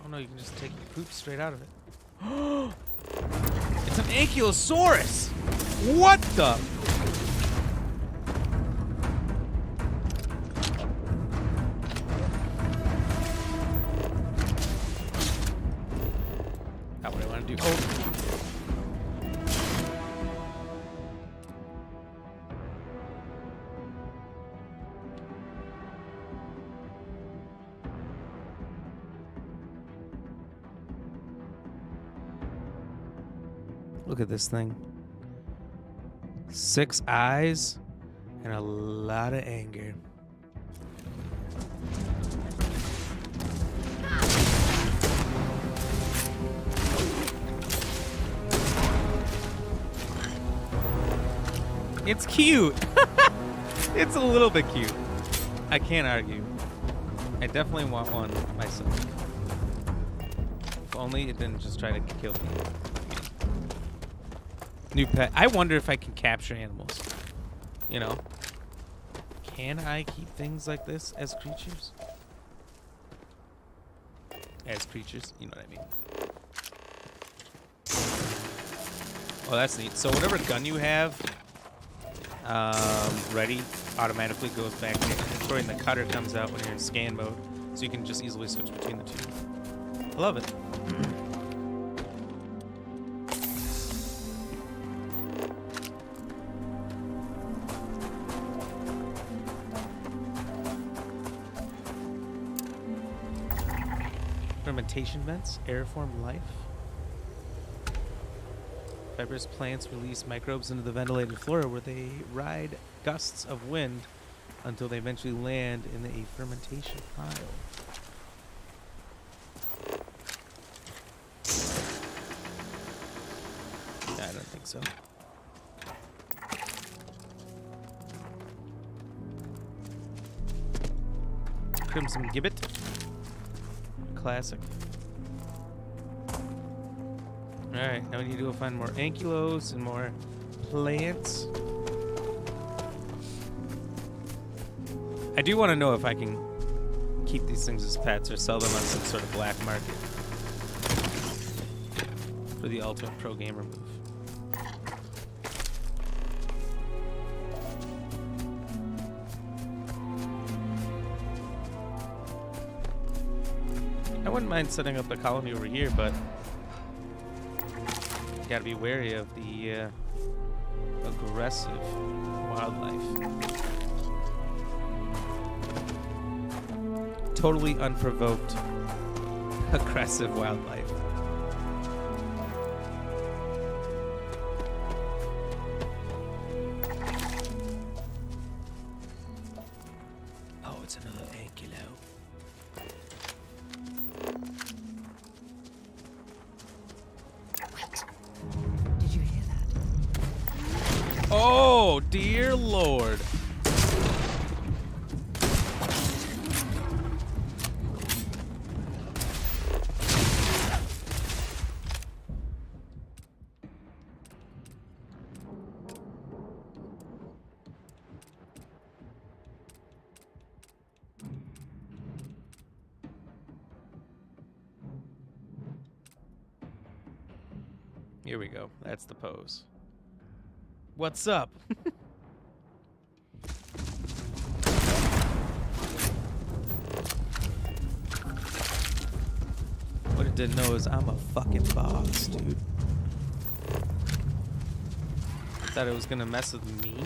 Oh no, you can just take the poop straight out of it. It's an ankylosaurus. What the? Not what I want to do. Oh. Look at this thing. 6 eyes and a lot of anger. It's cute. It's a little bit cute. I can't argue. I definitely want one myself. If only it didn't just try to kill me. New pet. I wonder if I can capture animals. You know? Can I keep things like this as creatures? As creatures, you know what I mean. Oh, that's neat. So whatever gun you have, ready automatically goes back to inventory, and the cutter comes out when you're in scan mode, so you can just easily switch between the two. I love it. Fermentation vents, airformed life. Fibrous plants release microbes into the ventilated floor where they ride gusts of wind until they eventually land in a fermentation pile. I don't think so. Crimson Gibbet. Classic. Alright, now we need to go find more ankylos and more plants. I do want to know if I can keep these things as pets or sell them on some sort of black market for the ultimate pro gamer move. I wouldn't mind setting up a colony over here, but you gotta be wary of the aggressive wildlife. Totally unprovoked, aggressive wildlife. Oh, it's another ankylo. Did you hear that? Oh, dear Lord. Here we go. That's the pose. What's up? What it didn't know is I'm a fucking boss, dude. Thought it was gonna mess with me.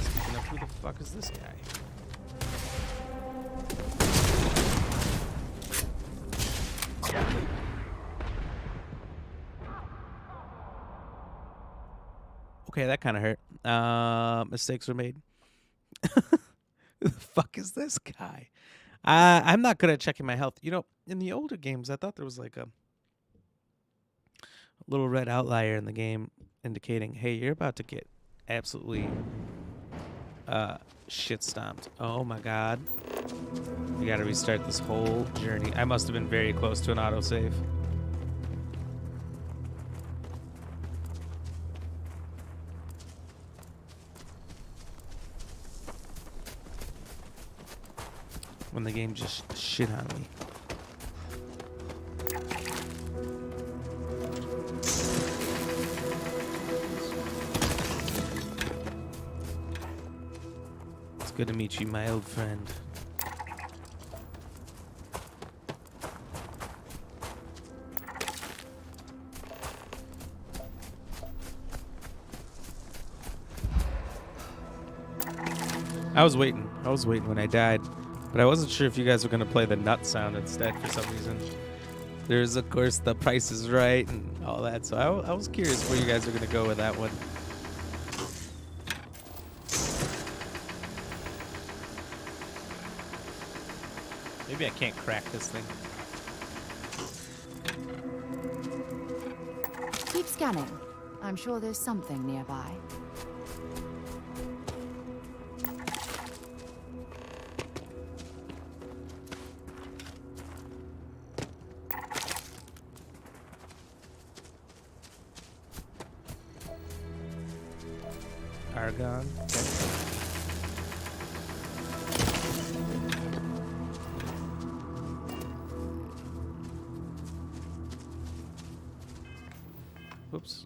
Speaking of, who the fuck is this guy? Okay, that kind of hurt. Mistakes were made. Who the fuck is this guy? I'm not good at checking my health. You know, in the older games, I thought there was like a little red outlier in the game indicating, hey, you're about to get absolutely shit stomped. Oh my god. We gotta restart this whole journey. I must have been very close to an autosave. When the game just shit on me. It's good to meet you, my old friend. I was waiting when I died. But I wasn't sure if you guys were going to play the nut sound instead for some reason. There's, of course, the Price is Right and all that. So I was curious where you guys are going to go with that one. Maybe I can't crack this thing. Keep scanning. I'm sure there's something nearby. Argon. Okay. Whoops.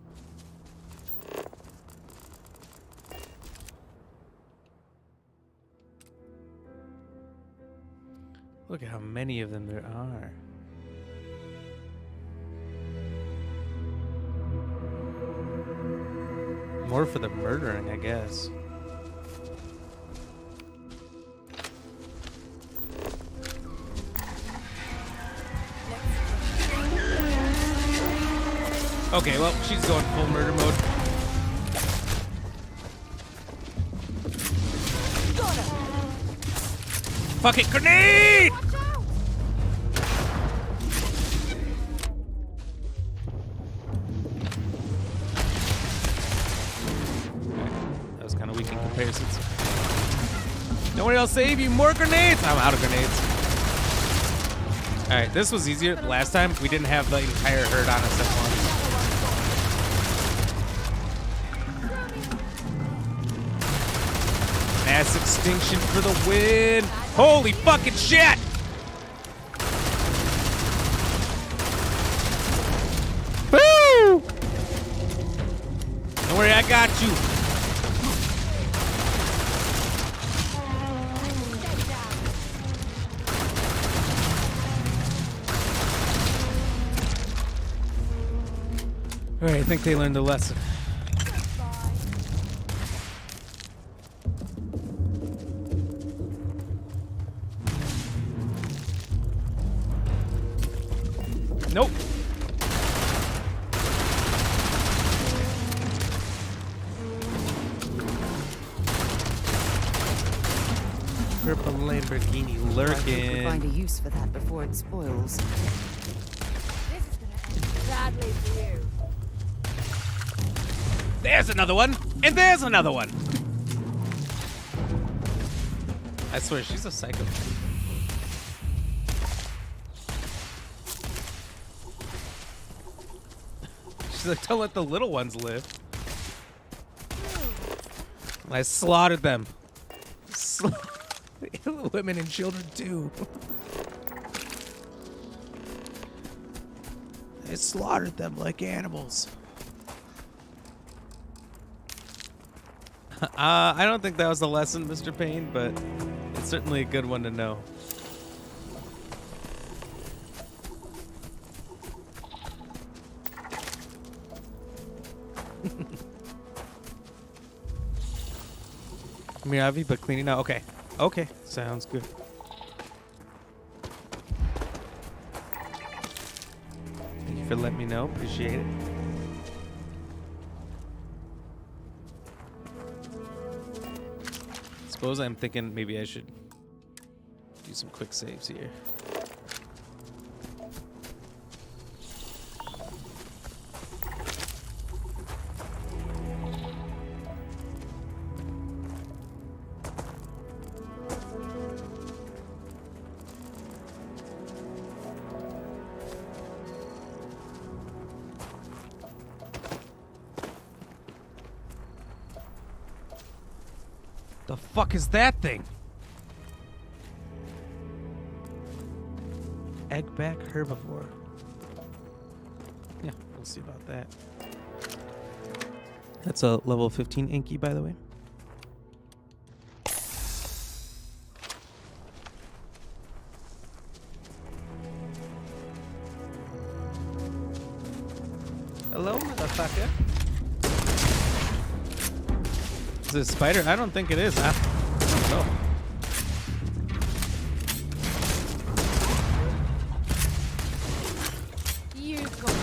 Look at how many of them there are. More for the murdering, I guess. Okay, well, she's going full murder mode. Fuck it, grenade! That was kind of weak in comparisons. Nobody else save you. More grenades! I'm out of grenades. Alright, this was easier. Last time, we didn't have the entire herd on us at once. Mass extinction for the win! Holy fucking shit! Woo! Don't worry, I got you. All right, I think they learned the lesson. Nope. Purple Lamborghini lurking. Find a use for that before it spoils. This is gonna end badly for you. There's another one, and there's another one. I swear, she's a psychopath. She's like, don't let the little ones live. I slaughtered them. Women and children too. I slaughtered them like animals. I don't think that was the lesson, Mr. Payne, but it's certainly a good one to know. Miravi, but cleaning out. Okay. Okay. Sounds good. Thank you for letting me know. Appreciate it. Suppose I'm thinking maybe I should do some quick saves here. The fuck is that thing? Eggback herbivore. Yeah, we'll see about that. That's a level 15 Inky, by the way. Hello, motherfucker. Is it a spider? I don't think it is. I don't know. You've got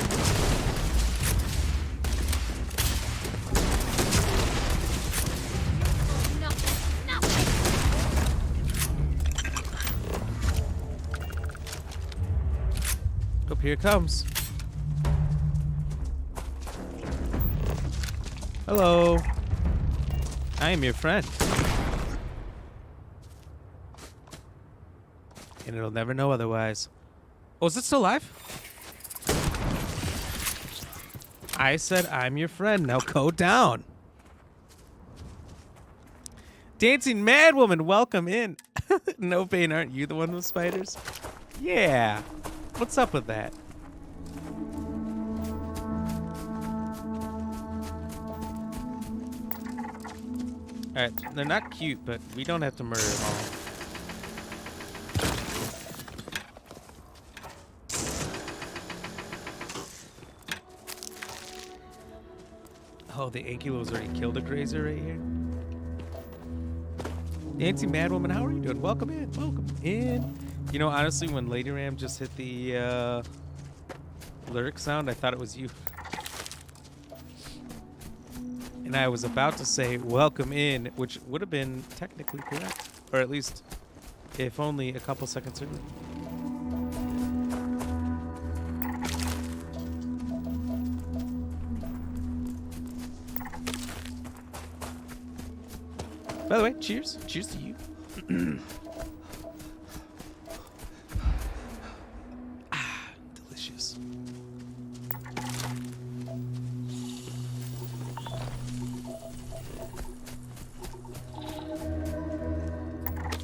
Oh, here it comes. Hello. I am your friend. And it'll never know otherwise. Oh, is it still alive? I said I'm your friend. Now go down. Dancing Mad Woman, welcome in. No Pain, aren't you the one with spiders? Yeah. What's up with that? Alright, they're not cute, but we don't have to murder them all. Oh, the Ankylo's already killed a grazer right here. Nancy Madwoman, how are you doing? Welcome in. Welcome in. You know, honestly, when Lady Ram just hit the lyric sound, I thought it was you. And I was about to say welcome in, which would have been technically correct. Or at least, if only a couple seconds early. By the way, cheers. Cheers to you. Delicious.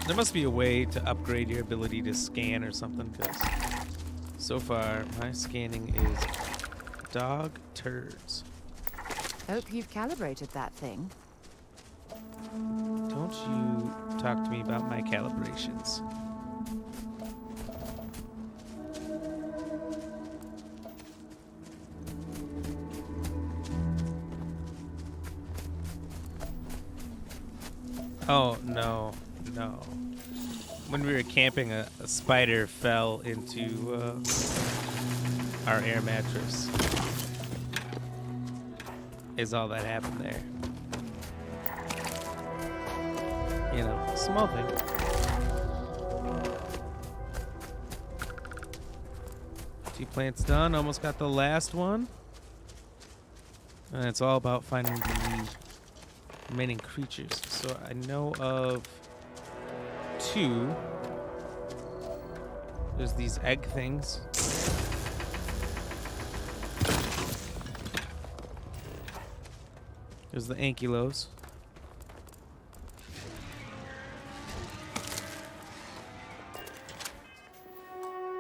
There must be a way to upgrade your ability to scan or something, because so far my scanning is dog turds. Hope you've calibrated that thing. Don't you talk to me about my calibrations. Oh, no. No. When we were camping, a spider fell into our air mattress. Is all that happened there. You know, small thing. Two plants done. Almost got the last one. And it's all about finding the remaining creatures. So I know of 2. There's these egg things. There's the Ankylos.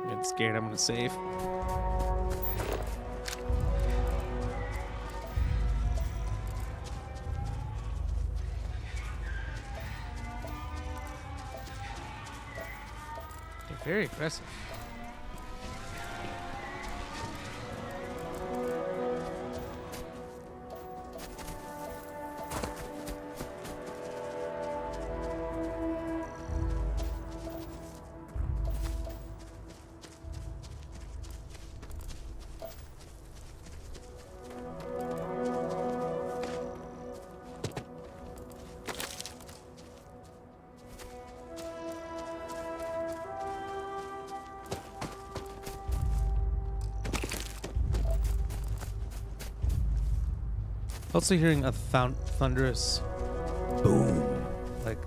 I'm getting scared. I'm gonna save. They're very aggressive. Also hearing a thunderous boom, like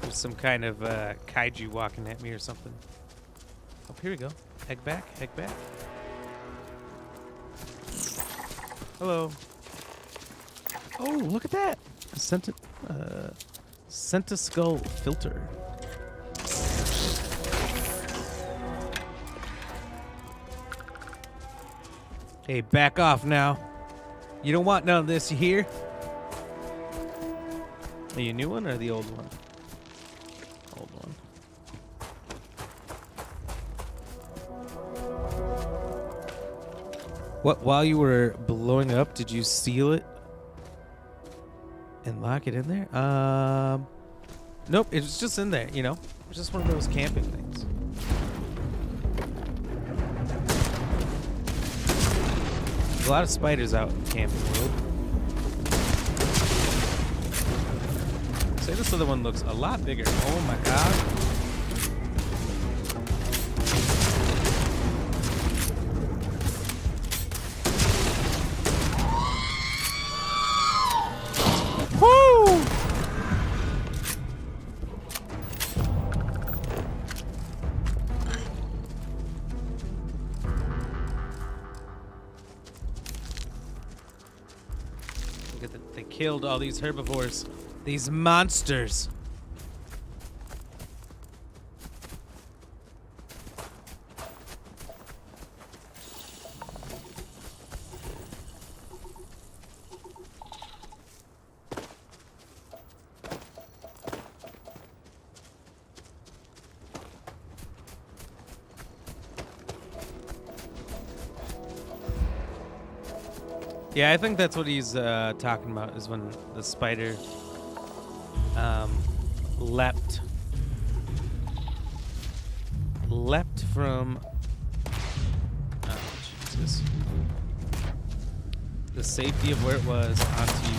there's some kind of kaiju walking at me or something. Oh, here we go. Egg back, egg back. Hello. Oh, look at that! A Centiskull filter. Hey, back off now. You don't want none of this, you hear? Are you a new one or the old one? Old one. What, while you were blowing up, did you seal it and lock it in there? Nope, it was just in there, you know? It was just one of those camping things. There's a lot of spiders out in the camping world. Say this other one looks a lot bigger. Oh my god. Woo! They killed all these herbivores, these monsters. Yeah, I think that's what he's talking about, is when the spider leapt from Jesus, the safety of where it was onto you.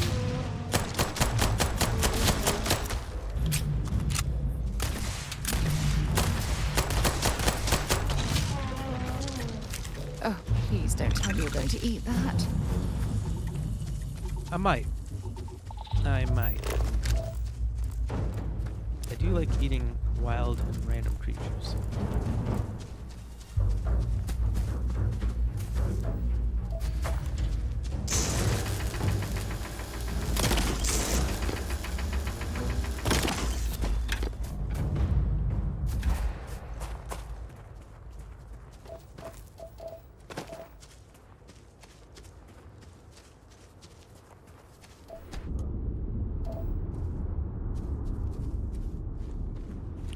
Oh, please don't tell me you're going to eat that. I might. I do like eating wild and random creatures.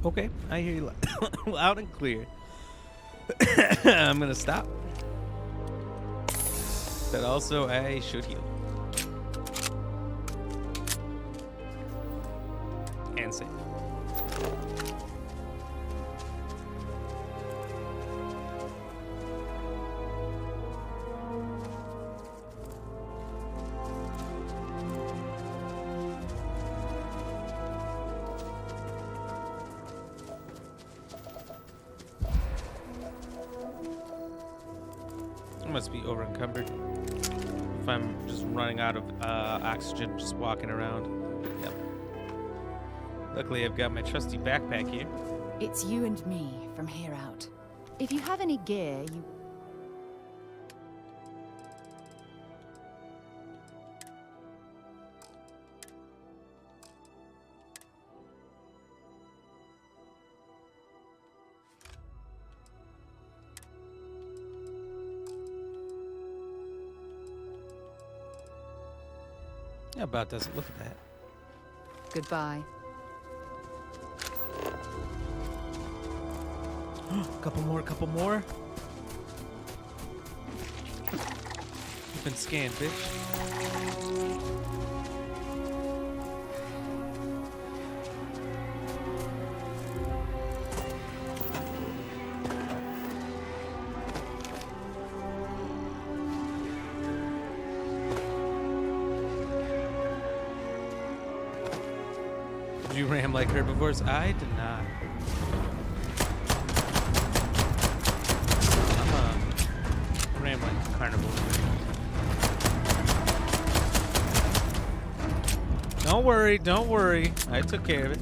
Okay, I hear you loud and clear. I'm gonna stop. But also, I should heal. And save. Must be over encumbered if I'm just running out of oxygen just walking around. Yep. Luckily I've got my trusty backpack here. It's you and me from here out. If you have any gear, you... Yeah, about doesn't look at that. Goodbye. Couple more. You've been scanned, bitch. Did you ram like herbivores? I did not. I'm a ram like carnivore. Don't worry. I took care of it.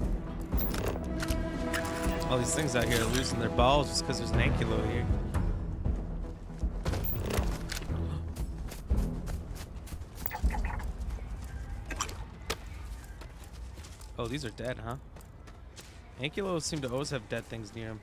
All these things out here are losing their balls just because there's an ankylo here. Oh, these are dead, huh? Ankylos seem to always have dead things near them.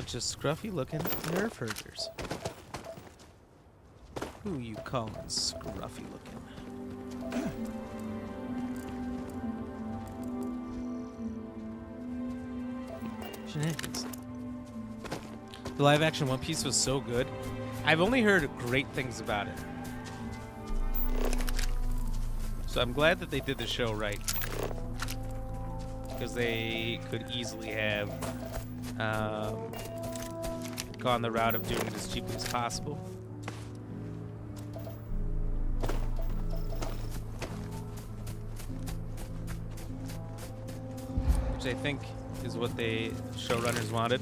Just scruffy looking nerf herders. Who you calling scruffy looking? Shenanigans. The live action One Piece was so good. I've only heard great things about it. So I'm glad that they did the show right. Because they could easily have gone the route of doing it as cheaply as possible. Which I think is what the showrunners wanted.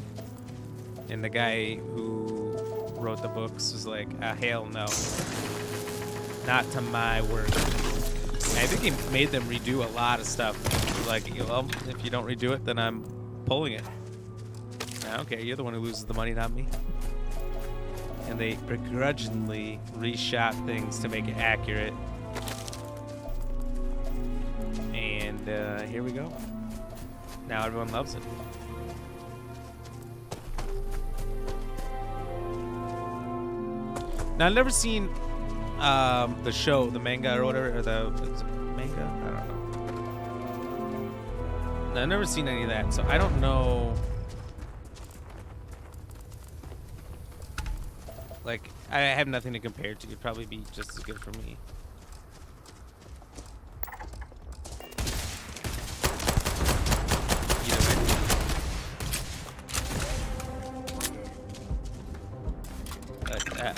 And the guy who wrote the books was like, hell no. Not to my work. I think he made them redo a lot of stuff. Like, well, if you don't redo it, then I'm pulling it. I don't care. You're the one who loses the money, not me. And they begrudgingly reshot things to make it accurate. And here we go. Now everyone loves it. Now, I've never seen the show, the manga or whatever, or the manga? I don't know. No, I've never seen any of that, so I don't know. Like, I have nothing to compare to. It'd probably be just as good for me.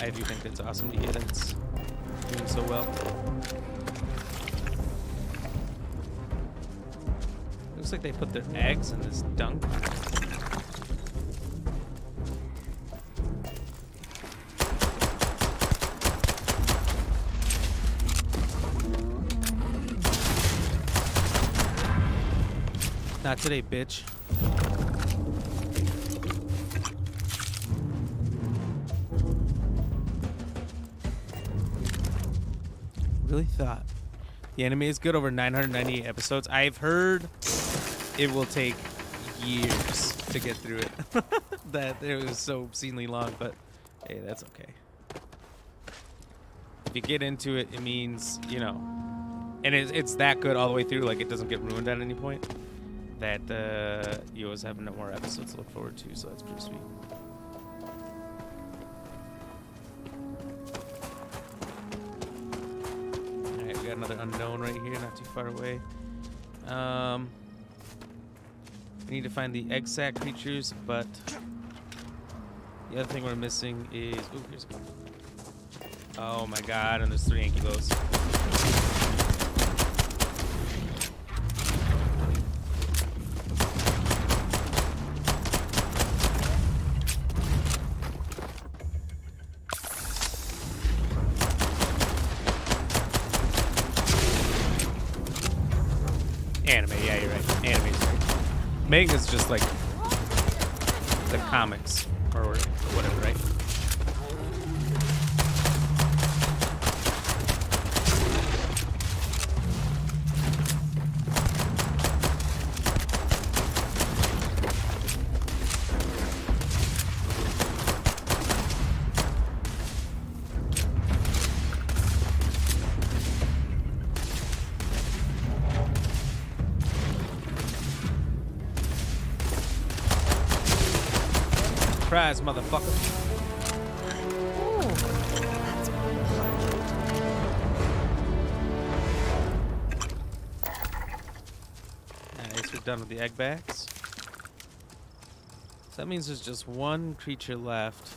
I do think it's awesome to hear that it's doing so well. Looks like they put their eggs in this dunk. Not today, bitch. Really thought the anime is good. Over 998 episodes. I've heard it will take years to get through it. That it was so obscenely long, but hey, that's okay. If you get into it, it means, you know, and it's that good all the way through, like it doesn't get ruined at any point, that you always have more episodes to look forward to, so that's pretty sweet. Got another unknown right here, not too far away. We need to find the egg sac creatures, but the other thing we're missing is... Ooh, here's a couple. Oh my god, and there's 3 ankylos. Anime, yeah, you're right. Anime's right. Manga's just like the comics or whatever, right? Surprise, motherfucker. Nice, we're done with the egg bags. So that means there's just one creature left.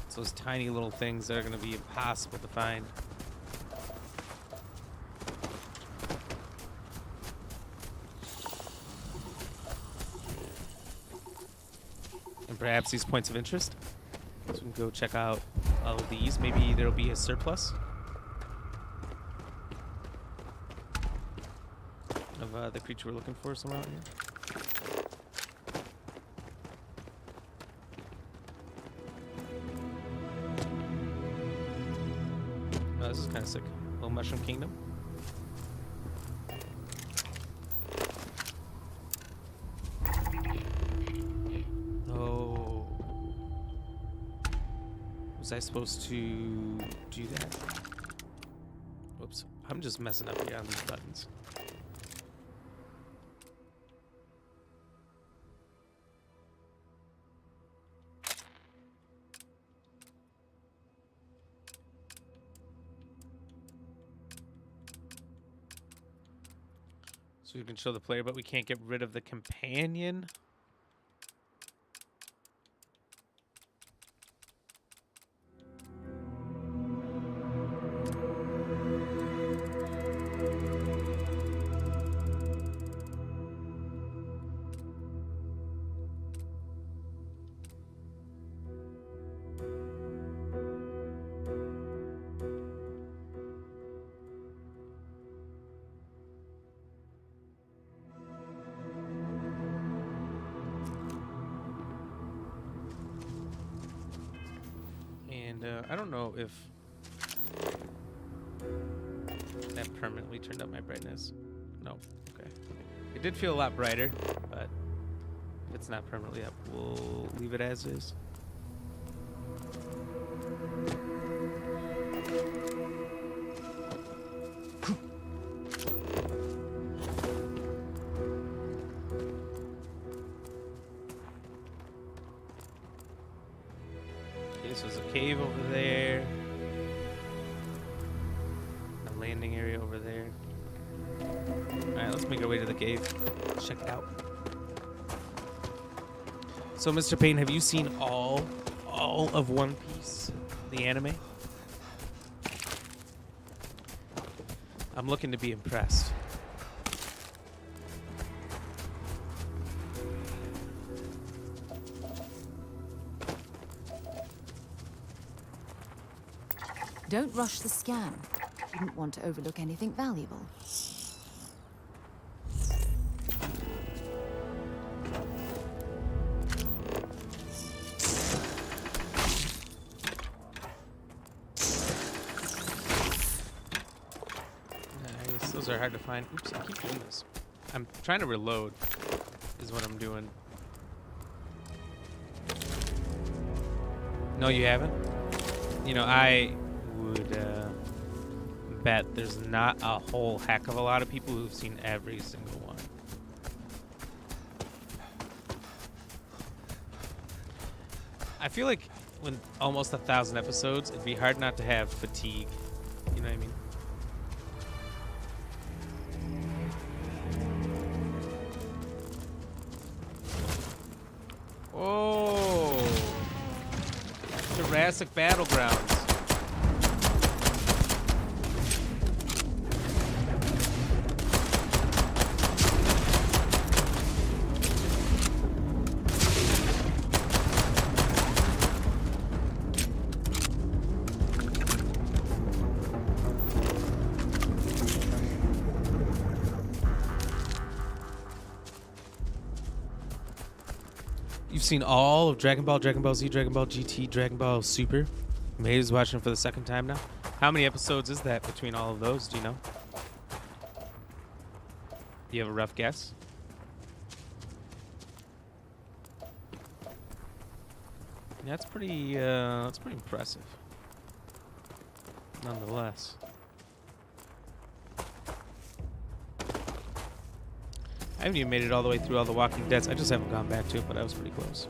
It's those tiny little things that are going to be impossible to find. Perhaps these points of interest. So we can go check out all of these. Maybe there'll be a surplus of the creature we're looking for somewhere out here. Oh, this is kind of sick. Little Mushroom Kingdom. Was I supposed to do that? Whoops. I'm just messing up here on these buttons. So we can show the player, but we can't get rid of the companion. And I don't know if that permanently turned up my brightness. No. Okay. It did feel a lot brighter, but if it's not permanently up, we'll leave it as is. Okay, so there's a cave over there. A landing area over there. Alright, let's make our way to the cave. Let's check it out. So, Mr. Payne, have you seen all of One Piece, the anime? I'm looking to be impressed. Don't rush the scan. Wouldn't want to overlook anything valuable. Nice. Those are hard to find. Oops, I keep doing this. I'm trying to reload, is what I'm doing. No, you haven't? You know, I would bet there's not a whole heck of a lot of people who've seen every single one. I feel like when almost 1,000 episodes, it'd be hard not to have fatigue. You know what I mean? Oh, Jurassic Battlegrounds. You've seen all of Dragon Ball, Dragon Ball Z, Dragon Ball GT, Dragon Ball Super. May's watching for the second time now. How many episodes is that between all of those? Do you know? Do you have a rough guess? Yeah, that's pretty impressive. Nonetheless. I haven't even made it all the way through all the Walking Deads. I just haven't gone back to it, but I was pretty close.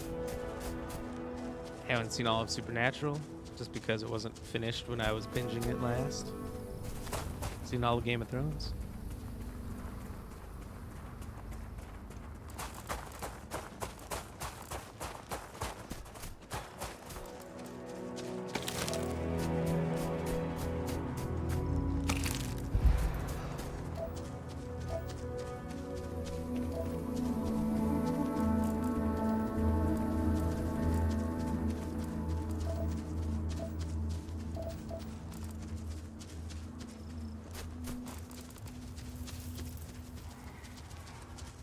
Haven't seen all of Supernatural, just because it wasn't finished when I was binging it last. Seen all of Game of Thrones.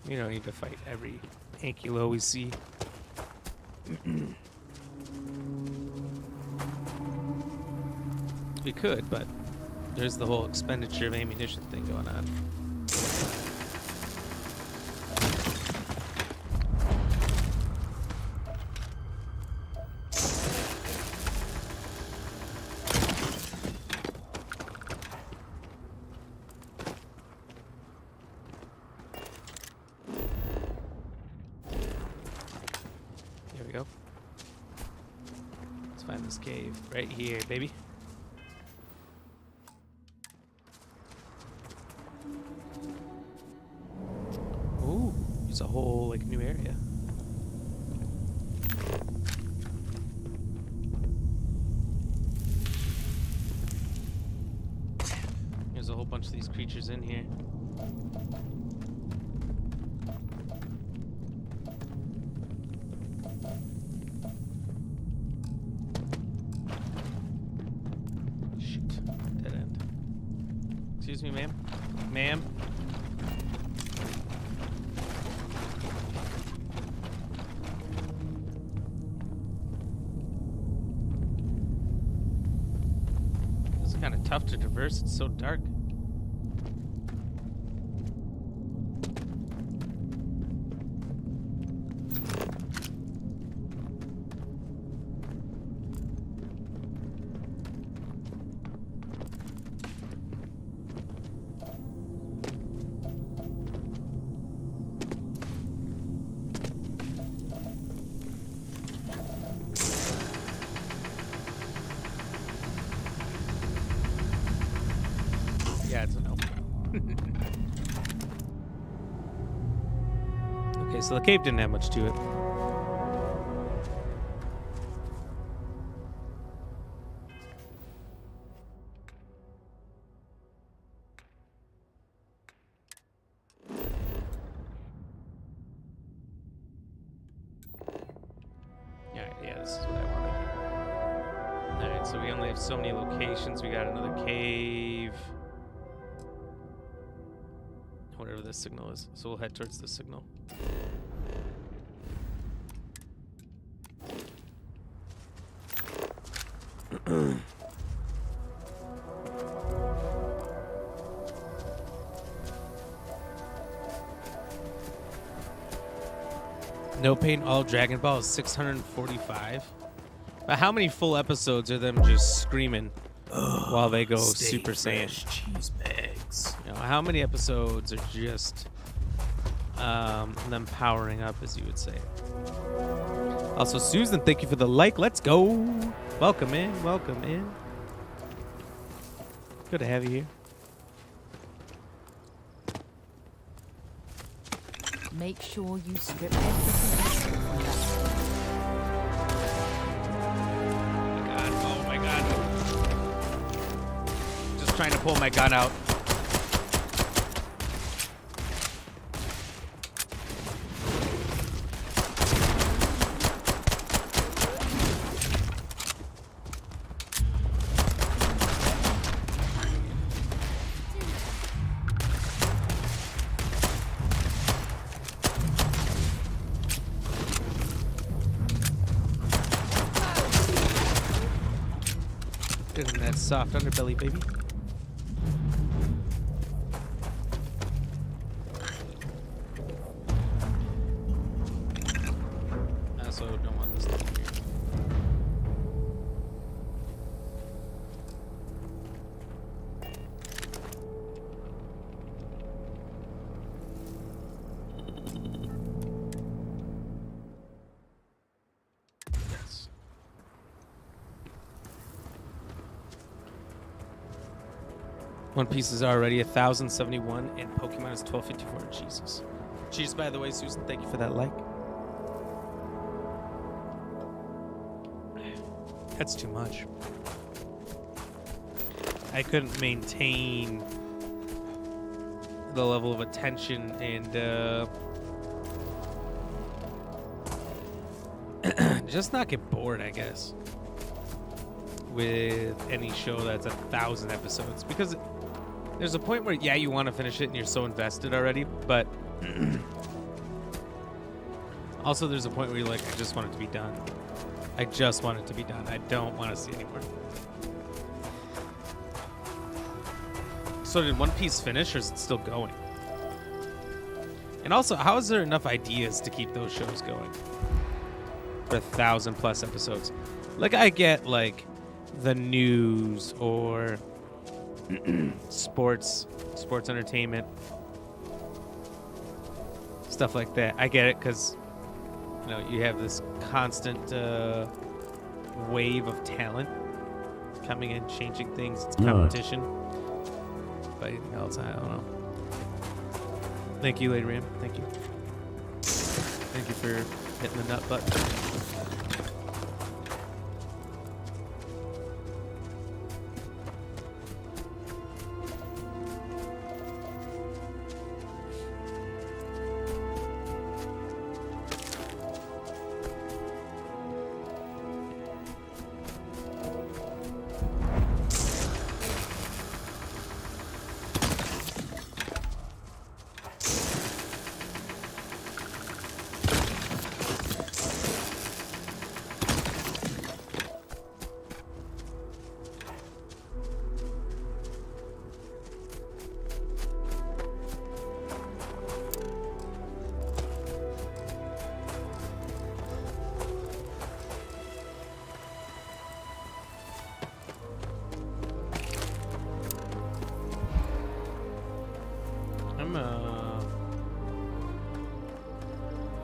You don't need to fight every Ankylo we see. We could, but there's the whole expenditure of ammunition thing going on. Cave right here, baby. Ooh, it's a whole like new area. There's a whole bunch of these creatures in here. Excuse me, ma'am. Ma'am. tough to traverse. It's so dark. Yeah, it's a no. Okay, so the cave didn't have much to it. Yeah, this is what I wanted. Alright, so we only have so many locations. We got another cave. Whatever this signal is. So we'll head towards the signal. No Pain All Dragon Ball is 645. But how many full episodes are them just screaming while they go Super Saiyan? Cheese bags. You know, how many episodes are just them powering up, as you would say? Also, Susan, thank you for the like. Let's go. Welcome in. Welcome in. Good to have you here. Make sure you strip everything from that. Oh my god. Just trying to pull my gun out. Get in that soft underbelly, baby. I also don't want this thing here. Yes. One Piece is already 1,071 and Pokemon is 1,254. Jesus. Cheers, by the way, Susan. Thank you for that like. That's too much. I couldn't maintain the level of attention and just not get bored, I guess, with any show that's 1,000 episodes, because there's a point where, yeah, you want to finish it and you're so invested already, but also there's a point where you're like, I just want it to be done. I just want it to be done. I don't want to see anymore. So did One Piece finish, or is it still going? And also, how is there enough ideas to keep those shows going for 1,000+ episodes? Like, I get, like, the news or sports entertainment, stuff like that. I get it, because, you know, you have this constant wave of talent coming in, changing things. It's competition. But anything else, I don't know. Thank you, Lady Ram. Thank you. Thank you for hitting the nut button. I'm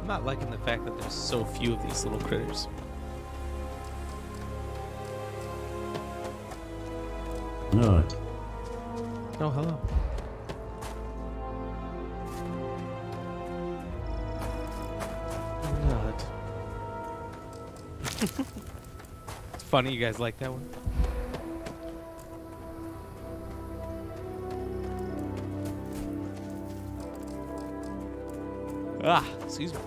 not liking the fact that there's so few of these little critters. No. Oh, hello. Nut. It's funny you guys like that one. Ah, excuse me.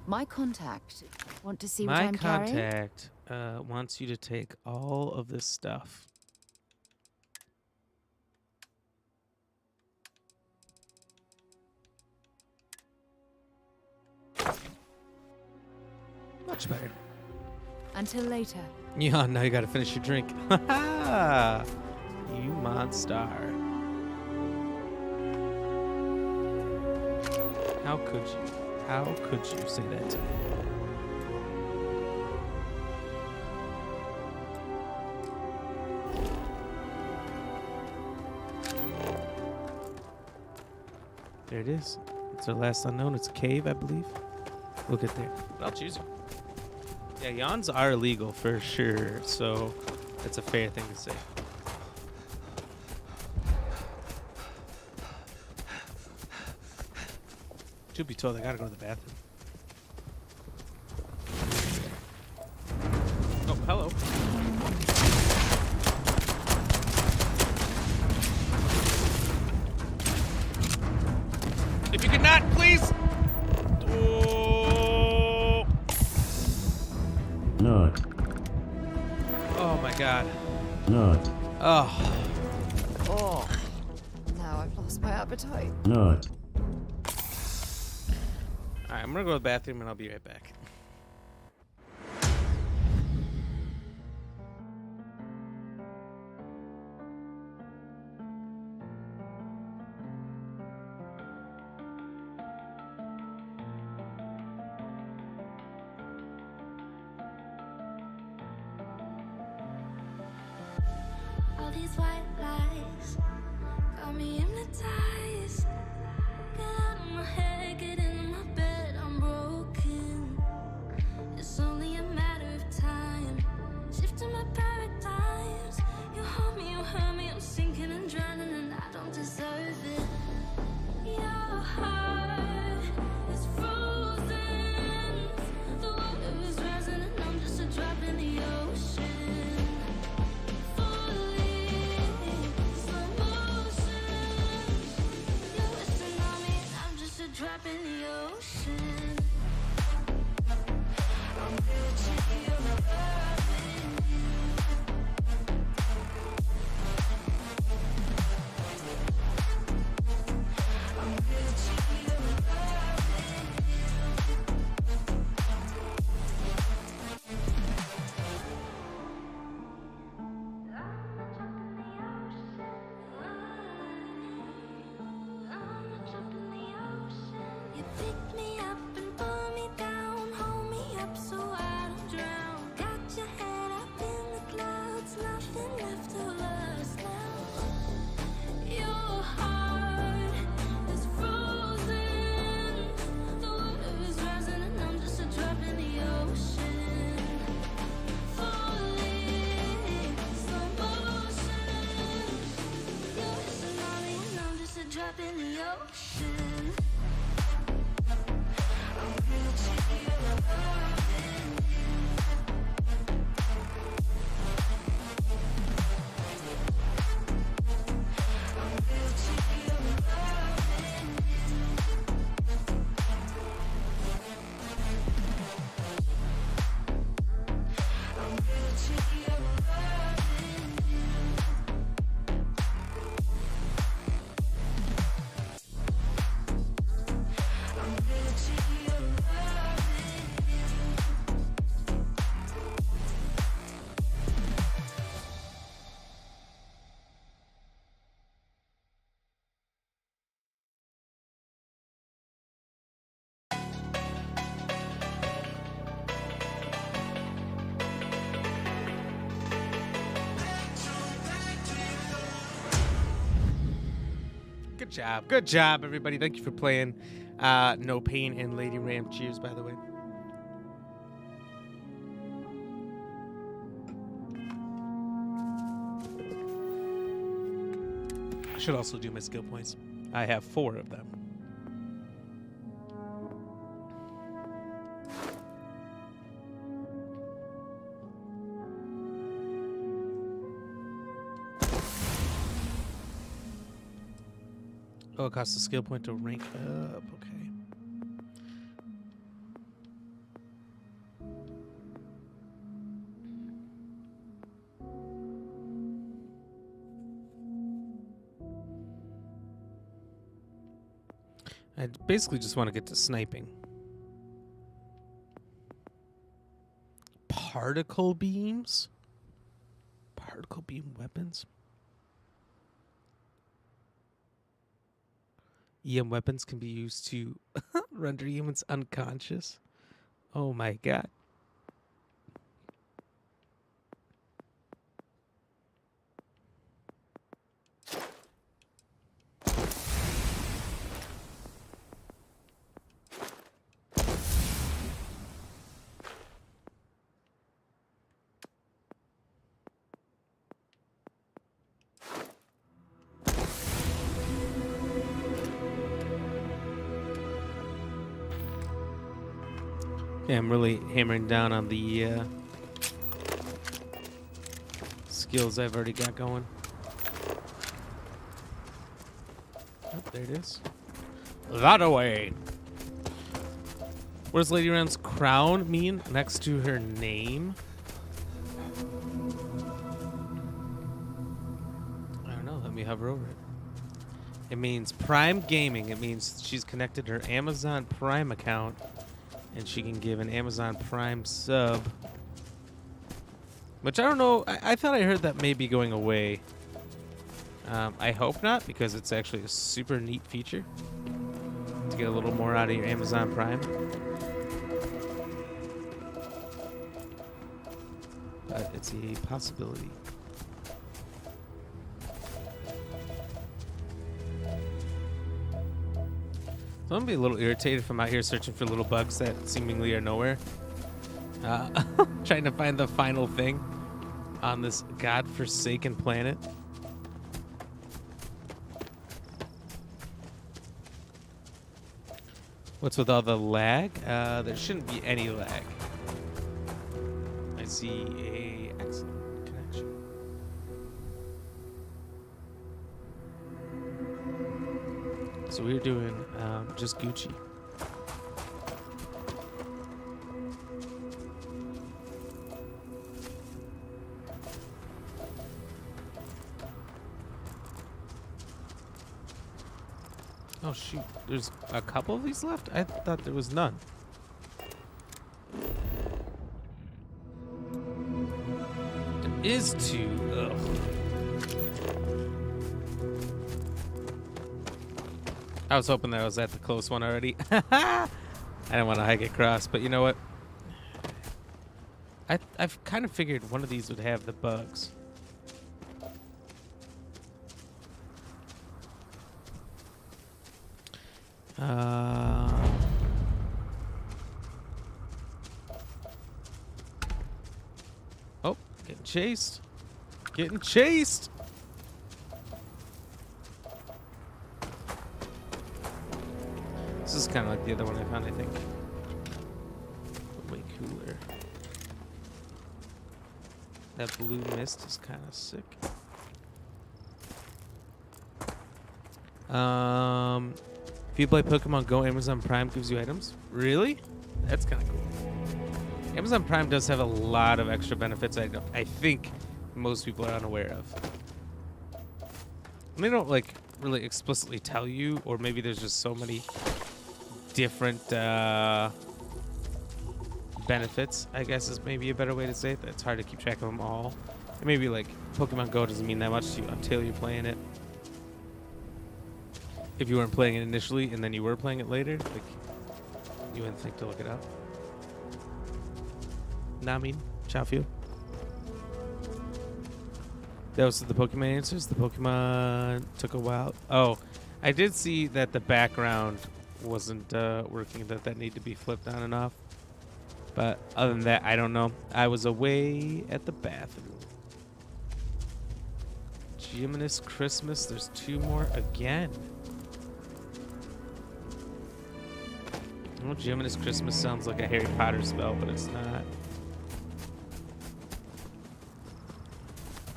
My contact. Want to see what My I'm carrying? contact wants you to take all of this stuff. Much better. Until later. Yeah, now you gotta finish your drink. Ha You monster. How could you? How could you say that to me? There it is. It's our last unknown. It's a cave, I believe. We'll get there. I'll choose you. Yeah, yawns are illegal for sure, so that's a fair thing to say. Truth be told, I gotta go to the bathroom. Oh, hello. If you could not, please. Oh. No. Oh my God. No. Oh. Oh. Now I've lost my appetite. No. Alright, I'm gonna go to the bathroom and I'll be right back. All these white lies got me hypnotized. Get out of my head, get into my bed, I'm broken. It's only a matter of time. Shifting my paradigms. You hold me, you hurt me, I'm sinking and drowning, and I don't deserve it. Your heart is frozen. The water is rising, and I'm just a drop in the ocean. Drop in the ocean. I'm reaching your loving you. I'm reaching your loving You pick me up and pull me down, hold me up so I don't drown. Got your head up in the clouds, nothing left of us now. Your heart is frozen. The water is rising and I'm just a drop in the ocean. Falling, slow motion. You're a tsunami and I'm just a drop in the ocean. I'm reaching your loving I'm reaching your loving I'm reaching your loving job. Good job, everybody. Thank you for playing. No Pain and Lady Ram. Cheers, by the way. I should also do my skill points. I have 4 of them. Oh, it costs a skill point to rank up. Okay. I basically just want to get to sniping. Particle beams? Particle beam weapons? EM weapons can be used to render humans unconscious. Oh my god. Yeah, I'm really hammering down on the skills I've already got going. Oh, there it is. That away. What does Lady Ram's crown mean next to her name? I don't know. Let me hover over it. It means Prime Gaming. It means she's connected her Amazon Prime account. And she can give an Amazon Prime sub. Which I don't know. I thought I heard that may be going away. I hope not, because it's actually a super neat feature to get a little more out of your Amazon Prime. But it's a possibility. So I'm going to be a little irritated if I'm out here searching for little bugs that seemingly are nowhere. Trying to find the final thing on this godforsaken planet. What's with all the lag? There shouldn't be any lag. I see a excellent connection. So we're doing just Gucci. Oh shoot, there's a couple of these left? I thought there was none. There is 2. Ugh. I was hoping that I was at the close one already. I didn't want to hike across, but you know what? I've kind of figured one of these would have the bugs. Oh, getting chased. Getting chased. This is kind of like the other one I found, I think. But way cooler. That blue mist is kind of sick. If you play Pokemon Go, Amazon Prime gives you items. Really? That's kind of cool. Amazon Prime does have a lot of extra benefits I think most people are unaware of. And they don't like really explicitly tell you, or maybe there's just so many different benefits, I guess is maybe a better way to say it. It's hard to keep track of them all. And maybe like Pokemon Go doesn't mean that much to you until you're playing it. If you weren't playing it initially and then you were playing it later, like you wouldn't think to look it up. Nah, I mean, ciao few. That was the Pokemon answers. The Pokemon took a while. Oh, I did see that the background wasn't working, that needed to be flipped on and off. But other than that, I don't know. I was away at the bathroom. Jiminous Christmas. There's 2 more again. Well, Jiminous Christmas sounds like a Harry Potter spell, but it's not.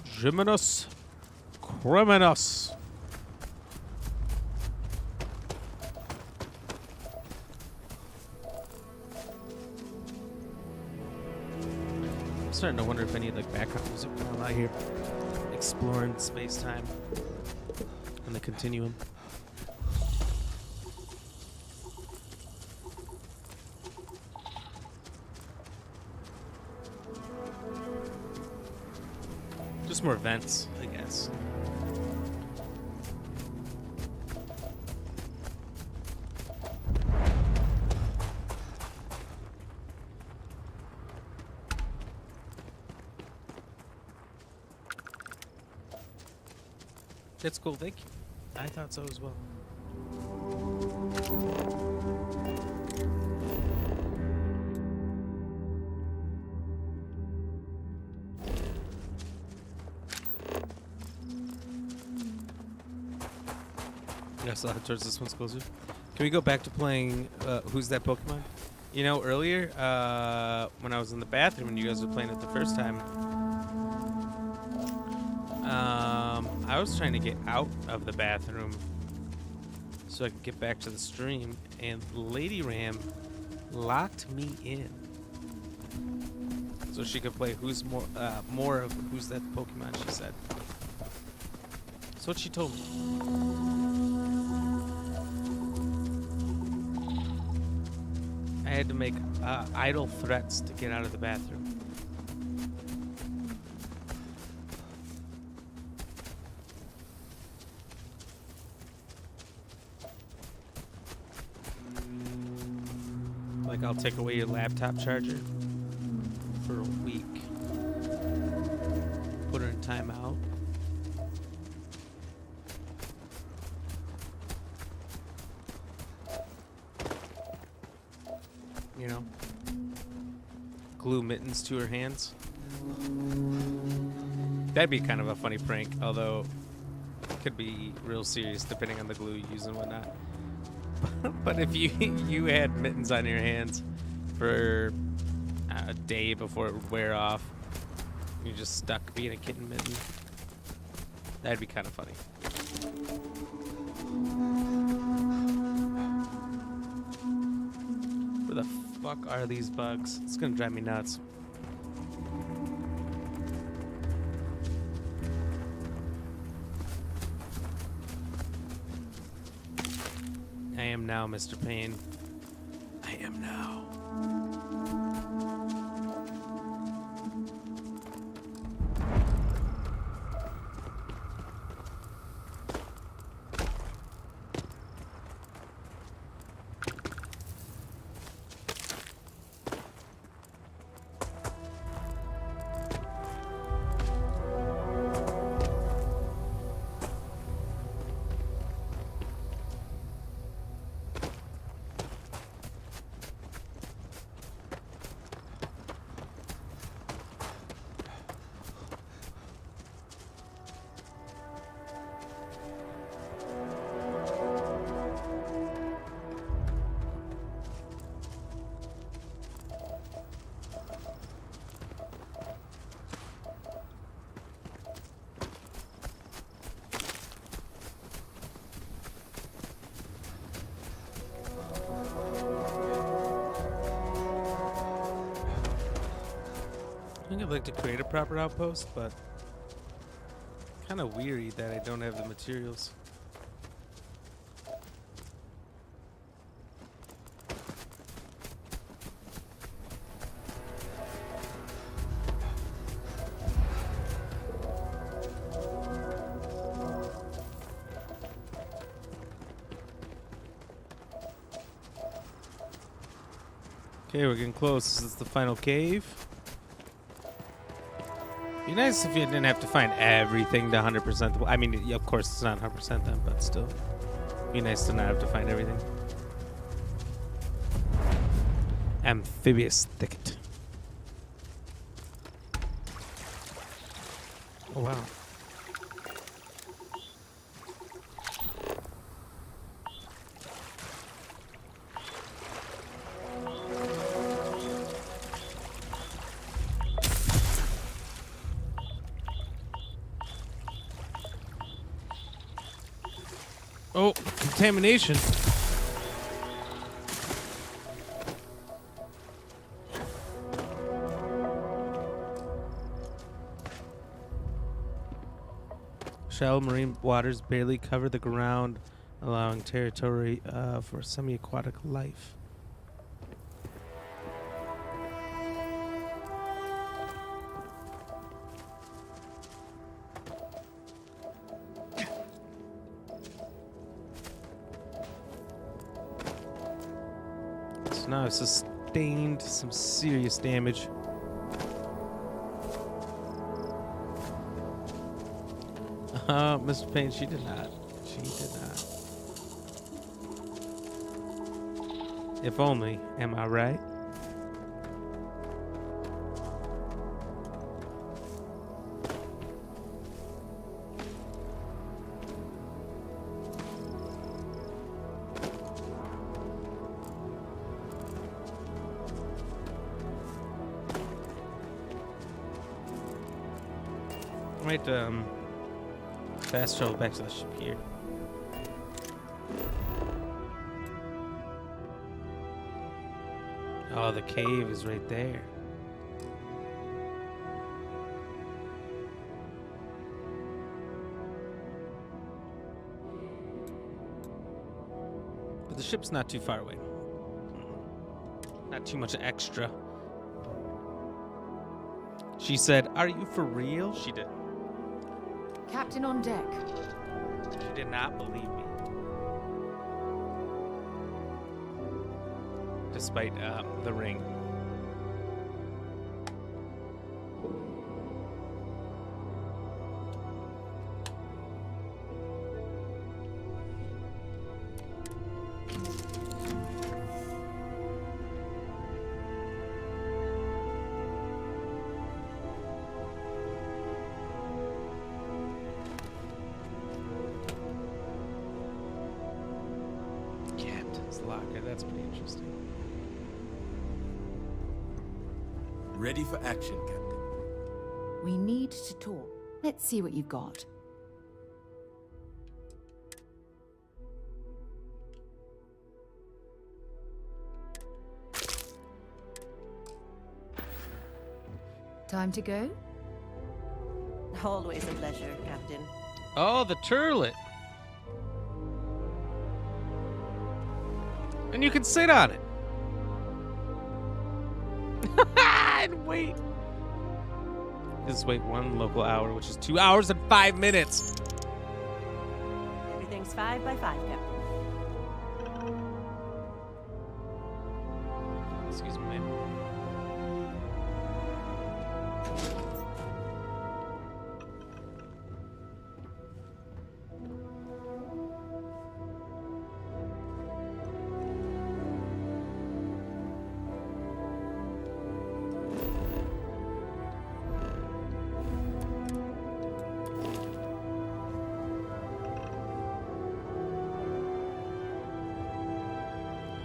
Jiminous Criminus. I'm starting to wonder if any like background music going on out here, exploring space-time and the continuum. Just more vents, I guess. That's cool, thank you. I thought so as well. Yeah, so towards this one's closer. Can we go back to playing Who's That Pokemon? You know, earlier, when I was in the bathroom and you guys were playing it the first time, I was trying to get out of the bathroom so I could get back to the stream, and Lady Ram locked me in so she could play more of Who's That Pokemon, she said. That's what she told me. I had to make idle threats to get out of the bathroom. Like, I'll take away your laptop charger for a week. Put her in timeout. You know, glue mittens to her hands. That'd be kind of a funny prank, although it could be real serious depending on the glue you use and whatnot. But if you had mittens on your hands for a day before it would wear off, you're just stuck being a kitten mitten, that'd be kind of funny. Where the fuck are these bugs? It's gonna drive me nuts. I am now, Mr. Payne. I am now. I think I'd like to create a proper outpost, but kind of weary that I don't have the materials. Okay, we're getting close. This is the final cave. Be nice if you didn't have to find everything to 100%. I mean, of course, it's not 100% then, but still. Be nice to not have to find everything. Amphibious thicket. Oh wow. Oh, contamination. Shallow marine waters barely cover the ground, allowing territory for semi-aquatic life. So now I've sustained some serious damage. Mr. Payne, she did not. She did not. If only, am I right? Might fast travel back to the ship here. Oh, the cave is right there. But the ship's not too far away. Not too much extra. She said, "Are you for real?" She did. Captain on deck. She did not believe me. Despite the ring. Captain's locker, that's pretty interesting. Ready for action, Captain. We need to talk. Let's see what you've got. Time to go? Always a pleasure, Captain. Oh, the turlet. And you can sit on it. And wait. Just wait 1 local hour, which is 2 hours and 5 minutes. Everything's 5 by 5, Captain. Excuse me, ma'am.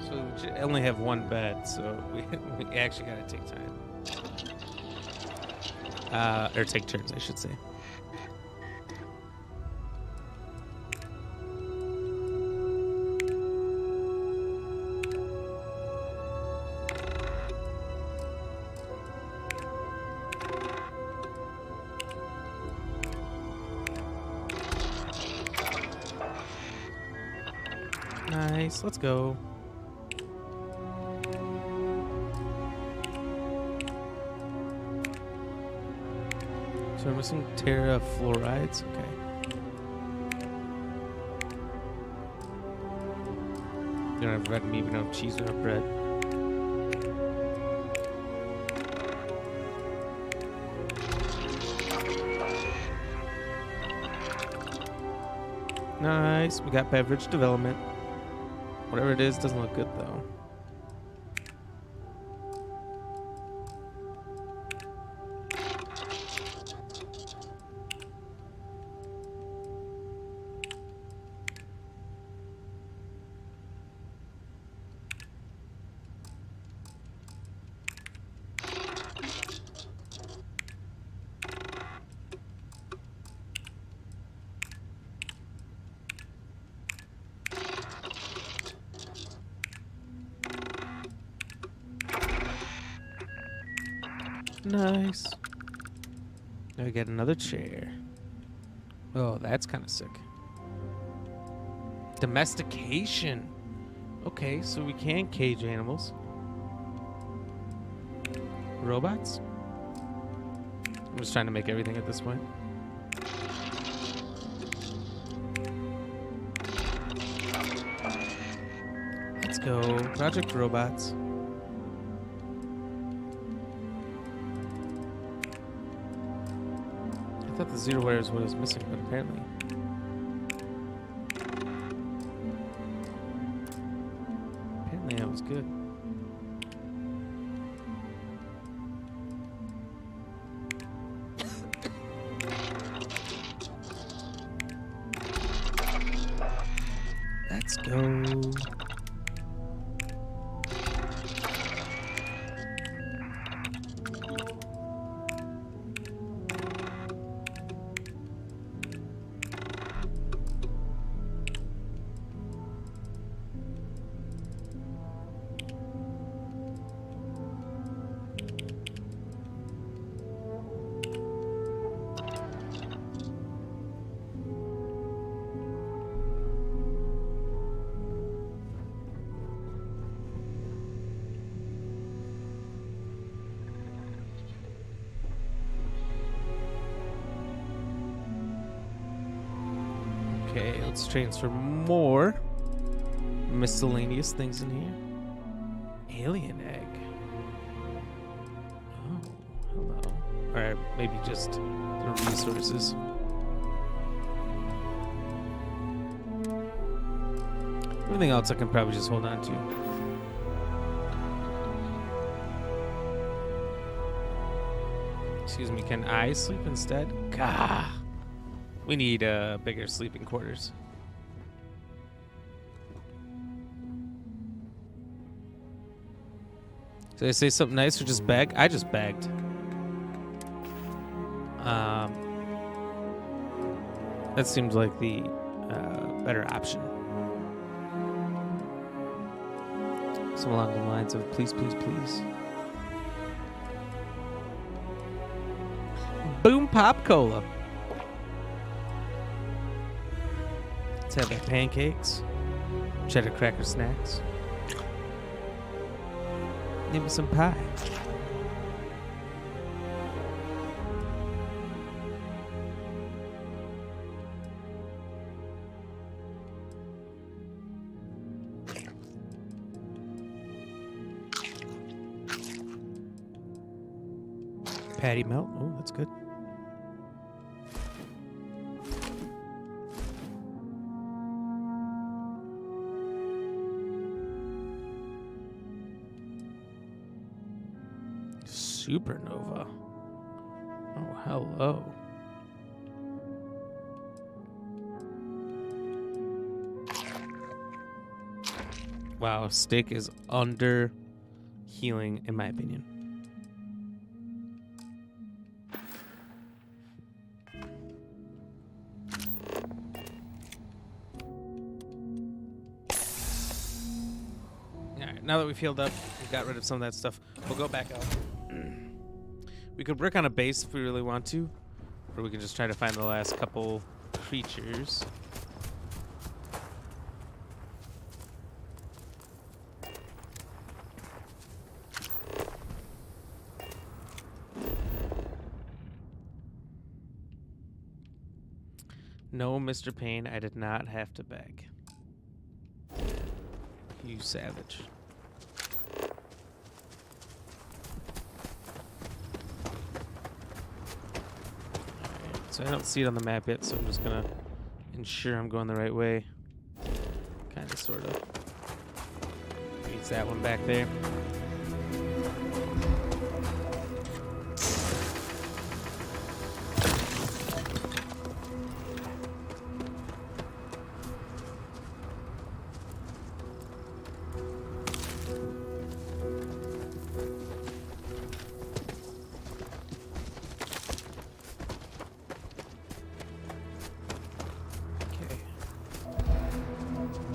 So we only have 1 bed, so we actually gotta take time. Or take turns, I should say. Nice, let's go. So we're missing Terra fluorides. Okay. You don't have red meat, we don't have cheese, we don't have bread. Nice. Nice. We got beverage development. Whatever it is, doesn't look good though. Nice. Now we get another chair. Oh, that's kind of sick. Domestication. Okay, so we can cage animals. Robots? I'm just trying to make everything at this point. Let's go. Project Robots. I thought the zero wire is what was missing, but apparently. Apparently that was good. Let's go. Okay, let's transfer more miscellaneous things in here. Alien egg. Oh, hello. Or maybe just the resources. Everything else I can probably just hold on to. Excuse me, can I sleep instead? Gah! We need bigger sleeping quarters. Did I say something nice or just beg? I just begged. That seems like the better option. Some along the lines of please, please, please. Boom Pop Cola. Let's have our pancakes, cheddar cracker snacks. Give me some pie. Patty melt. Oh, that's good. Supernova. Oh, hello. Wow, steak is under healing, in my opinion. Alright, now that we've healed up, we got rid of some of that stuff, we'll go back out. We could work on a base if we really want to, or we can just try to find the last couple creatures. No, Mr. Payne, I did not have to beg. You savage. So I don't see it on the map yet, so I'm just gonna ensure I'm going the right way. Kind of, sort of. Use that one back there.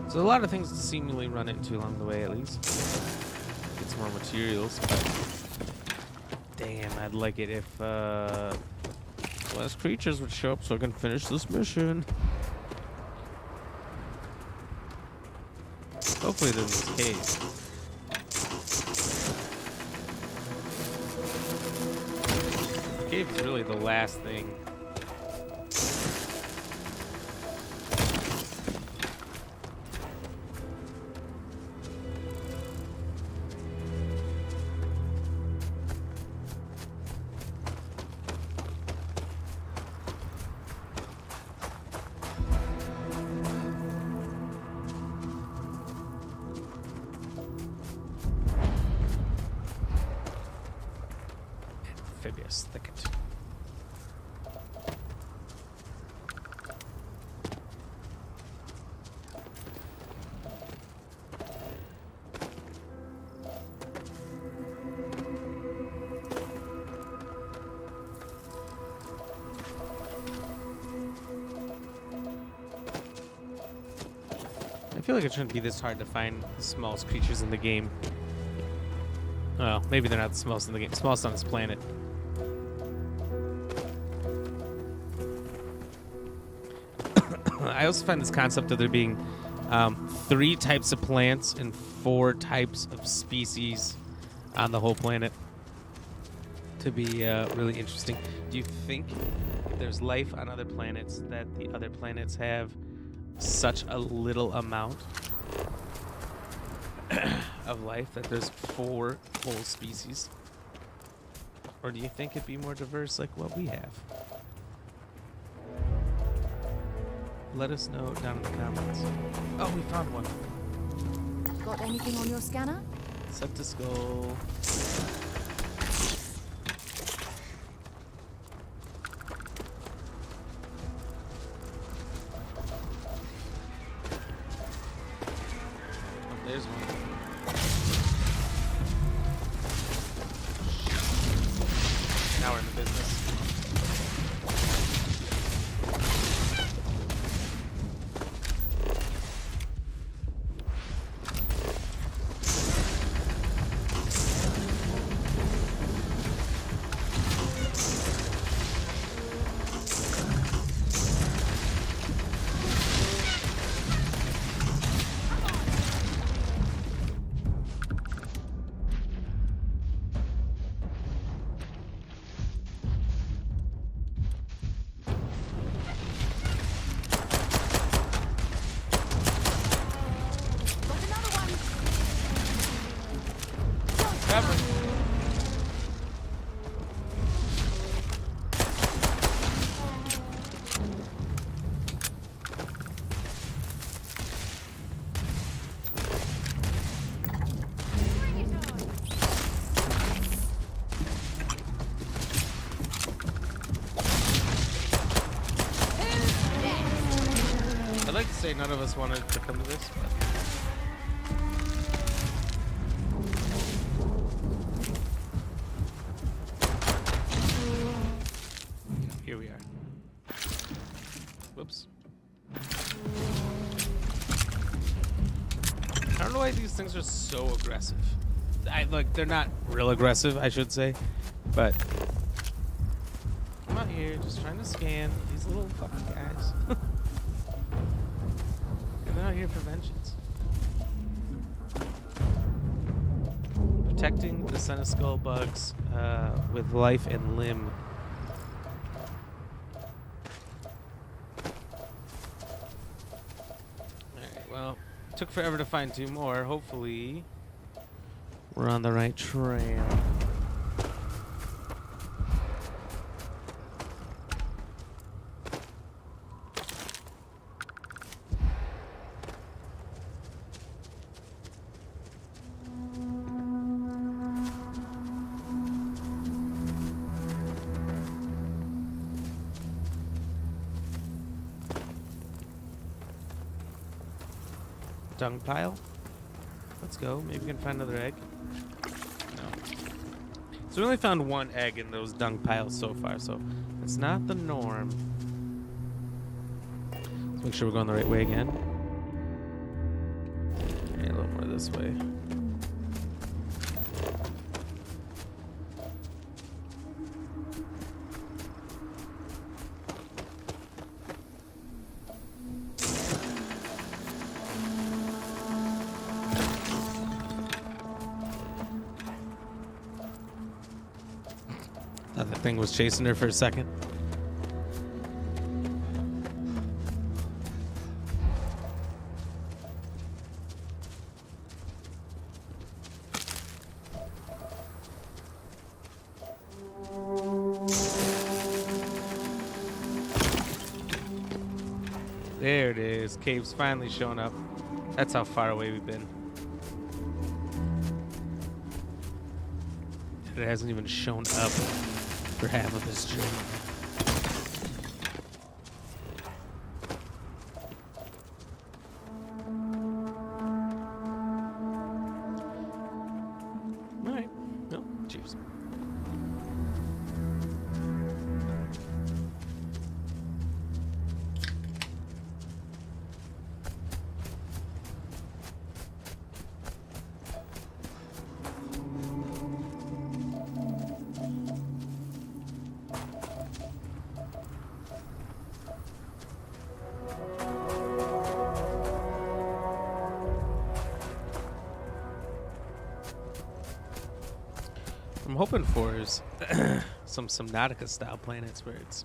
So a lot of things to seemingly run into along the way, at least. Get some more materials, but damn, I'd like it if less creatures would show up so I can finish this mission. Hopefully they're in this cave. The cave is really the last thing. Amphibious thicket. I feel like it shouldn't be this hard to find the smallest creatures in the game. Well, maybe they're not the smallest in the game. Smallest on this planet. I also find this concept of there being 3 types of plants and 4 types of species on the whole planet to be really interesting. Do you think there's life on other planets that the other planets have such a little amount of life that there's 4 whole species? Or do you think it'd be more diverse like what we have? Let us know down in the comments. Oh, we found one. Got anything on your scanner? Set to skull. Oh, there's one. Now we're in the business. I'd like to say none of us wanted to come to this, but here we are. Whoops. I don't know why these things are so aggressive. They're not real aggressive, I should say, but I'm out here just trying to scan these little fucking guys. And they're out here for vengeance. Protecting the Center Skull bugs with life and limb. Alright, well, took forever to find 2 more. Hopefully, we're on the right trail. dung pile. Let's go. Maybe we can find another egg. No. So we only found one egg in those dung piles so far, so it's not the norm. Let's make sure we're going the right way again. Okay, a little more this way. Thought that thing was chasing her for a second. There it is. Cave's finally showing up. That's how far away we've been. It hasn't even shown up for half of this journey. All right. No, cheers. I'm hoping for is some Subnautica style planets where it's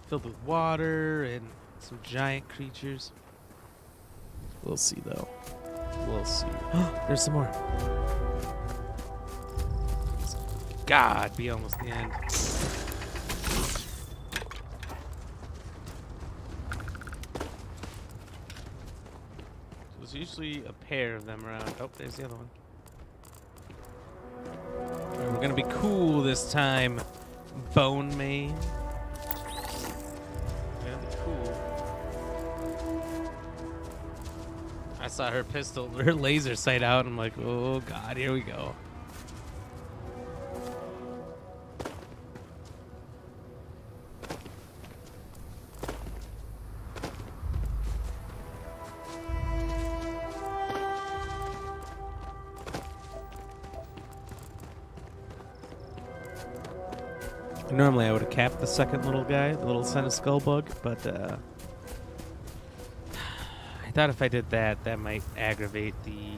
filled with water and some giant creatures. We'll see though. We'll see. There's some more. God, be almost the end. There's usually a pair of them around. Oh, there's the other one. We're gonna be cool this time, Bone Main. We're gonna be cool. I saw her pistol, her laser sight out. I'm like, oh god, here we go. Normally I would have capped the second little guy, the little Senate skull bug, but I thought if I did that, that might aggravate the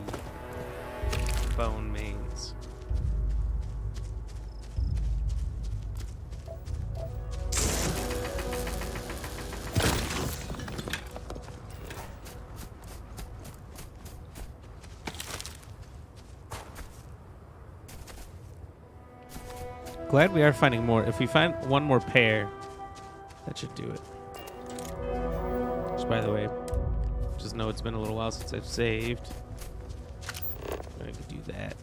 bone mains. Glad we are finding more. If we find one more pair, that should do it. Which, by the way, just know it's been a little while since I've saved. I could do that.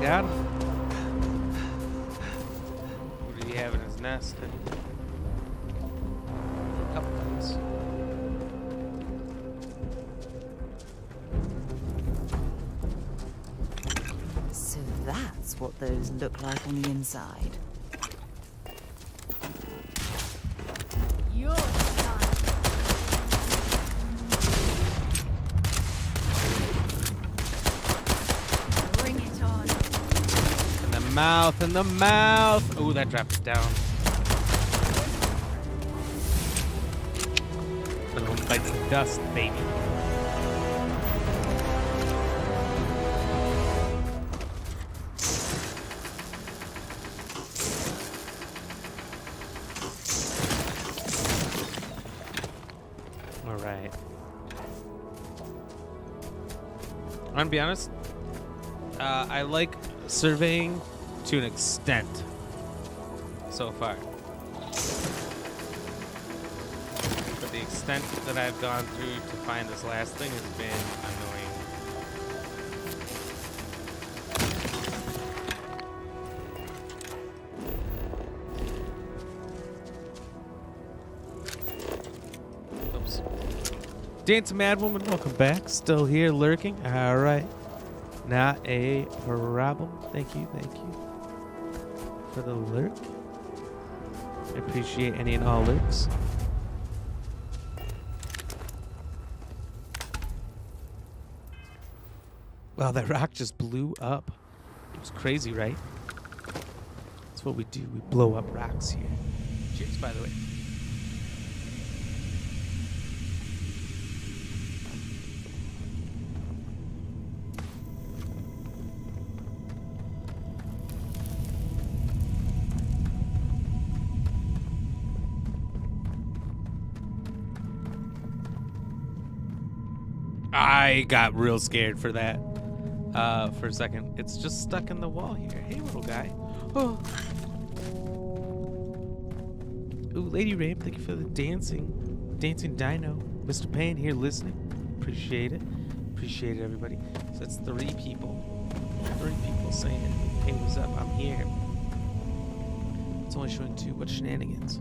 Got him. What did he have in his nest? A couple things. So that's what those look like on the inside. You're in the mouth. Oh, that dropped it down. Another one bites the dust, baby. I'm gonna be honest. I like surveying to an extent so far. But the extent that I've gone through to find this last thing has been annoying. Oops. Dancing Mad Woman, welcome back. Still here lurking. All right. Not a problem. Thank you for the lurk. I appreciate any and all lurks. Wow, that rock just blew up. It was crazy, right? That's what we do. We blow up rocks here. Cheers, by the way. I got real scared for that for a second. It's just stuck in the wall here. Hey, little guy. Oh. Ooh, Lady Rain, thank you for the dancing dino. Mr. Payne here listening. Appreciate it. Appreciate it, everybody. So that's 3 people. 3 people saying, hey, what's up? I'm here. It's only showing 2. What shenanigans?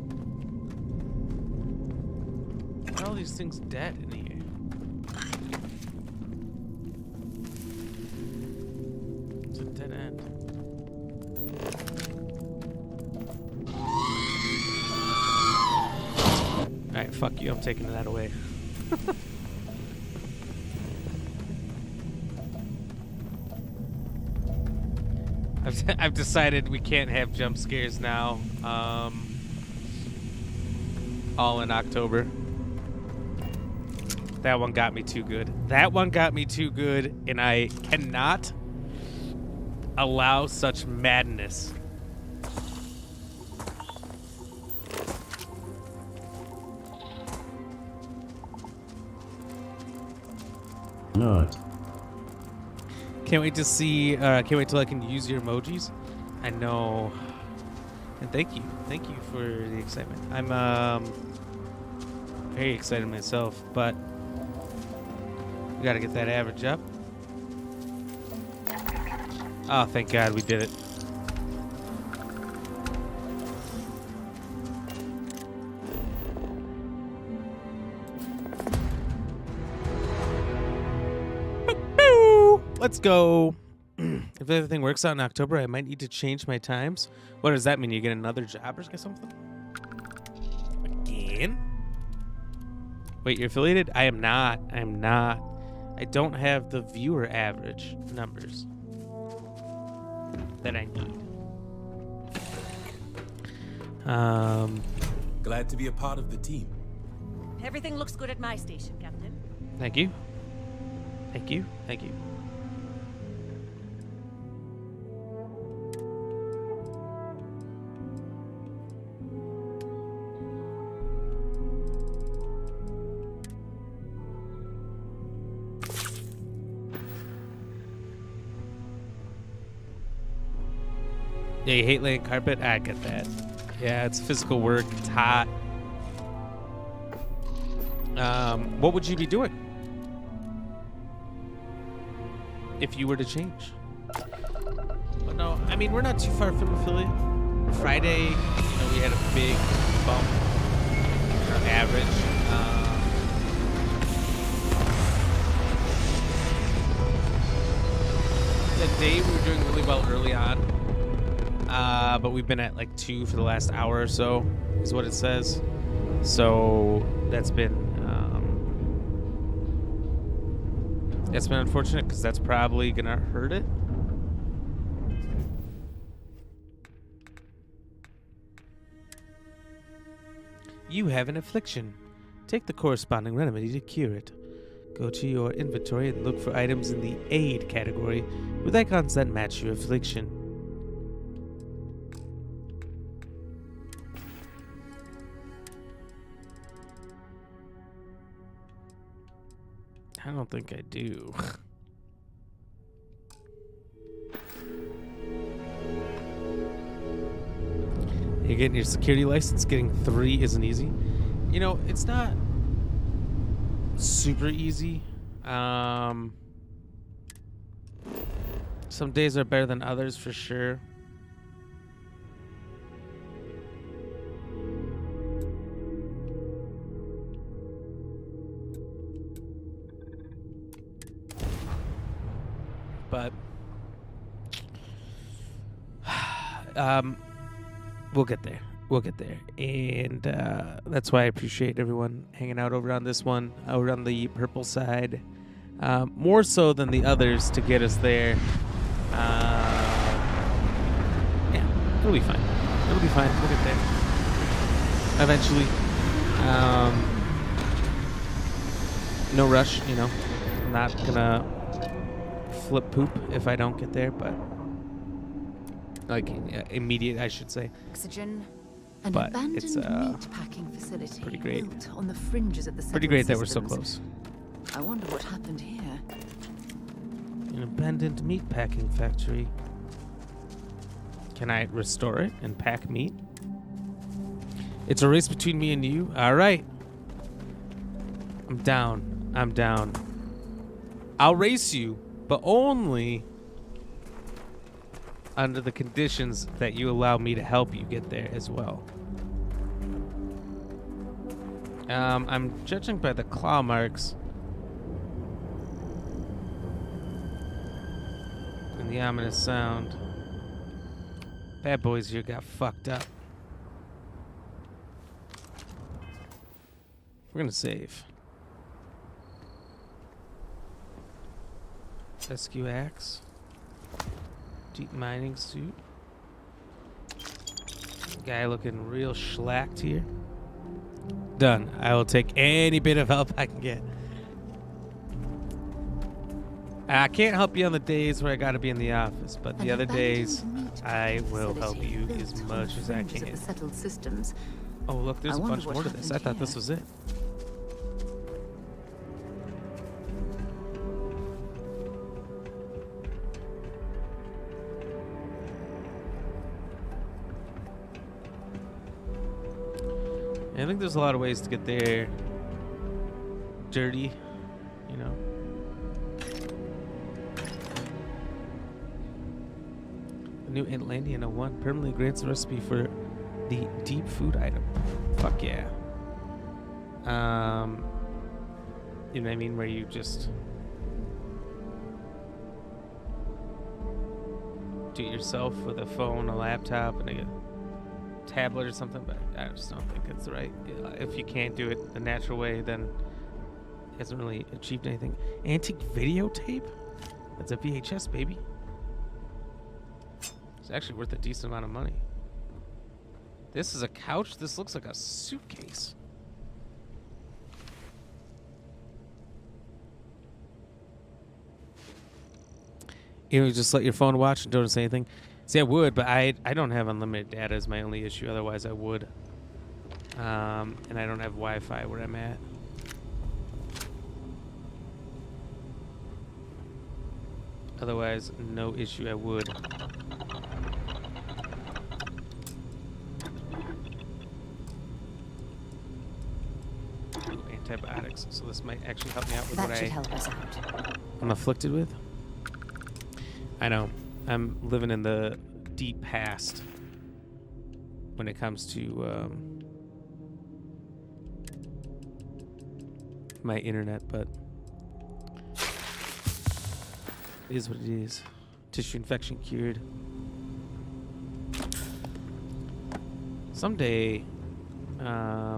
Why are all these things dead in here? Dead end. Alright, fuck you. I'm taking that away. I've decided we can't have jump scares now. All in October. That one got me too good. And I cannot allow such madness. Not. Can't wait to see. Can't wait till I can use your emojis. I know. And thank you for the excitement. I'm very excited myself, but we got to get that average up. Oh, thank God we did it. Let's go. If everything works out in October, I might need to change my times. What does that mean? You get another job or something? Again? Wait, you're affiliated? I am not. I don't have the viewer average numbers that I need. Glad to be a part of the team. Everything looks good at my station, Captain. Thank you. Yeah, you hate laying carpet? I get that. Yeah, it's physical work. It's hot. What would you be doing if you were to change? Well, no, I mean, we're not too far from affiliate. Friday, we had a big bump in our average. The day we were doing really well early on. But we've been at like 2 for the last hour or so, is what it says. So that's been unfortunate because that's probably gonna hurt it. You have an affliction. Take the corresponding remedy to cure it. Go to your inventory and look for items in the aid category with icons that match your affliction. I don't think I do. You're getting your security license. Getting 3 isn't easy. You know, it's not super easy. Some days are better than others for sure. But we'll get there. We'll get there. And that's why I appreciate everyone hanging out over on this one, over on the purple side. More so than the others to get us there. Yeah, it'll be fine. It'll be fine. We'll get there. Eventually. No rush, you know. I'm not gonna flip poop if I don't get there, but like immediate, I should say. Oxygen. An But abandoned it's meat packing facility pretty great. built on the fringes of the Pretty great that we're so systems. close. I wonder what happened here. An abandoned meat packing factory. Can I restore it and pack meat? It's a race between me and you. All right. I'm down. I'm down. I'll race you, but only under the conditions that you allow me to help you get there as well. I'm judging by the claw marks and the ominous sound. Bad boys here got fucked up. We're gonna save. Rescue axe. Deep mining suit. Guy looking real schlacked here. Done. I will take any bit of help I can get. I can't help you on the days where I gotta be in the office, but the other days I will help you as much as I can. Settled systems. Oh look, there's a bunch more to this. I thought this was it. I think there's a lot of ways to get there. Dirty, you know. The new Atlantean 01 permanently grants the recipe for the deep food item. Fuck yeah. You know what I mean? Where you just do it yourself with a phone, a laptop, and a tablet or something, but I just don't think it's right. If you can't do it the natural way, then it hasn't really achieved anything. Antique videotape? That's a VHS, baby. It's actually worth a decent amount of money. This is a couch? This looks like a suitcase. You know, just let your phone watch and don't say anything. See, I would, but I don't have unlimited data is my only issue. Otherwise, I would. And I don't have Wi-Fi where I'm at. Otherwise, no issue, I would. Ooh, antibiotics. So this might actually help me out with That what should help us out. I'm afflicted with. I know. I'm living in the deep past when it comes to my internet, but it is what it is. Tissue infection cured. Someday, I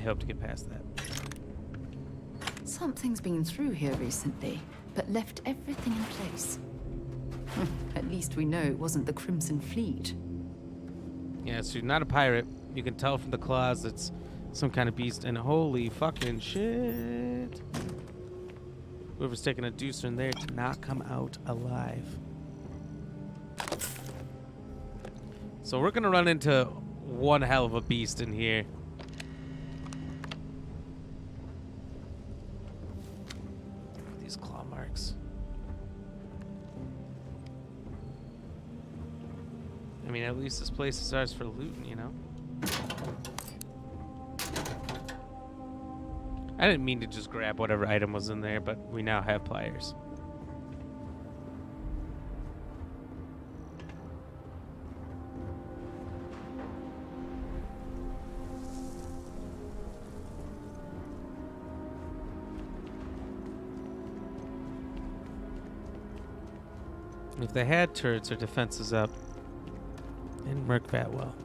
hope to get past that. Something's been through here recently, but left everything in place. At least we know it wasn't the Crimson Fleet. Yeah, so you're not a pirate. You can tell from the claws it's some kind of beast, and holy fucking shit. Whoever's taking a deucer in there did not come out alive. So we're gonna run into one hell of a beast in here. These claw marks. I mean, at least this place is ours for looting, you know? I didn't mean to just grab whatever item was in there, but we now have pliers. If they had turrets or defenses up, it didn't work that well.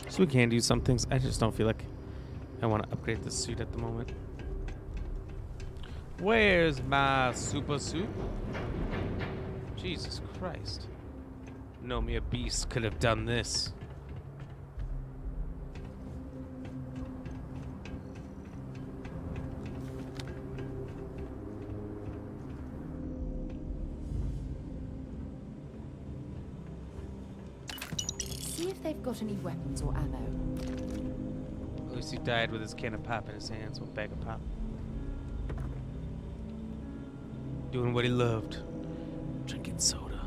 So we can do some things. I just don't feel like I want to upgrade this suit at the moment. Where's my super suit? Jesus Christ. Know me a beast could have done this. They've got any weapons or ammo. At least he died with his can of pop in his hands, with a bag of pop. Doing what he loved. Drinking soda.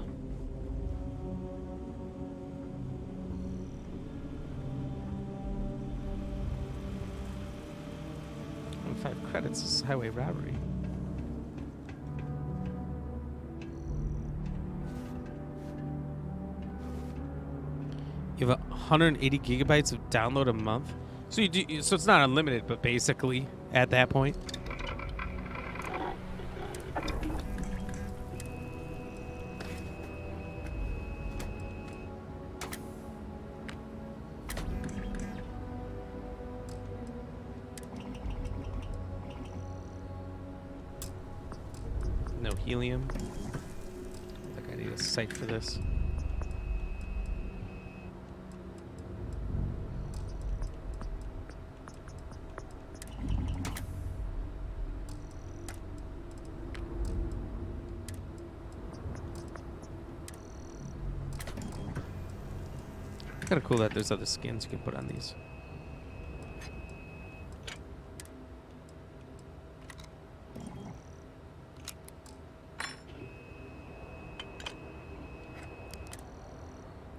And 5 credits is highway robbery. You have 180 gigabytes of download a month, so you do. So it's not unlimited, but basically at that point. No helium. I think I need a sight for this. Kind of cool that there's other skins you can put on these.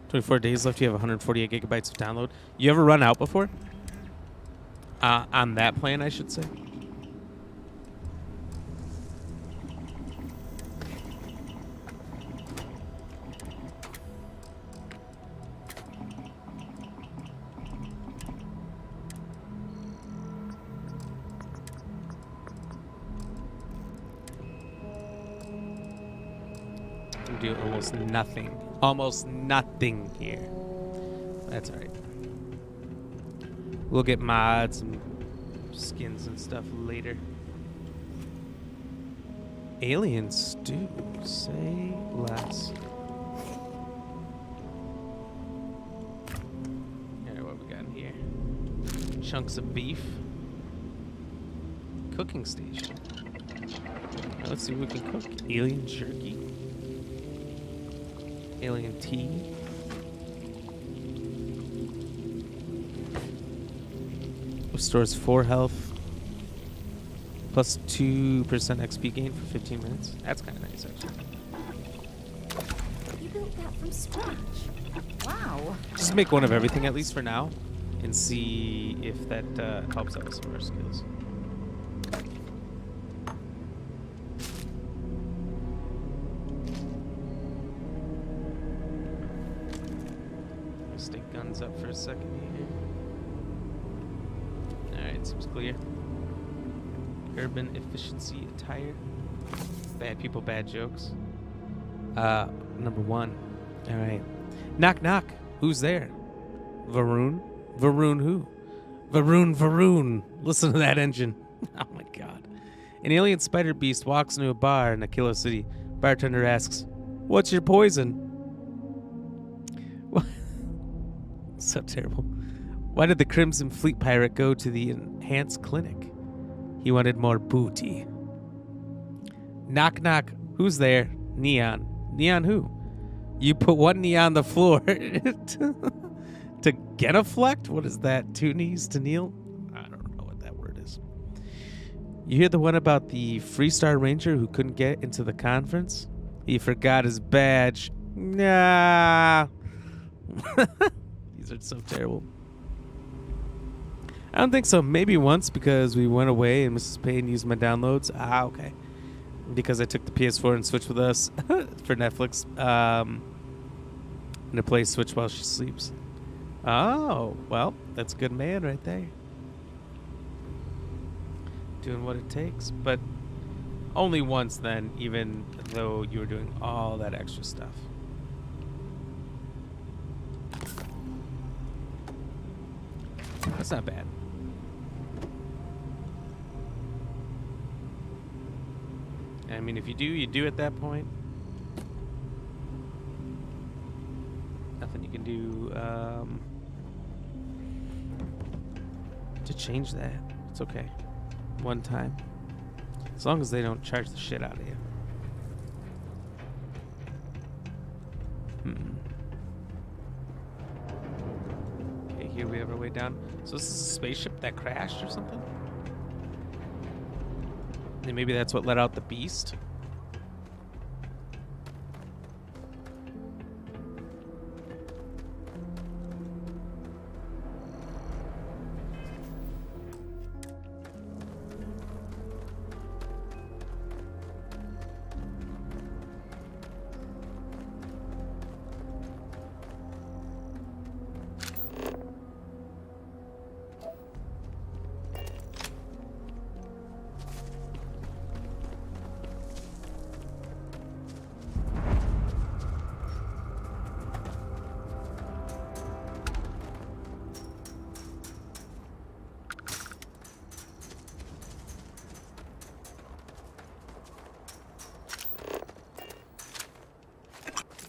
"24 days left. You have 148 gigabytes of download." You ever run out before? On that plan, I should say. Do almost nothing here. That's all right. We'll get mods and skins and stuff later. Alien stew, say less. Alright, what we got in here? Chunks of beef. Cooking station. Now let's see what we can cook. Alien jerky. Alien tea. Restores 4 health. Plus 2% XP gain for 15 minutes. That's kind of nice, actually. You built that from scratch. Wow. Just make one of everything, at least for now, and see if that helps out with some of our skills. Stick guns up for a second here. Alright, seems clear. Urban efficiency attire. Bad people, bad jokes. Number 1. Alright. Knock knock. Who's there? Varun? Varun who? Varun. Listen to that engine. Oh my god. An alien spider beast walks into a bar in Aquila City. Bartender asks, "What's your poison?" So terrible. Why did the Crimson Fleet pirate go to the enhanced clinic? He wanted more booty. Knock, knock. Who's there? Neon. Neon who? You put one knee on the floor to genuflect? What is that? 2 knees to kneel? I don't know what that word is. You hear the one about the Freestar Ranger who couldn't get into the conference? He forgot his badge. Nah. These are so terrible. I don't think so. Maybe once because we went away and Mrs. Payne used my downloads. Ah, okay. Because I took the PS4 and Switch with us for Netflix. And to play Switch while she sleeps. Oh, well, that's a good man right there. Doing what it takes. But only once then, even though you were doing all that extra stuff. That's not bad. I mean, if you do, you do at that point. Nothing you can do to change that. It's okay. One time. As long as they don't charge the shit out of you. Okay, here we have our way down. So this is a spaceship that crashed or something? And maybe that's what let out the beast.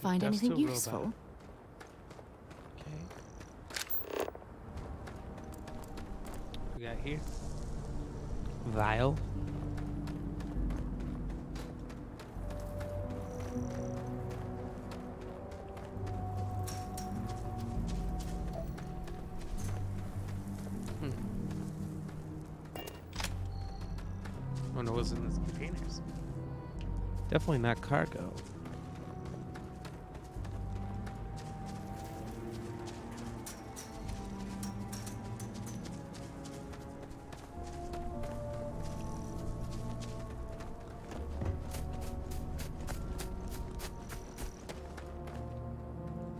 Find anything useful? Robot. Okay. We got here. Vial. Wonder what's in these containers. Definitely not cargo.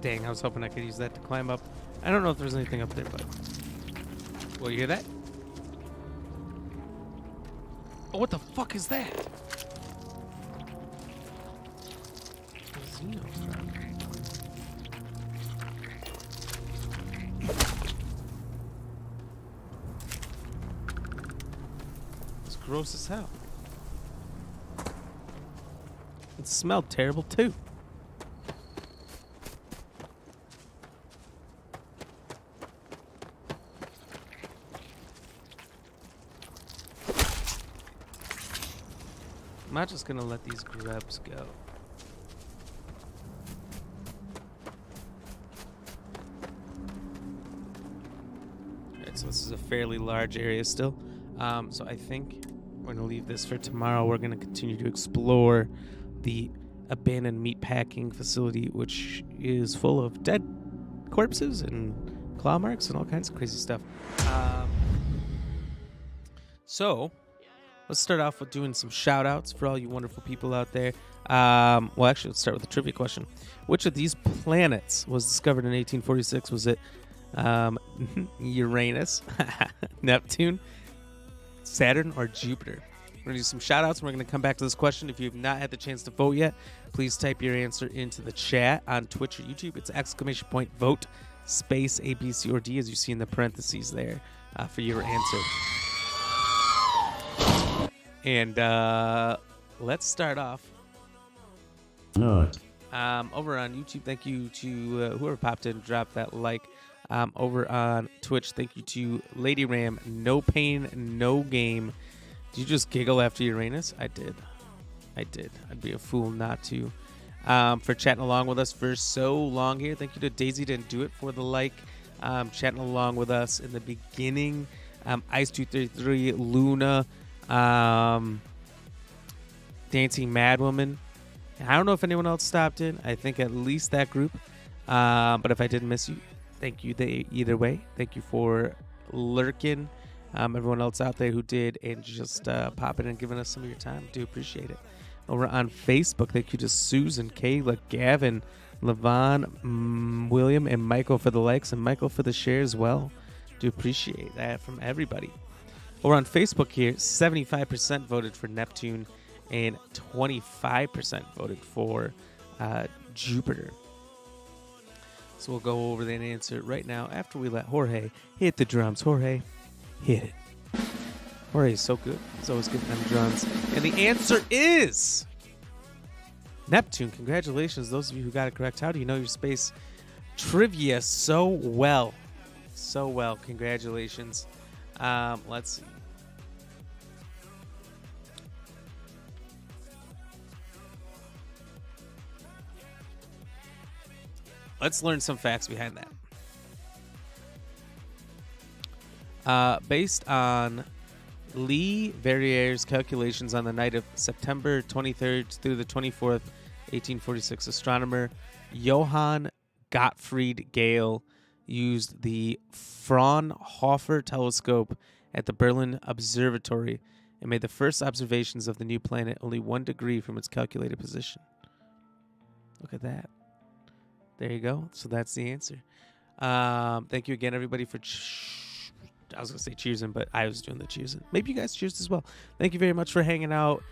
Dang, I was hoping I could use that to climb up. I don't know if there's anything up there, but... Well, you hear that? Oh, what the fuck is that? It's gross as hell. It smelled terrible too. I'm not just gonna let these grubs go. Alright, so this is a fairly large area still. So I think we're gonna leave this for tomorrow. We're gonna continue to explore the abandoned meatpacking facility, which is full of dead corpses and claw marks and all kinds of crazy stuff. So let's start off with doing some shout outs for all you wonderful people out there. Well, actually, let's start with a trivia question. Which of these planets was discovered in 1846? Was it Uranus, Neptune, Saturn, or Jupiter? We're going to do some shout outs and we're going to come back to this question. If you have not had the chance to vote yet, please type your answer into the chat on Twitch or YouTube. It's !vote space A, B, C, or D, as you see in the parentheses there for your answer. And let's start off. No. Over on YouTube, thank you to whoever popped in, dropped that like. over on Twitch. Thank you to Lady Ram, No Pain, No Game. Did you just giggle after Uranus? I did. I'd be a fool not to. For chatting along with us for so long here. Thank you to Daisy Didn't Do It for the like. Chatting along with us in the beginning. Ice233, Luna, Dancing Madwoman. I don't know if anyone else stopped in. I think at least that group. But if I did miss you, thank you either way. Thank you for lurking. Everyone else out there who did and just popping and giving us some of your time. Do appreciate it. Over on Facebook, thank you to Susan, Kayla, Gavin, Levon, William, and Michael for the likes, and Michael for the share as well. Do appreciate that from everybody. Over on Facebook here, 75% voted for Neptune and 25% voted for Jupiter. So we'll go over that answer right now after we let Jorge hit the drums. Jorge, hit it. Jorge's so good. He's always getting them drums. And the answer is Neptune. Congratulations, those of you who got it correct. How do you know your space trivia so well? So well. Congratulations. Let's see. Let's learn some facts behind that. Based on Lee Verrier's calculations on the night of September 23rd through the 24th, 1846, astronomer Johann Gottfried Gale used the Fraunhofer telescope at the Berlin Observatory and made the first observations of the new planet only 1 degree from its calculated position. Look at that. There you go. So that's the answer. Thank you again, everybody, for... I was going to say cheersing, but I was doing the cheersing. Maybe you guys cheers as well. Thank you very much for hanging out,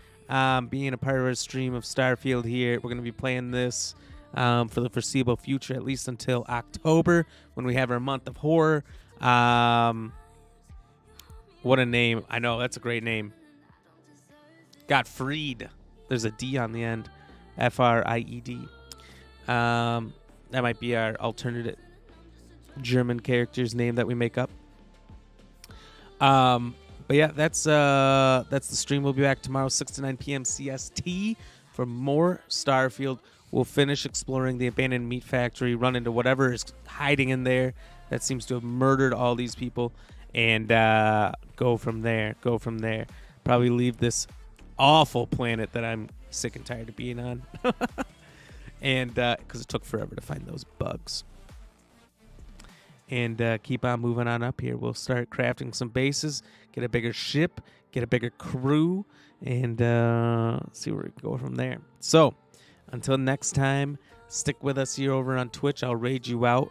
being a part of our stream of Starfield here. We're going to be playing this for the foreseeable future, at least until October, when we have our month of horror. What a name. I know, that's a great name. Gottfried. There's a D on the end. F-R-I-E-D. That might be our alternate German character's name that we make up. But yeah, that's the stream. We'll be back tomorrow, 6 to 9 p.m. CST for more Starfield. We'll finish exploring the abandoned meat factory, run into whatever is hiding in there that seems to have murdered all these people, and go from there. Probably leave this awful planet that I'm sick and tired of being on. And because it took forever to find those bugs. And keep on moving on up here. We'll start crafting some bases, get a bigger ship, get a bigger crew, and see where we can go from there. So, until next time, stick with us here over on Twitch. I'll raid you out.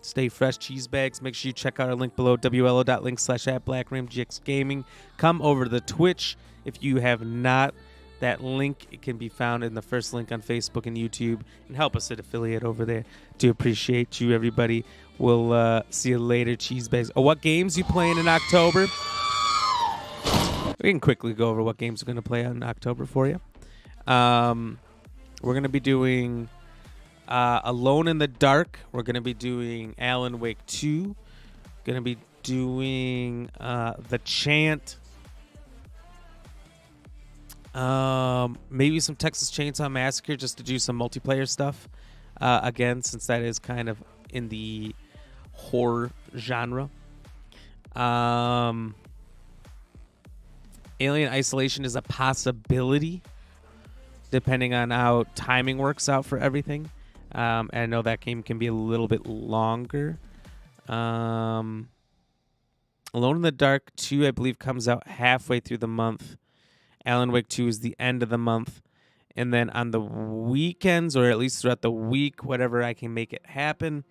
Stay fresh, cheese bags. Make sure you check out our link below, wlo.link/@BlackRamGXGaming. Come over to the Twitch if you have not. That link can be found in the first link on Facebook and YouTube, and help us at affiliate over there. Do appreciate you, everybody. We'll see you later, cheese bags. Oh, what games you playing in October? We can quickly go over what games we're going to play in October for you. We're going to be doing Alone in the Dark. We're going to be doing Alan Wake 2. Going to be doing The Chant. Maybe some Texas Chainsaw Massacre just to do some multiplayer stuff. Again, since that is kind of in the horror genre. Alien Isolation is a possibility, depending on how timing works out for everything. And I know that game can be a little bit longer. Alone in the Dark 2, I believe, comes out halfway through the month. Alan Wake 2 is the end of the month. And then on the weekends, or at least throughout the week, whatever I can make it happen,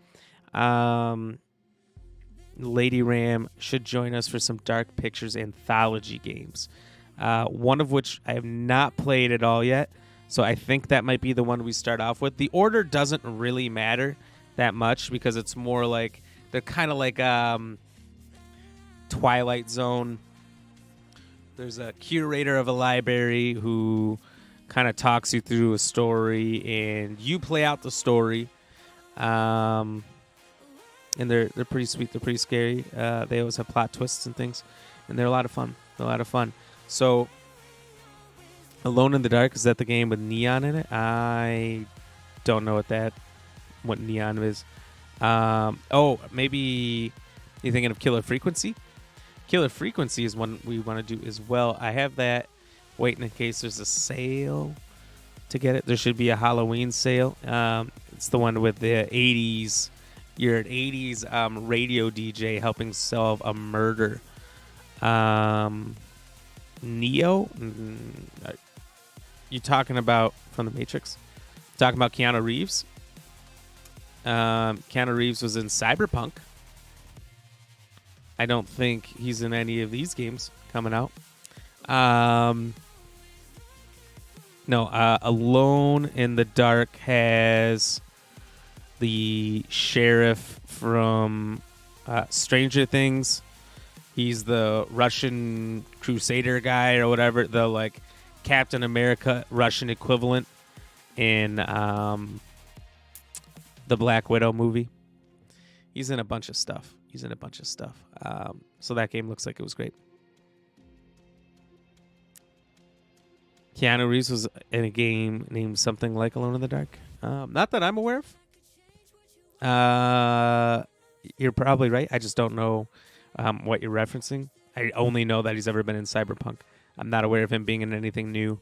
Lady Ram should join us for some Dark Pictures anthology games. One of which I have not played at all yet. So I think that might be the one we start off with. The order doesn't really matter that much because it's more like, they're kind of like Twilight Zone. There's a curator of a library who kind of talks you through a story, and you play out the story. And they're pretty sweet. They're pretty scary. They always have plot twists and things, and they're a lot of fun. They're a lot of fun. So, Alone in the Dark, is that the game with neon in it? I don't know what neon is. Maybe you're thinking of Killer Frequency. Killer Frequency is one we want to do as well. I have that waiting in case there's a sale to get it. There should be a Halloween sale. It's the one with the 80s. You're an 80s radio DJ helping solve a murder. Neo? You talking about from the Matrix? Talking about Keanu Reeves? Keanu Reeves was in Cyberpunk. I don't think he's in any of these games coming out. Alone in the Dark has the sheriff from Stranger Things. He's the Russian Crusader guy or whatever, the like Captain America Russian equivalent in the Black Widow movie. He's in a bunch of stuff. So that game looks like it was great. Keanu Reeves was in a game named something like Alone in the Dark. Not that I'm aware of. You're probably right. I just don't know what you're referencing. I only know that he's ever been in Cyberpunk. I'm not aware of him being in anything new.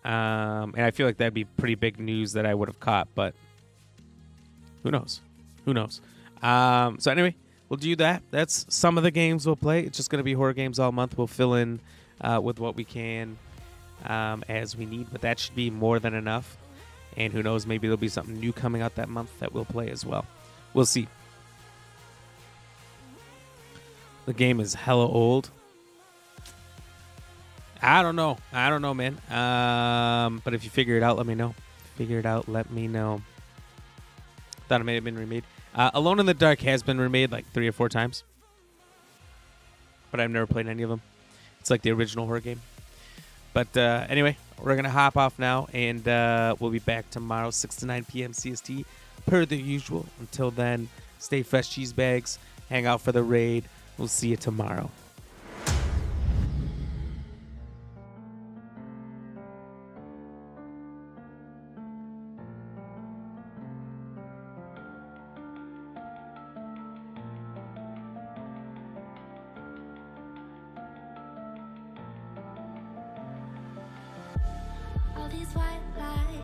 And I feel like that'd be pretty big news that I would have caught, but who knows? So anyway, we'll do that. That's some of the games we'll play. It's just going to be horror games all month. We'll fill in with what we can as we need, but that should be more than enough. And who knows, maybe there'll be something new coming out that month that we'll play as well. We'll see. The game is hella old. I don't know, man. But if you figure it out, let me know. Thought it may have been remade. Alone in the Dark has been remade like 3 or 4 times, but I've never played any of them. It's like the original horror game. But anyway, we're going to hop off now, and we'll be back tomorrow, 6 to 9 p.m. CST, per the usual. Until then, stay fresh, cheese bags. Hang out for the raid. We'll see you tomorrow. All these white lights.